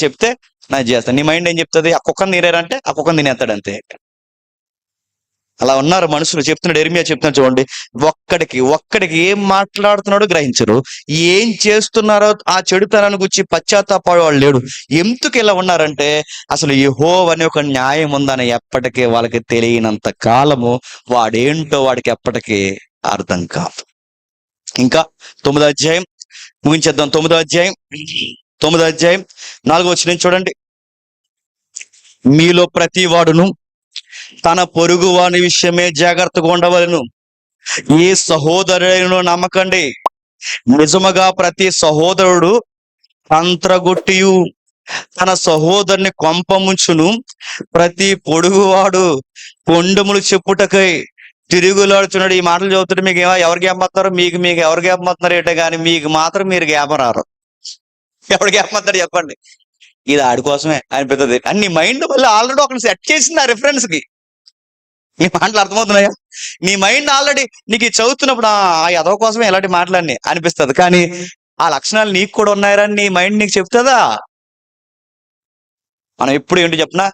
చెప్తే నాకు చేస్తాను. నీ మైండ్ ఏం చెప్తుంది? ఆ కుక్కని తినేరంటే ఆ కుక్కని తినేస్తాడు అంతే. అలా ఉన్నారు మనుషులు. చెప్తున్నాడు ఇర్మియా, చెప్తున్నాడు చూడండి. ఒక్కడికి ఏం మాట్లాడుతున్నాడో గ్రహించరు, ఏం చేస్తున్నారో ఆ చెడుతనాన్ని గురించి పశ్చాత్తాపడేవాడు లేడు. ఎందుకు ఇలా ఉన్నారంటే అసలు యెహోవా అనే ఒక న్యాయం ఉందని ఎప్పటికీ వాళ్ళకి తెలియనంత కాలము వాడేంటో వాడికి ఎప్పటికీ అర్థం కాదు. ఇంకా 9వ అధ్యాయం ముగించేద్దాం. 9వ అధ్యాయం 4వ వచనం చూడండి. మీలో ప్రతి వాడును తన పొరుగు వాని విషయమే జాగ్రత్తగా ఉండవలెను. ఏ సహోదరులను నమ్మకండి. నిజముగా ప్రతి సహోదరుడు తంత్రగొట్టియు తన సహోదరుని కొంపముంచును. ప్రతి పొడుగువాడు కొండములు చెప్పుటకై తిరుగులాడుతున్నాడు. ఈ మాటలు చదువుతుంటే మీకు ఎవరు జ్ఞాపమవుతారు? మీకు ఎవరు జ్ఞాపమవుతున్నారు ఏంటో కానీ మీకు మాత్రం మీరు జ్ఞాపరారు. ఎవరు జ్ఞాపమవుతారు చెప్పండి? ఇది ఆడి కోసమే అనిపిస్తుంది. అని నీ మైండ్ వల్ల ఆల్రెడీ ఒకరిని సెట్ చేసింది ఆ రిఫరెన్స్ కి. నీ మాటలు అర్థమవుతున్నాయా? నీ మైండ్ ఆల్రెడీ నీకు ఇది చదువుతున్నప్పుడు ఆ ఎదవ కోసమే ఇలాంటి మాటలన్నీ అనిపిస్తుంది. కానీ ఆ లక్షణాలు నీకు కూడా ఉన్నాయని నీ మైండ్ నీకు చెప్తుందా? మనం ఎప్పుడు ఏంటి చెప్పినా,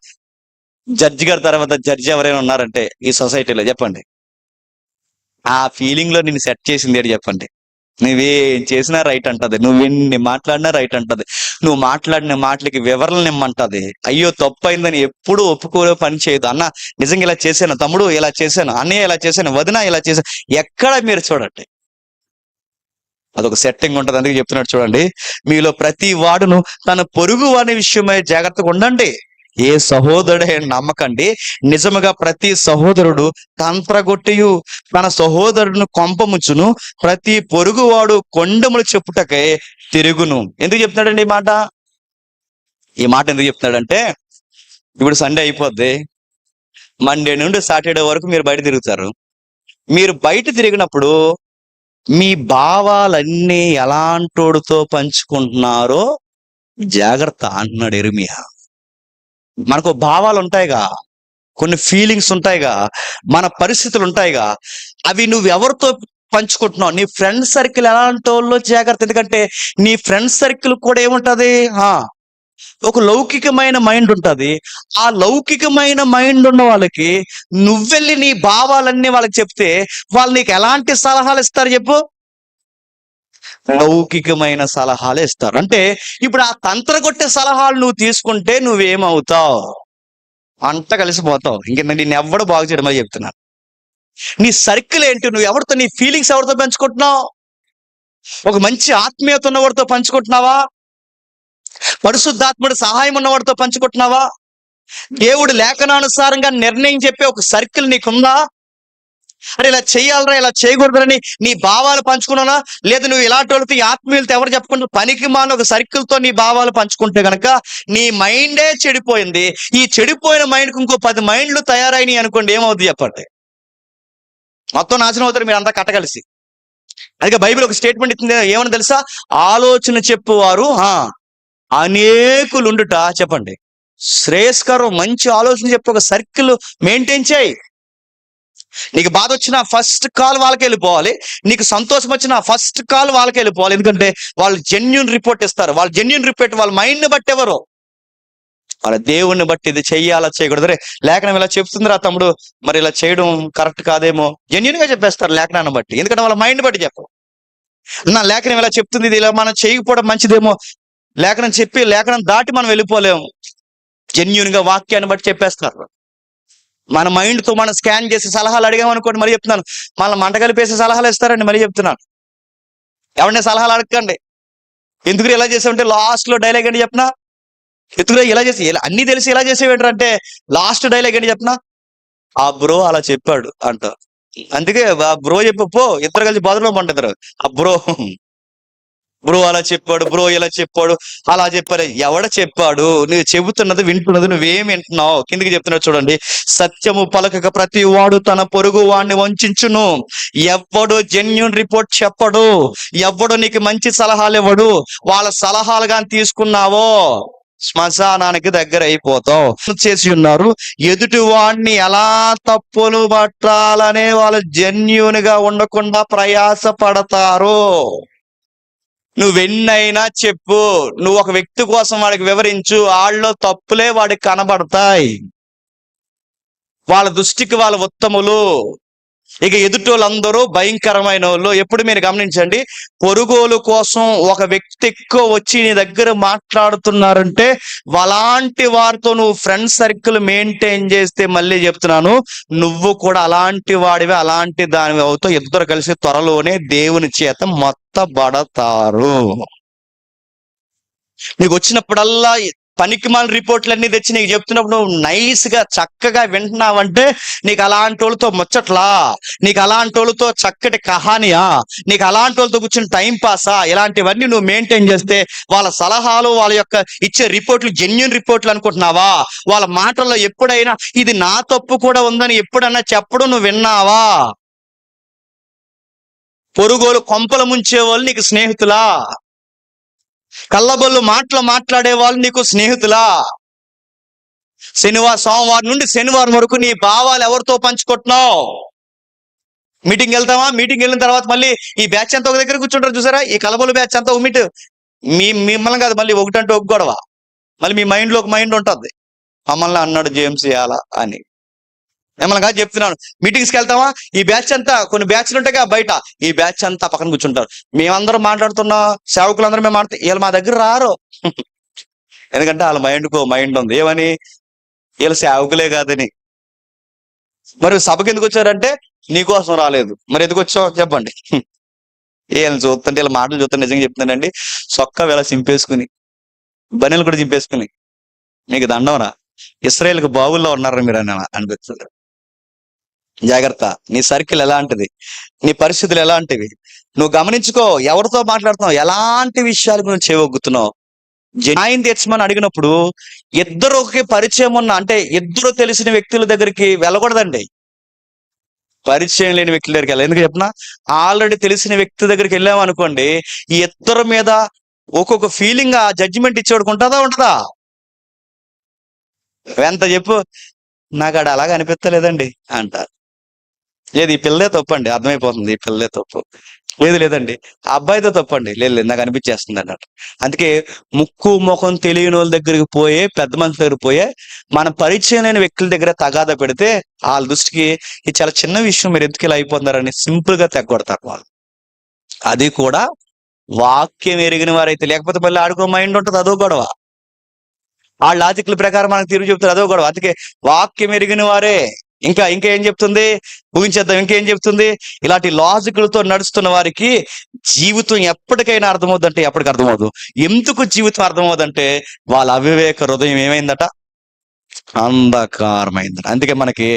జడ్జి గారి తర్వాత జడ్జి ఎవరైనా ఉన్నారంటే ఈ సొసైటీలో చెప్పండి, ఆ ఫీలింగ్ లో నిన్ను సెట్ చేసింది ఏంటి చెప్పండి? నువ్వేం చేసినా రైట్ అంటది, నువ్వెన్ని మాట్లాడినా రైట్ అంటది, నువ్వు మాట్లాడిన మాటలకి వివరణలు ఇమ్మంటది. అయ్యో తప్పు అయిందని ఎప్పుడు ఒప్పుకోలే పని చేయదు. అన్న నిజంగా ఇలా చేశాను, తమ్ముడు ఇలా చేశాను, అన్నయ్య ఇలా చేశాను, వదిన ఇలా చేశాను, ఎక్కడ మీరు చూడండి అదొక సెట్టింగ్ ఉంటుంది. అందుకే చెప్తున్నాడు చూడండి, మీలో ప్రతి వాడును తన పొరుగు వాని విషయమై జాగ్రత్తగా ఉండండి. ఏ సహోదరుడే నమ్మకండి. నిజముగా ప్రతి సహోదరుడు తంత్రగొట్టియు తన సహోదరుడును కొంపముచ్చును. ప్రతి పొరుగువాడు కొండములు చెప్పుటకై తిరుగును. ఎందుకు చెప్తున్నాడండి ఈ మాట? ఎందుకు చెప్తున్నాడంటే, ఇప్పుడు సండే అయిపోద్ది, మండే నుండి సాటర్డే వరకు మీరు బయట తిరుగుతారు. మీరు బయట తిరిగినప్పుడు మీ భావాలన్నీ ఎలాంటోడితో పంచుకుంటున్నారో జాగ్రత్త అంటున్నాడు యిర్మీయా. మనకు భావాలు ఉంటాయిగా, కొన్ని ఫీలింగ్స్ ఉంటాయిగా, మన పరిస్థితులు ఉంటాయిగా, అవి నువ్వు ఎవరితో పంచుకుంటున్నావు? నీ ఫ్రెండ్ సర్కిల్ ఎలాంటి వాళ్ళో జాగ్రత్త. ఎందుకంటే నీ ఫ్రెండ్ సర్కిల్ కూడా ఏముంటది, ఒక లౌకికమైన మైండ్ ఉంటది. ఆ లౌకికమైన మైండ్ ఉన్న వాళ్ళకి నువ్వెళ్ళి నీ భావాలన్నీ వాళ్ళకి చెప్తే వాళ్ళు నీకు ఎలాంటి సలహాలు ఇస్తారు చెప్పు? లౌకికమైన సలహాలు ఇస్తారు. అంటే ఇప్పుడు ఆ తంత్ర కొట్టే సలహాలు నువ్వు తీసుకుంటే నువ్వేమవుతావు? అంత కలిసిపోతావు. ఇంక నిన్ను ఎవడు బాగు చేయడం అని చెప్తున్నాను. నీ సర్కిల్ ఏంటి? నువ్వు ఎవరితో, నీ ఫీలింగ్స్ ఎవరితో పంచుకుంటున్నావు? ఒక మంచి ఆత్మీయత ఉన్నవాడితో పంచుకుంటున్నావా? పరిశుద్ధాత్ముడి సహాయం ఉన్నవాడితో పంచుకుంటున్నావా? దేవుడు లేఖనానుసారంగా నిర్ణయం చెప్పే ఒక సర్కిల్ నీకుందా? అరే ఇలా చేయాలరా, ఇలా చేయకూడదని నీ భావాలు పంచుకున్నానా? లేదు నువ్వు ఇలాంటి వాళ్ళతో, ఈ ఆత్మీయులతో ఎవరు చెప్పుకుంటారు? పనికి మాన ఒక సర్కిల్ తో నీ భావాలు పంచుకుంటే గనక నీ మైండే చెడిపోయింది. ఈ చెడిపోయిన మైండ్కి ఇంకో 10 మైండ్లు తయారైనవి అనుకోండి, ఏమవుద్ది చెప్పండి? మొత్తం నాశనం అవుతారు మీరు అంతా కట్టగలిసి. అందుకే బైబిల్ ఒక స్టేట్మెంట్ ఇస్తుంది, ఏమని తెలుసా? ఆలోచన చెప్పువారు అనేకులుండుట, చెప్పండి, శ్రేయస్కరం. మంచి ఆలోచన చెప్పి ఒక సర్కిల్ మెయింటైన్ చేయి. నీకు బాధ వచ్చినా ఫస్ట్ కాల్ వాళ్ళకి వెళ్ళిపోవాలి. నీకు సంతోషం వచ్చినా ఫస్ట్ కాల్ వాళ్ళకి వెళ్ళిపోవాలి. ఎందుకంటే వాళ్ళు జెన్యూన్ రిపోర్ట్ ఇస్తారు. వాళ్ళు జెన్యూన్ రిపోర్ట్ వాళ్ళ మైండ్ని బట్టి ఎవరు? వాళ్ళ దేవుణ్ణి బట్టి. ఇది చెయ్యాలా చేయకూడదు, రే లేఖనం ఇలా చెప్తుందిరా తమ్ముడు, మరి ఇలా చేయడం కరెక్ట్ కాదేమో, జెన్యూన్ గా చెప్పేస్తారు లేఖనాన్ని బట్టి. ఎందుకంటే వాళ్ళ మైండ్ బట్టి చెప్పరు. నా లేఖనం ఇలా చెప్తుంది, ఇది ఇలా మనం చేయకపోవడం మంచిదేమో, లేఖనం చెప్పి లేఖనం దాటి మనం వెళ్ళిపోలేము. జెన్యూన్ గా వాక్యాన్ని బట్టి చెప్పేస్తారు. మన మైండ్ తో మనం స్కాన్ చేసి సలహాలు అడిగామనుకోండి, మరి చెప్తున్నాను, మన మంట కలిపేసి సలహాలు ఇస్తారండి. మరి చెప్తున్నాను, ఎవరిని సలహాలు అడగండి. ఎందుకు ఇలా చేసామంటే లాస్ట్ లో డైలాగ్ ఏంటి చెప్పినా, ఎందుకు ఇలా చేసి, అన్ని తెలిసి ఇలా చేసేవేంటంటే లాస్ట్ డైలాగ్ ఏంటి చెప్పినా, ఆ బ్రో అలా చెప్పాడు అంట. అందుకే ఆ బ్రో చెప్పు, ఇద్దరు కలిసి బాధలో పంటారు. ఆ బ్రో అలా చెప్పాడు, బ్రో ఇలా చెప్పాడు, అలా చెప్పారు. ఎవడ చెప్పాడు? నువ్వు చెబుతున్నది వింటున్నది నువ్వేం వింటున్నావు? కిందికి చెప్తున్నాడు చూడండి, సత్యము పలకక ప్రతి వాడు తన పొరుగు వాడిని వంచును. ఎవడు జెన్యూన్ రిపోర్ట్ చెప్పడు, ఎవడు నీకు మంచి సలహాలు ఇవ్వడు. వాళ్ళ సలహాలు కానీ తీసుకున్నావో శ్మశానానికి దగ్గర అయిపోతావు. చేసి ఉన్నారు, ఎదుటి వాడిని ఎలా తప్పులు పట్టాలనే వాళ్ళు జెన్యూన్ గా ఉండకుండా ప్రయాస పడతారు. నువ్వెన్నైనా చెప్పు, నువ్వు ఒక వ్యక్తి కోసం వాడికి వివరించు, వాళ్ళలో తప్పులే వాడికి కనబడతాయి. వాళ్ళ దృష్టికి వాళ్ళ ఉత్తములు. ఇక ఎదుటోళ్ళందరూ భయంకరమైన వాళ్ళు. ఎప్పుడు మీరు గమనించండి, పొరుగోలు కోసం ఒక వ్యక్తి ఎక్కువ వచ్చి నీ దగ్గర మాట్లాడుతున్నారంటే అలాంటి వారితో నువ్వు ఫ్రెండ్ సర్కిల్ మెయింటైన్ చేస్తే, మళ్ళీ చెప్తున్నాను, నువ్వు కూడా అలాంటి వాడివి, అలాంటి దానివి అవుతావు. ఇద్దరు కలిసి త్వరలోనే దేవుని చేత మొత్తబడతారు. నీకు వచ్చినప్పుడల్లా పనికిమాల రిపోర్ట్లన్నీ తెచ్చి నీకు చెప్తున్నప్పుడు నువ్వు నైస్ గా చక్కగా వింటున్నావంటే నీకు అలాంటి వాళ్ళతో ముచ్చట్లా, నీకు అలాంటి వాళ్ళతో చక్కటి కహానియా, నీకు అలాంటి వాళ్ళతో కూర్చుని టైం పాసా, ఇలాంటివన్నీ నువ్వు మెయింటైన్ చేస్తే వాళ్ళ సలహాలు, వాళ్ళ యొక్క ఇచ్చే రిపోర్ట్లు జెన్యూన్ రిపోర్ట్లు అనుకుంటున్నావా? వాళ్ళ మాటల్లో ఎప్పుడైనా ఇది నా తప్పు కూడా ఉందని ఎప్పుడన్నా చెప్పడం నువ్వు విన్నావా? పొరుగోలు కొంపలు ముంచే వాళ్ళు నీకు స్నేహితులా? కళ్ళబొల్లు మాటలు మాట్లాడే వాళ్ళు నీకు స్నేహితులా? సోమవారం నుండి శనివారం వరకు నీ భావాలు ఎవరితో పంచుకుంటున్నావు? మీటింగ్ వెళ్తావా? మీటింగ్ వెళ్ళిన తర్వాత మళ్ళీ ఈ బ్యాచ్ అంతా ఒక దగ్గర కూర్చుంటారు చూసారా, ఈ కలబొల్లు బ్యాచ్ అంతా ఒక మీట్, మిమ్మల్ని కాదు, మళ్ళీ ఒకటంటే ఒక గొడవ. మళ్ళీ మీ మైండ్ లో ఒక మైండ్ ఉంటుంది, మమ్మల్ని అన్నాడు జేమ్స్ ఇయాలా అని. మిమ్మల్ని కాదు చెప్తున్నాను, మీటింగ్స్కి వెళ్తావా, ఈ బ్యాచ్ అంతా, కొన్ని బ్యాచ్లు ఉంటాయి బయట, ఈ బ్యాచ్ అంతా పక్కన కూర్చుంటారు. మేమందరం మాట్లాడుతున్నా, సేవకులందరూ మేము మాట్లాడుతాం, వీళ్ళు మా దగ్గర రారు. ఎందుకంటే వాళ్ళ మైండ్ ఉంది, ఏమని? వీళ్ళు సేవకులే కాదని. మరి సభకి ఎందుకు వచ్చారంటే నీకోసం రాలేదు. మరి ఎందుకు వచ్చావు చెప్పండి? వీళ్ళని చూస్తుంటే, వీళ్ళ మాటలు చూస్తుంటే నిజంగా చెప్తున్నానండి, సొక్క వీళ్ళ చింపేసుకుని, బనీలు కూడా చింపేసుకుని, మీకు దండంరా, ఇశ్రాయేలుకు బావుల్లో ఉన్నారా మీరు అని అనిపిస్తుంది. జాగ్రత్త, నీ సర్కిల్ ఎలాంటిది, నీ పరిస్థితులు ఎలాంటివి నువ్వు గమనించుకో. ఎవరితో మాట్లాడుతున్నావు, ఎలాంటి విషయాలకు నువ్వు చేవొగ్గుతున్నావు. న్యాయం తీర్చమని అడిగినప్పుడు ఇద్దరికి పరిచయం ఉన్న, అంటే ఇద్దరు తెలిసిన వ్యక్తుల దగ్గరికి వెళ్ళకూడదండి. పరిచయం లేని వ్యక్తుల దగ్గరికి వెళ్ళాలి. ఎందుకు చెప్పిన, ఆల్రెడీ తెలిసిన వ్యక్తి దగ్గరికి వెళ్ళాము అనుకోండి, ఈ ఇద్దరి మీద ఒక్కొక్క ఫీలింగ్ ఆ జడ్జిమెంట్ ఇచ్చేవాడికి ఉంటుందా ఉండదా? ఎంత చెప్పు, నాకు ఆడ అలాగ అనిపించలేదండి అంటారు. లేదు, ఈ పిల్లే తప్పండి, అర్థమైపోతుంది, ఈ పిల్లే తప్పు. లేదు లేదండి, ఆ అబ్బాయితో తప్పండి, లేదు లేదు నాకు అనిపించేస్తుంది అన్నట్టు. అందుకే ముక్కు ముఖం తెలియని వాళ్ళ దగ్గరికి పోయే, పెద్ద మనుషుల దగ్గరికి పోయే, మన పరిచయం లేని వ్యక్తుల దగ్గర తగాదా పెడితే వాళ్ళ దృష్టికి ఇది చాలా చిన్న విషయం, మీరు ఎందుకు ఇలా అయిపోతున్నారని సింపుల్ గా తెగొడతారు వాళ్ళు. అది కూడా వాక్యం ఎరిగిన వారైతే. లేకపోతే మళ్ళీ ఆడుకో మైండ్ ఉంటుంది, అదో గొడవ. ఆ లాజిక్ల ప్రకారం మనకు తిరిగి చెప్తారు, అదో గొడవ. అందుకే వాక్యం ఎరిగిన వారే. ఇంకా ఇంకా ఏం చెప్తుంది, ముగించేద్దాం. ఇంకేం చెప్తుంది, ఇలాంటి లాజిక్లతో నడుస్తున్న వారికి జీవితం ఎప్పటికైనా అర్థమవుతుందంటే ఎప్పటికి అర్థమవుదు. ఎందుకు జీవితం అర్థమవుదంటే వాళ్ళ అవివేక హృదయం ఏమైందట, అంధకారమైందట. అందుకే మనకి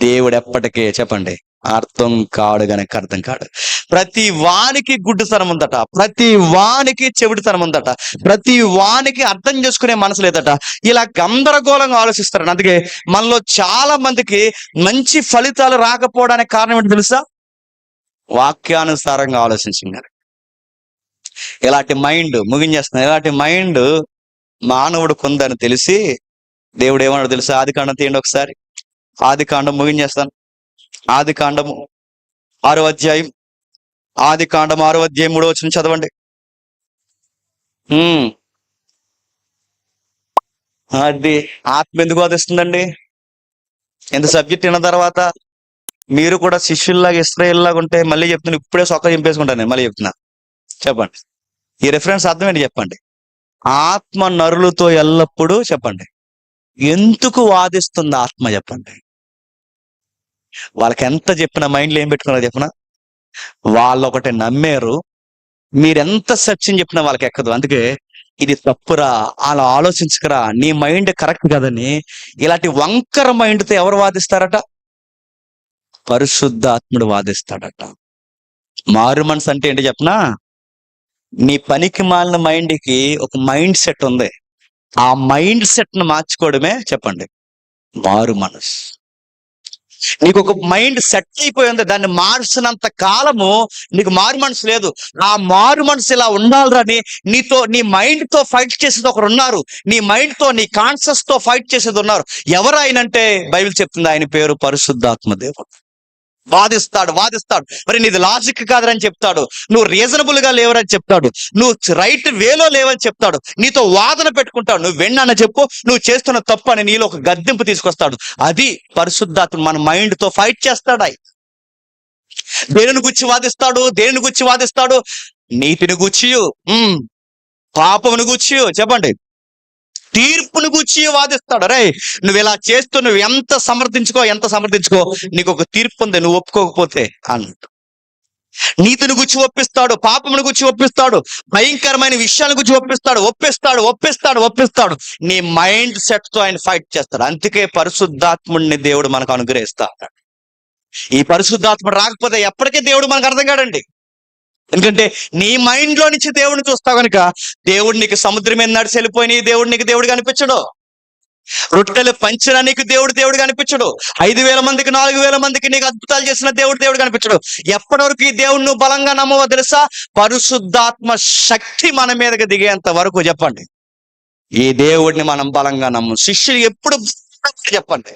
దేవుడు ఎప్పటికే చెప్పండి అర్థం కాడు గనక అర్థం కాడు. ప్రతి వానికి గుడ్డితనం ఉందట, ప్రతి వానికి చెవిటితనం ఉందట, ప్రతి వానికి అర్థం చేసుకునే మనసు లేదట. ఇలా గందరగోళంగా ఆలోచిస్తారని. అందుకే మనలో చాలా మందికి మంచి ఫలితాలు రాకపోవడానికి కారణం ఏంటి తెలుసా, వాక్యానుసారంగా ఆలోచించారు. ఇలాంటి మైండ్ ముగించేస్తున్నారు, ఇలాంటి మైండ్ మానవుడు కొందని తెలిసి దేవుడు ఏమన్నాడు తెలుసా, ఆది కాండం తీయండి ఒకసారి. ఆది కాండం ముగించేస్తాను. ఆది కాండము 6వ అధ్యాయం, ఆది కాండం 6వ అధ్యాయం 3వ వచనం చదవండి. అది ఆత్మ ఎందుకు బోధిస్తుందండి? ఎంత సబ్జెక్ట్ విన్న తర్వాత మీరు కూడా శిష్యుల్లాగా ఇశ్రాయేలులాగా ఉంటే, మళ్ళీ చెప్తున్నా, ఇప్పుడే సొక్క చింపేసుకుంటాను నేను, మళ్ళీ చెప్తున్నా. చెప్పండి, ఈ రెఫరెన్స్ అర్థం ఏంటి చెప్పండి. ఆత్మ నరులతో ఎల్లప్పుడూ చెప్పండి ఎందుకు వాదిస్తుంది ఆత్మ, చెప్పండి. వాళ్ళకి ఎంత చెప్పిన మైండ్లో ఏం పెట్టుకున్నారు చెప్పిన, వాళ్ళు ఒకటి నమ్మారు, మీరెంత సత్యం చెప్పినా వాళ్ళకి ఎక్కదు. అందుకే ఇది తప్పురా, అలా ఆలోచించకరా, నీ మైండ్ కరెక్ట్ కదని ఇలాంటి వంకర మైండ్తో ఎవరు వాదిస్తారట, పరిశుద్ధాత్ముడు వాదిస్తాడట. మారు మనసు అంటే ఏంటి చెప్పనా, నీ పనికి మాలిన మైండ్కి ఒక మైండ్ సెట్ ఉంది, ఆ మైండ్ సెట్ ను మార్చుకోవడమే చెప్పండి మారు మనసు. నీకు ఒక మైండ్ సెట్ అయిపోయింది, దాన్ని మార్చినంత కాలము నీకు మారు మనసు లేదు. ఆ మారు మనసు ఇలా ఉండాలని నీతో, నీ మైండ్ తో ఫైట్ చేసేది ఒకరు ఉన్నారు, నీ మైండ్ తో, నీ కాన్షియస్ తో ఫైట్ చేసేది ఉన్నారు. ఎవరు ఆయనంటే బైబిల్ చెప్తుంది, ఆయన పేరు పరిశుద్ధాత్మ దేవుడు. వాదిస్తాడు వాదిస్తాడు, మరి నీది లాజిక్ కాదని చెప్తాడు, నువ్వు రీజనబుల్ గా లేవని చెప్తాడు, నువ్వు రైట్ వేలో లేవని చెప్తాడు, నీతో వాదన పెట్టుకుంటాడు, నువ్వు వెన్నని చెప్పు, నువ్వు చేస్తున్న తప్పు అని నీలో ఒక గద్దెంపు తీసుకొస్తాడు. అది పరిశుద్ధాత్మ మన మైండ్ తో ఫైట్ చేస్తాడు. దేనిని గురించి వాదిస్తాడు, దేనిని గురించి వాదిస్తాడు, నీతిని గూర్చియు, పాపమును గూర్చియు, చెప్పండి తీర్పును గూర్చి వాదిస్తాడు. రే నువ్వు ఇలా చేస్తూ నువ్వు ఎంత సమర్థించుకో, నీకు ఒక తీర్పు ఉంది, నువ్వు ఒప్పుకోకపోతే అన్నట్టు. నీతిని గురించి ఒప్పిస్తాడు, పాపమును గురించి ఒప్పిస్తాడు, భయంకరమైన విషయాల గురించి ఒప్పిస్తాడు. నీ మైండ్ సెట్ తో ఆయన ఫైట్ చేస్తాడు. అందుకే పరిశుద్ధాత్ముడిని దేవుడు మనకు అనుగ్రహిస్తా ఉన్నాడు. ఈ పరిశుద్ధాత్ముడు రాకపోతే ఎప్పటికీ దేవుడు మనకు అర్థం కాడండి. ఎందుకంటే నీ మైండ్ లో నుంచి దేవుడిని చూస్తావు కనుక, దేవుడు నీకు సముద్రం మీద నడిచి వెళ్ళిపోయి దేవుడు నీకు దేవుడు కనిపించడు, రొట్టెలు పంచడానికి దేవుడు కనిపించడు, 5,000 మందికి 4,000 మందికి నీకు అద్భుతాలు చేసిన దేవుడు కనిపించడు. ఎప్పటి వరకు ఈ దేవుడు నువ్వు బలంగా నమ్మవో తెలుసా, పరిశుద్ధాత్మ శక్తి మన మీదకి దిగేంత వరకు చెప్పండి ఈ దేవుడిని మనం బలంగా నమ్ము. శిష్యులు ఎప్పుడు చెప్పండి,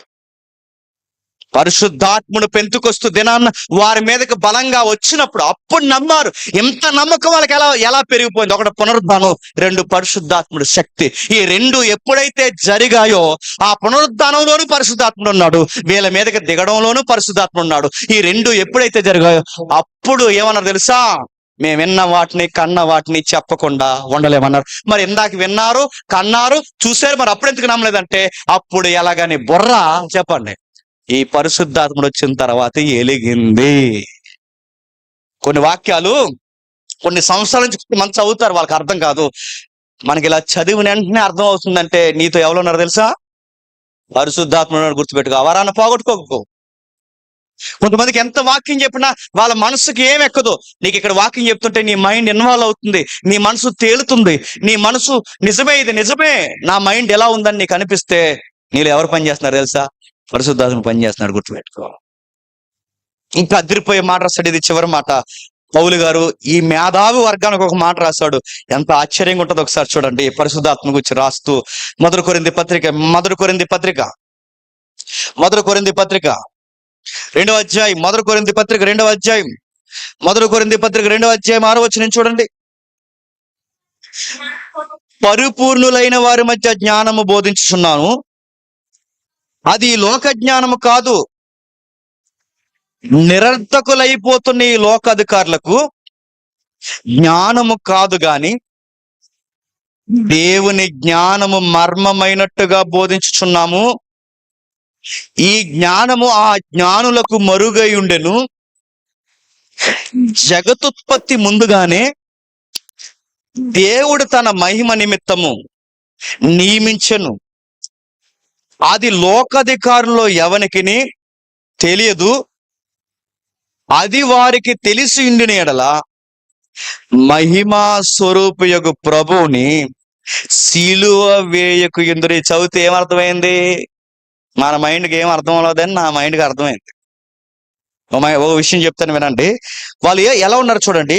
పరిశుద్ధాత్ముడు పెంతుకొస్తూ దినాన్న వారి మీదకి బలంగా వచ్చినప్పుడు అప్పుడు నమ్మారు. ఎంత నమ్మకం వాళ్ళకి ఎలా పెరిగిపోయింది. ఒకటి పునరుద్ధానం, 2 పరిశుద్ధాత్ముడు శక్తి. ఈ 2 ఎప్పుడైతే జరిగాయో ఆ పునరుద్ధానంలోనూ పరిశుద్ధాత్ముడు ఉన్నాడు, వీళ్ళ మీదకి దిగడంలోనూ పరిశుద్ధాత్ముడు ఉన్నాడు. ఈ 2 ఎప్పుడైతే జరిగాయో అప్పుడు ఏమన్నారు తెలుసా, మేము విన్న వాటిని కన్న వాటిని చెప్పకుండా ఉండలేమన్నారు. మరి ఇందాక విన్నారు, కన్నారు, చూశారు, మరి అప్పుడెందుకు నమ్మలేదంటే అప్పుడు ఎలాగని బుర్ర చెప్పండి ఈ పరిశుద్ధాత్ముడు వచ్చిన తర్వాత ఎలిగింది. కొన్ని వాక్యాలు కొన్ని సంవత్సరాల నుంచి మంచి చదువుతారు, వాళ్ళకి అర్థం కాదు. మనకి ఇలా చదివిన వెంటనే అర్థం అవుతుందంటే నీతో ఎవరు ఉన్నారు తెలుసా, పరిశుద్ధాత్ముడు. గుర్తుపెట్టుకో, వరాన్ని పోగొట్టుకోకు. కొంతమందికి ఎంత వాక్యం చెప్పినా వాళ్ళ మనసుకి ఏం ఎక్కదు. నీకు ఇక్కడ వాక్యం చెప్తుంటే నీ మైండ్ ఇన్వాల్వ్ అవుతుంది, నీ మనసు తేలుతుంది, నీ మనసు నిజమే, ఇది నిజమే, నా మైండ్ ఎలా ఉందని నీకు అనిపిస్తే నీళ్ళు ఎవరు పని చేస్తున్నారు తెలుసా, పరిశుద్ధాత్మ పని చేస్తున్నాడు. గుర్తుపెట్టుకో. ఇంకా అదిరిపోయే మాట రాస్తాడు. ఇది చివరి మాట. పౌలు గారు ఈ మేధావి వర్గానికి ఒక మాట రాశాడు. ఎంత ఆశ్చర్యంగా ఉంటుందో ఒకసారి చూడండి. పరిశుద్ధాత్మ గురించి రాస్తూ మొదటి కొరింథీ పత్రిక మొదటి కొరింథీ పత్రిక మొదటి కొరింథీ పత్రిక 2వ అధ్యాయం మొదటి కొరింథీ పత్రిక 2వ అధ్యాయం మొదటి కొరింథీ పత్రిక 2వ అధ్యాయం 6వ వచనం చూడండి. పరిపూర్ణులైన వారి మధ్య జ్ఞానము బోధించుచున్నాను, అది ఈ లోక జ్ఞానము కాదు. నిరర్థకులైపోతున్న ఈ లోకాధికారులకు జ్ఞానము కాదు గాని దేవుని జ్ఞానము మర్మమైనట్టుగా బోధించుచున్నాము. ఈ జ్ఞానము ఆ జ్ఞానులకు మరుగై ఉండెను. జగతుత్పత్తి ముందుగానే దేవుడు తన మహిమ నిమిత్తము నియమించెను. అది లోకాధికారుల్లో ఎవనికిని తెలియదు. అది వారికి తెలిసి ఉండిన ఎడల మహిమా స్వరూపయగు ప్రభువుని సిలువ వేయకు ఎందురు. చదివితే ఏమర్థమైంది? మన మైండ్కి ఏం అర్థం అవ్వలేదని నా మైండ్కి అర్థమైంది. ఓ విషయం చెప్తాను వినండి. వాళ్ళు ఎలా ఉన్నారు చూడండి.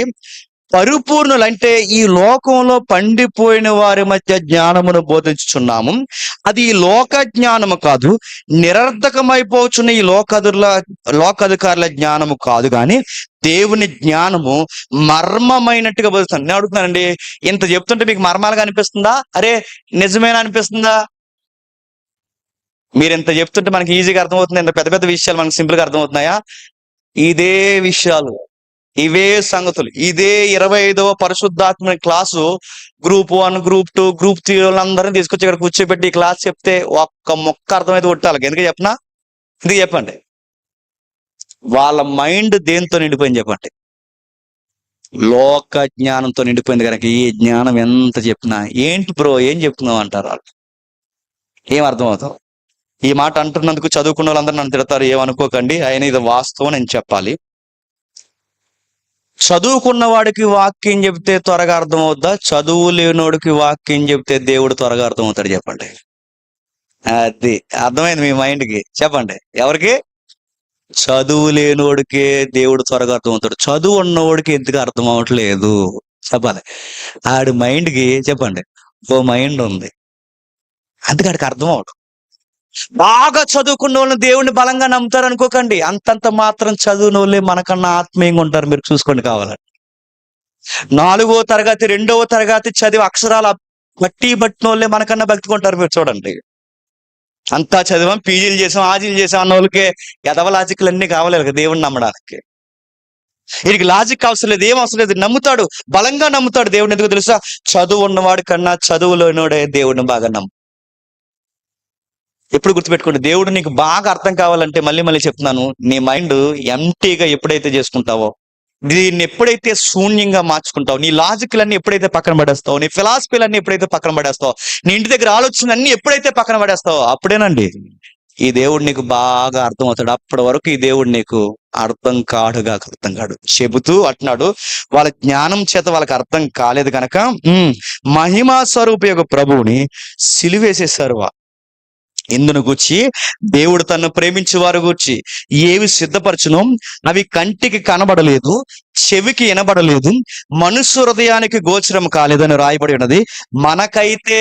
పరిపూర్ణులు అంటే ఈ లోకంలో పండిపోయిన వారి మధ్య జ్ఞానమును బోధించుచున్నాము, అది ఈ లోక జ్ఞానము కాదు. నిరర్థకమైపోచున్న ఈ లోకాధికారుల జ్ఞానము కాదు కానీ దేవుని జ్ఞానము మర్మమైనట్టుగా బోధిస్తాను. నేను అడుగుతున్నానండి, ఇంత చెప్తుంటే మీకు మర్మాలుగా అనిపిస్తుందా? అరే నిజమేనా అనిపిస్తుందా? మీరు ఇంత చెప్తుంటే మనకి ఈజీగా అర్థమవుతుంది. ఇంత పెద్ద పెద్ద విషయాలు మనకి సింపుల్గా అర్థమవుతున్నాయా? ఇదే విషయాలు, ఇవే సంగతులు, ఇదే 25వ పరిశుద్ధాత్మ క్లాసు గ్రూప్ 1, గ్రూప్ 2, గ్రూప్ 3 వాళ్ళందరినీ తీసుకొచ్చి ఇక్కడ కూర్చోబెట్టి క్లాస్ చెప్తే ఒక్క మొక్క అర్థమైతే కొట్టాలి. ఎందుకు చెప్పనా? ఎందుకు చెప్పండి? వాళ్ళ మైండ్ దేంతో నిండిపోయింది చెప్పండి? లోక జ్ఞానంతో నిండిపోయింది కనుక ఈ జ్ఞానం ఎంత చెప్పినా ఏంటి బ్రో ఏం చెప్తున్నావు అంటారు వాళ్ళు. ఏం అర్థమవుతాం? ఈ మాట అంటున్నందుకు చదువుకున్న వాళ్ళందరూ నన్ను తిడతారు, ఏమనుకోకండి. అయినా ఇది వాస్తవం నేను చెప్పాలి. చదువుకున్న వాడికి వాక్యం చెప్తే త్వరగా అర్థమవుద్దా? చదువు లేనోడికి వాక్యం చెప్తే దేవుడు త్వరగా అర్థమవుతాడు చెప్పండి. అది అర్థమైంది మీ మైండ్కి? చెప్పండి ఎవరికి? చదువు లేనోడికే దేవుడు త్వరగా అర్థమవుతాడు. చదువు ఉన్నవాడికి ఎందుకు అర్థం అవట్లేదు చెప్పాలి. ఆడి మైండ్కి చెప్పండి ఓ మైండ్ ఉంది, అందుకడికి అర్థం అవడం. బాగా చదువుకున్న వాళ్ళని దేవుడిని బలంగా నమ్ముతారు అనుకోకండి. అంతంత మాత్రం చదువున వాళ్ళే మనకన్నా ఆత్మీయంగా ఉంటారు. మీరు చూసుకోండి కావాలని. 4వ తరగతి 2వ తరగతి చదివి అక్షరాలు బట్టిన వాళ్ళే మనకన్నా భక్తిగా ఉంటారు. మీరు చూడండి. అంతా చదివాం, పీజీలు చేసాం, ఆజీలు చేసాం అన్న వాళ్ళకే ఎదవ లాజిక్లు అన్నీ కావాలి కదా దేవుడిని నమ్మడానికి. వీడికి లాజిక్ అవసరం లేదు, ఏం అవసరం లేదు. నమ్ముతాడు, బలంగా నమ్ముతాడు దేవుడిని. ఎందుకు తెలుసా? చదువు ఉన్నవాడి కన్నా చదువులోనోడే దేవుడిని బాగా నమ్ము. ఎప్పుడు గుర్తుపెట్టుకోండి, దేవుడు నీకు బాగా అర్థం కావాలంటే మళ్ళీ మళ్ళీ చెప్తున్నాను, నీ మైండ్ ఎంటీగా ఎప్పుడైతే చేసుకుంటావో, దీన్ని ఎప్పుడైతే శూన్యంగా మార్చుకుంటావు, నీ లాజిక్లన్నీ ఎప్పుడైతే పక్కన పడేస్తావు, నీ ఫిలాసఫీలన్నీ ఎప్పుడైతే పక్కన పడేస్తావు, నీ ఇంటి దగ్గర ఆలోచనలన్నీ ఎప్పుడైతే పక్కన పడేస్తావో అప్పుడేనండి ఈ దేవుడు నీకు బాగా అర్థం అవుతాడు. అప్పటి వరకు ఈ దేవుడు నీకు అర్థం కాడు. చెబుతూ అంటున్నాడు, వాళ్ళ జ్ఞానం చేత వాళ్ళకి అర్థం కాలేదు కనుక మహిమా స్వరూప ప్రభువుని సిలువేసేశారు. ఇందును గూర్చి దేవుడు తన్ను ప్రేమించే వారు గూర్చి ఏవి సిద్ధపరచునో అవి కంటికి కనబడలేదు, చెవికి వినబడలేదు, మనుష్య హృదయానికి గోచరం కాలేదని రాయబడి ఉన్నది. మనకైతే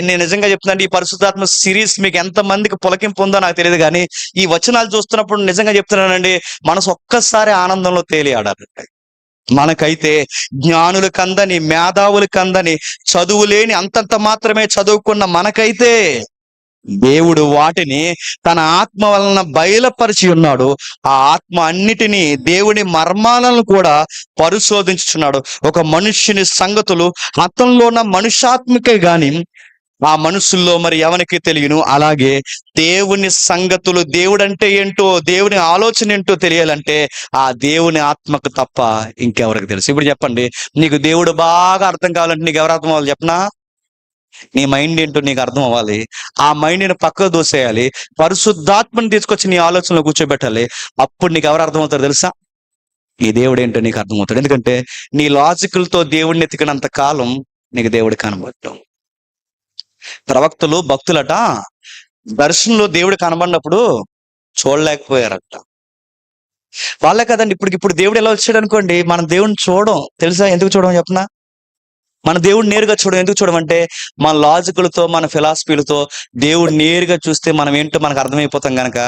నేను నిజంగా చెప్తున్నాను, ఈ పరిశుద్ధాత్మ సిరీస్ మీకు ఎంత మందికి పులకింపు ఉందో నాకు తెలియదు, కానీ ఈ వచనాలు చూస్తున్నప్పుడు నిజంగా చెప్తున్నానండి, మనసు ఒక్కసారి ఆనందంలో తేలియాడాలంటే. మనకైతే జ్ఞానులకు అందని, మేధావులకు అందని, చదువు లేని అంతంత మాత్రమే చదువుకున్న మనకైతే దేవుడు వాటిని తన ఆత్మ వలన బయలుపరిచి ఉన్నాడు. ఆ ఆత్మ అన్నిటినీ, దేవుని మర్మాలను కూడా పరిశోధించుచున్నాడు. ఒక మనుష్యుని సంగతులు అతనిలో ఉన్న మనుష్యాత్మకే గాని ఆ మనుషుల్లో మరి ఎవరికి తెలియను. అలాగే దేవుని సంగతులు, దేవుడు అంటే ఏంటో, దేవుని ఆలోచన ఏంటో తెలియాలంటే ఆ దేవుని ఆత్మకు తప్ప ఇంకెవరికి తెలుసు? ఇప్పుడు చెప్పండి, నీకు దేవుడు బాగా అర్థం కావాలంటే నీకు ఎవరు అర్థం అవ్వాలి చెప్పనా? నీ మైండ్ ఏంటో నీకు అర్థం అవ్వాలి. ఆ మైండ్ని పక్కకు దోసేయాలి, పరిశుద్ధాత్మని తీసుకొచ్చి నీ ఆలోచనలో కూర్చోబెట్టాలి. అప్పుడు నీకు ఎవరు అర్థమవుతారు తెలుసా? ఈ దేవుడు ఏంటో నీకు అర్థమవుతాడు. ఎందుకంటే నీ లాజికల్తో దేవుడిని ఎతికినంత కాలం నీకు దేవుడు కనబడటం. ప్రవక్తలు, భక్తులట దర్శనంలో దేవుడు కనబడినప్పుడు చూడలేకపోయారట. వాళ్ళే కదండి. ఇప్పుడు దేవుడు ఎలా వచ్చాడు అనుకోండి, మనం దేవుడిని చూడం. తెలుసా ఎందుకు చూడమో చెప్పనా? మన దేవుడిని నేరుగా చూడం. ఎందుకు చూడమంటే మన లాజికులతో, మన ఫిలాసఫీలతో దేవుడు నేరుగా చూస్తే మనం ఏంటో మనకు అర్థమైపోతాం గనక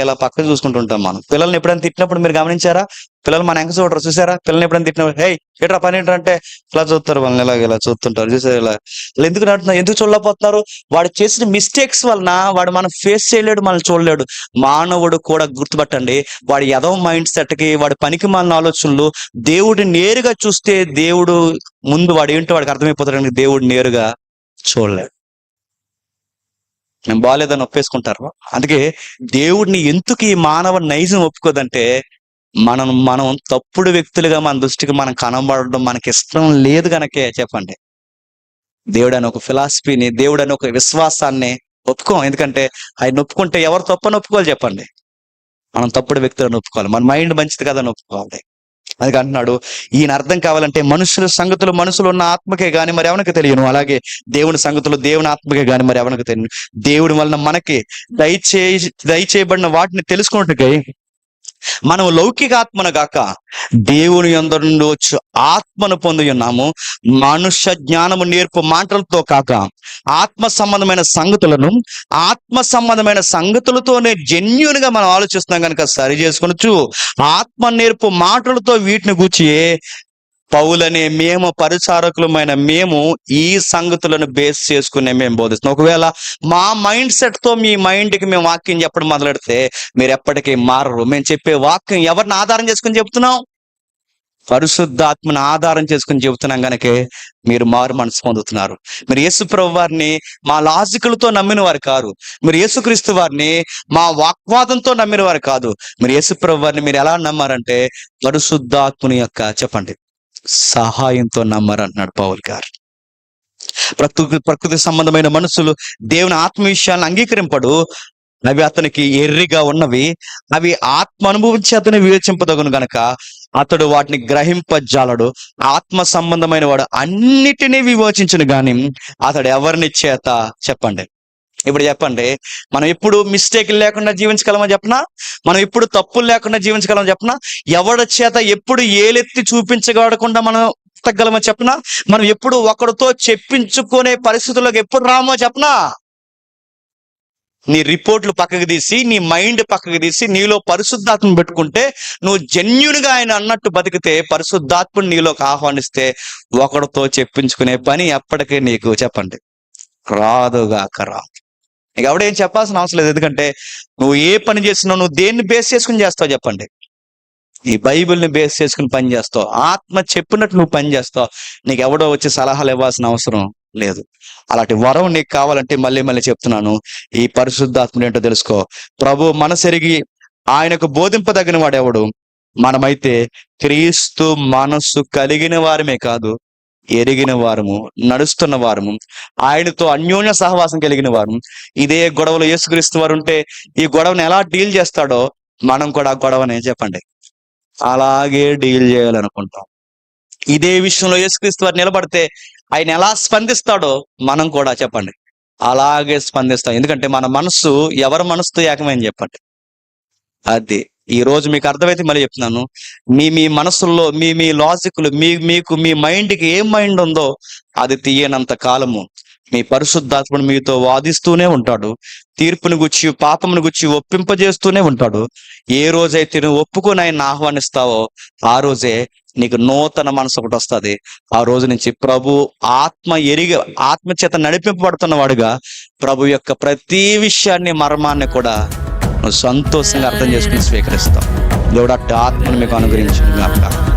ఇలా పక్కన చూసుకుంటూ ఉంటాం మనం. పిల్లల్ని ఎప్పుడైనా తిట్టినప్పుడు మీరు గమనించారా? పిల్లలు మన ఎంక చూడరు, చూసారా? పిల్లల్ని ఎప్పుడైనా తిట్టినప్పుడు హే ఏట్రా పని ఏంటంటే ఇలా చూస్తారు, వాళ్ళని ఇలా చూస్తుంటారు, చూసారు ఇలా. వాళ్ళు ఎందుకు నడుతున్నారు, ఎందుకు చూడలేకపోతున్నారు? వాడు చేసిన మిస్టేక్స్ వలన వాడు మనం ఫేస్ చేయలేడు, మనల్ని చూడలేడు. మానవుడు కూడా గుర్తుపట్టండి, వాడి ఎదవ మైండ్ సెట్ కి, వాడి పనికి మాలిన ఆలోచనలు, దేవుడిని నేరుగా చూస్తే దేవుడు ముందు వాడు ఏంటో వాడికి అర్థమైపోతాడు. దేవుడు నేరుగా చూడలేడు. నేను బాగాలేదని ఒప్పేసుకుంటారు. అందుకే దేవుడిని ఎందుకు ఈ మానవ నైజం ఒప్పుకోదంటే, మనం తప్పుడు వ్యక్తులుగా మన దృష్టికి మనం కనబడడం మనకి ఇష్టం లేదు గనకే చెప్పండి. దేవుడు అని ఒక ఫిలాసఫీని, దేవుడు అని ఒక విశ్వాసాన్ని ఒప్పుకోం. ఎందుకంటే ఆయన ఒప్పుకుంటే ఎవరు తప్పని ఒప్పుకోవాలి చెప్పండి? మనం తప్పుడు వ్యక్తులను ఒప్పుకోవాలి. మన మైండ్ మంచిది కదని ఒప్పుకోవాలి. అందుకే అంటున్నాడు, ఈయన అర్థం కావాలంటే మనుషుల సంగతులు మనుషులు ఉన్న ఆత్మకే గాని మరి ఎవరికి తెలియను, అలాగే దేవుని సంగతులు దేవుని ఆత్మకే గాని మరి ఎవరికి తెలియను. దేవుడి వలన మనకి దయచేయబడిన వాటిని తెలుసుకున్నట్టుగా మనం లౌకిక ఆత్మను గాక దేవుని యందు నుండి వచ్చు ఆత్మను పొంది ఉన్నాము. మనుష్య జ్ఞానము నేర్పు మాటలతో కాక ఆత్మ సంబంధమైన సంగతులతోనే జెన్యూన్ గా మనం ఆలోచిస్తున్నాం కనుక సరి చేసుకొనొచ్చు. ఆత్మ నేర్పు మాటలతో వీటిని గూర్చి పౌలనే మేము పరిచారకులమైన మేము ఈ సంగతులను బేస్ చేసుకునే మేము బోధిస్తున్నాం. ఒకవేళ మా మైండ్ సెట్ తో మీ మైండ్కి మేము వాక్యం చెప్పడం మొదలెడితే మీరు ఎప్పటికీ మారరు. మేము చెప్పే వాక్యం ఎవరిని ఆధారం చేసుకుని చెప్తున్నాం? పరిశుద్ధాత్మను ఆధారం చేసుకుని చెబుతున్నాం గనకే మీరు మారు మనసు పొందుతున్నారు. మీరు యేసుప్రభు వారిని మా లాజికలతో నమ్మిన వారు కాదు. మీరు యేసుక్రీస్తు వారిని మా వాక్వాదంతో నమ్మిన వారు కాదు. మీరు యేసుప్రభు వారిని మీరు ఎలా నమ్మారంటే పరిశుద్ధాత్మని యొక్క చెప్పండి సహాయంతో నమ్మరు అంటున్నాడు పౌలు గారు. ప్రకృతి సంబంధమైన మనుషులు దేవుని ఆత్మ విషయాలను అంగీకరింపడు. అవి అతనికి ఎర్రిగా ఉన్నవి. అవి ఆత్మ అనుభవించి అతను వివేచింపదగును గనక అతడు వాటిని గ్రహింపజాలడు. ఆత్మ సంబంధమైన వాడు అన్నిటినీ వివేచించును గాని అతడు ఎవరిని చేత చెప్పండి. ఇప్పుడు చెప్పండి, మనం ఎప్పుడు మిస్టేక్ లేకుండా జీవించగలమని చెప్పనా? మనం ఎప్పుడు తప్పులు లేకుండా జీవించగలమని చెప్పనా? ఎవరి చేత ఎప్పుడు ఏలెత్తి చూపించగలకుండా మనం తగ్గలమని చెప్పనా? మనం ఎప్పుడు ఒకరితో చెప్పించుకునే పరిస్థితుల్లోకి ఎప్పుడు రామో చెప్పనా? నీ రిపోర్ట్లు పక్కకు తీసి, నీ మైండ్ పక్కకు తీసి, నీలో పరిశుద్ధాత్మ పెట్టుకుంటే, నువ్వు జెన్యూన్ గా ఆయన అన్నట్టు బతికితే, పరిశుద్ధాత్మని నీలోకి ఆహ్వానిస్తే ఒకరితో చెప్పించుకునే పని ఎప్పటికీ నీకు చెప్పండి రాదుగాక రాదు. నీకు ఎవడేం చెప్పాల్సిన అవసరం లేదు. ఎందుకంటే నువ్వు ఏ పని చేస్తున్నావు, నువ్వు దేన్ని బేస్ చేసుకుని చేస్తావు చెప్పండి? ఈ బైబిల్ని బేస్ చేసుకుని పని చేస్తావు. ఆత్మ చెప్పినట్టు నువ్వు పని చేస్తావు. నీకు ఎవడో వచ్చి సలహాలు ఇవ్వాల్సిన అవసరం లేదు. అలాంటి వరం నీకు కావాలంటే మళ్ళీ చెప్తున్నాను, ఈ పరిశుద్ధాత్ముడు ఏంటో తెలుసుకో. ప్రభు మనసెరిగి ఆయనకు బోధింపదగిన వాడెవడు? మనమైతే క్రీస్తు మనస్సు కలిగిన వారమే కాదు, ఎరిగిన వారము, నడుస్తున్న వారము, ఆయనతో అన్యోన్య సహవాసం కలిగిన వారము. ఇదే గొడవలు యేసుక్రీస్తు వారు ఉంటే ఈ గొడవని ఎలా డీల్ చేస్తాడో మనం కూడా ఆ గొడవని చెప్పండి అలాగే డీల్ చేయాలనుకుంటాం. ఇదే విషయంలో యేసుక్రీస్తు వారు నిలబడితే ఆయన ఎలా స్పందిస్తాడో మనం కూడా చెప్పండి అలాగే స్పందిస్తాం. ఎందుకంటే మన మనస్సు ఎవరి మనసుతో ఏకమైంది చెప్పండి? అది ఈ రోజు మీకు అర్థమైతే మళ్ళీ చెప్తున్నాను, మీ మనసుల్లో మీ లాజిక్లు మీకు మీ మైండ్కి ఏం మైండ్ ఉందో అది తీయనంత కాలము మీ పరిశుద్ధాత్ముడు మీతో వాదిస్తూనే ఉంటాడు. తీర్పును గుచ్చి పాపమును గుచ్చి ఒప్పింపజేస్తూనే ఉంటాడు. ఏ రోజైతే నువ్వు ఒప్పుకొని ఆయన ఆహ్వానిస్తావో ఆ రోజే నీకు నూతన మనసు ఒకటి వస్తుంది. ఆ రోజు నుంచి ప్రభు ఆత్మ చేత నడిపింపబడుతున్న వాడుగా ప్రభు యొక్క ప్రతి విషయాన్ని మర్మాన్ని కూడా నువ్వు సంతోషంగా అర్థం చేసుకుని స్వీకరిస్తావు. దేవుడు అట్టి ఆత్మను మీకు అనుగ్రహించింది.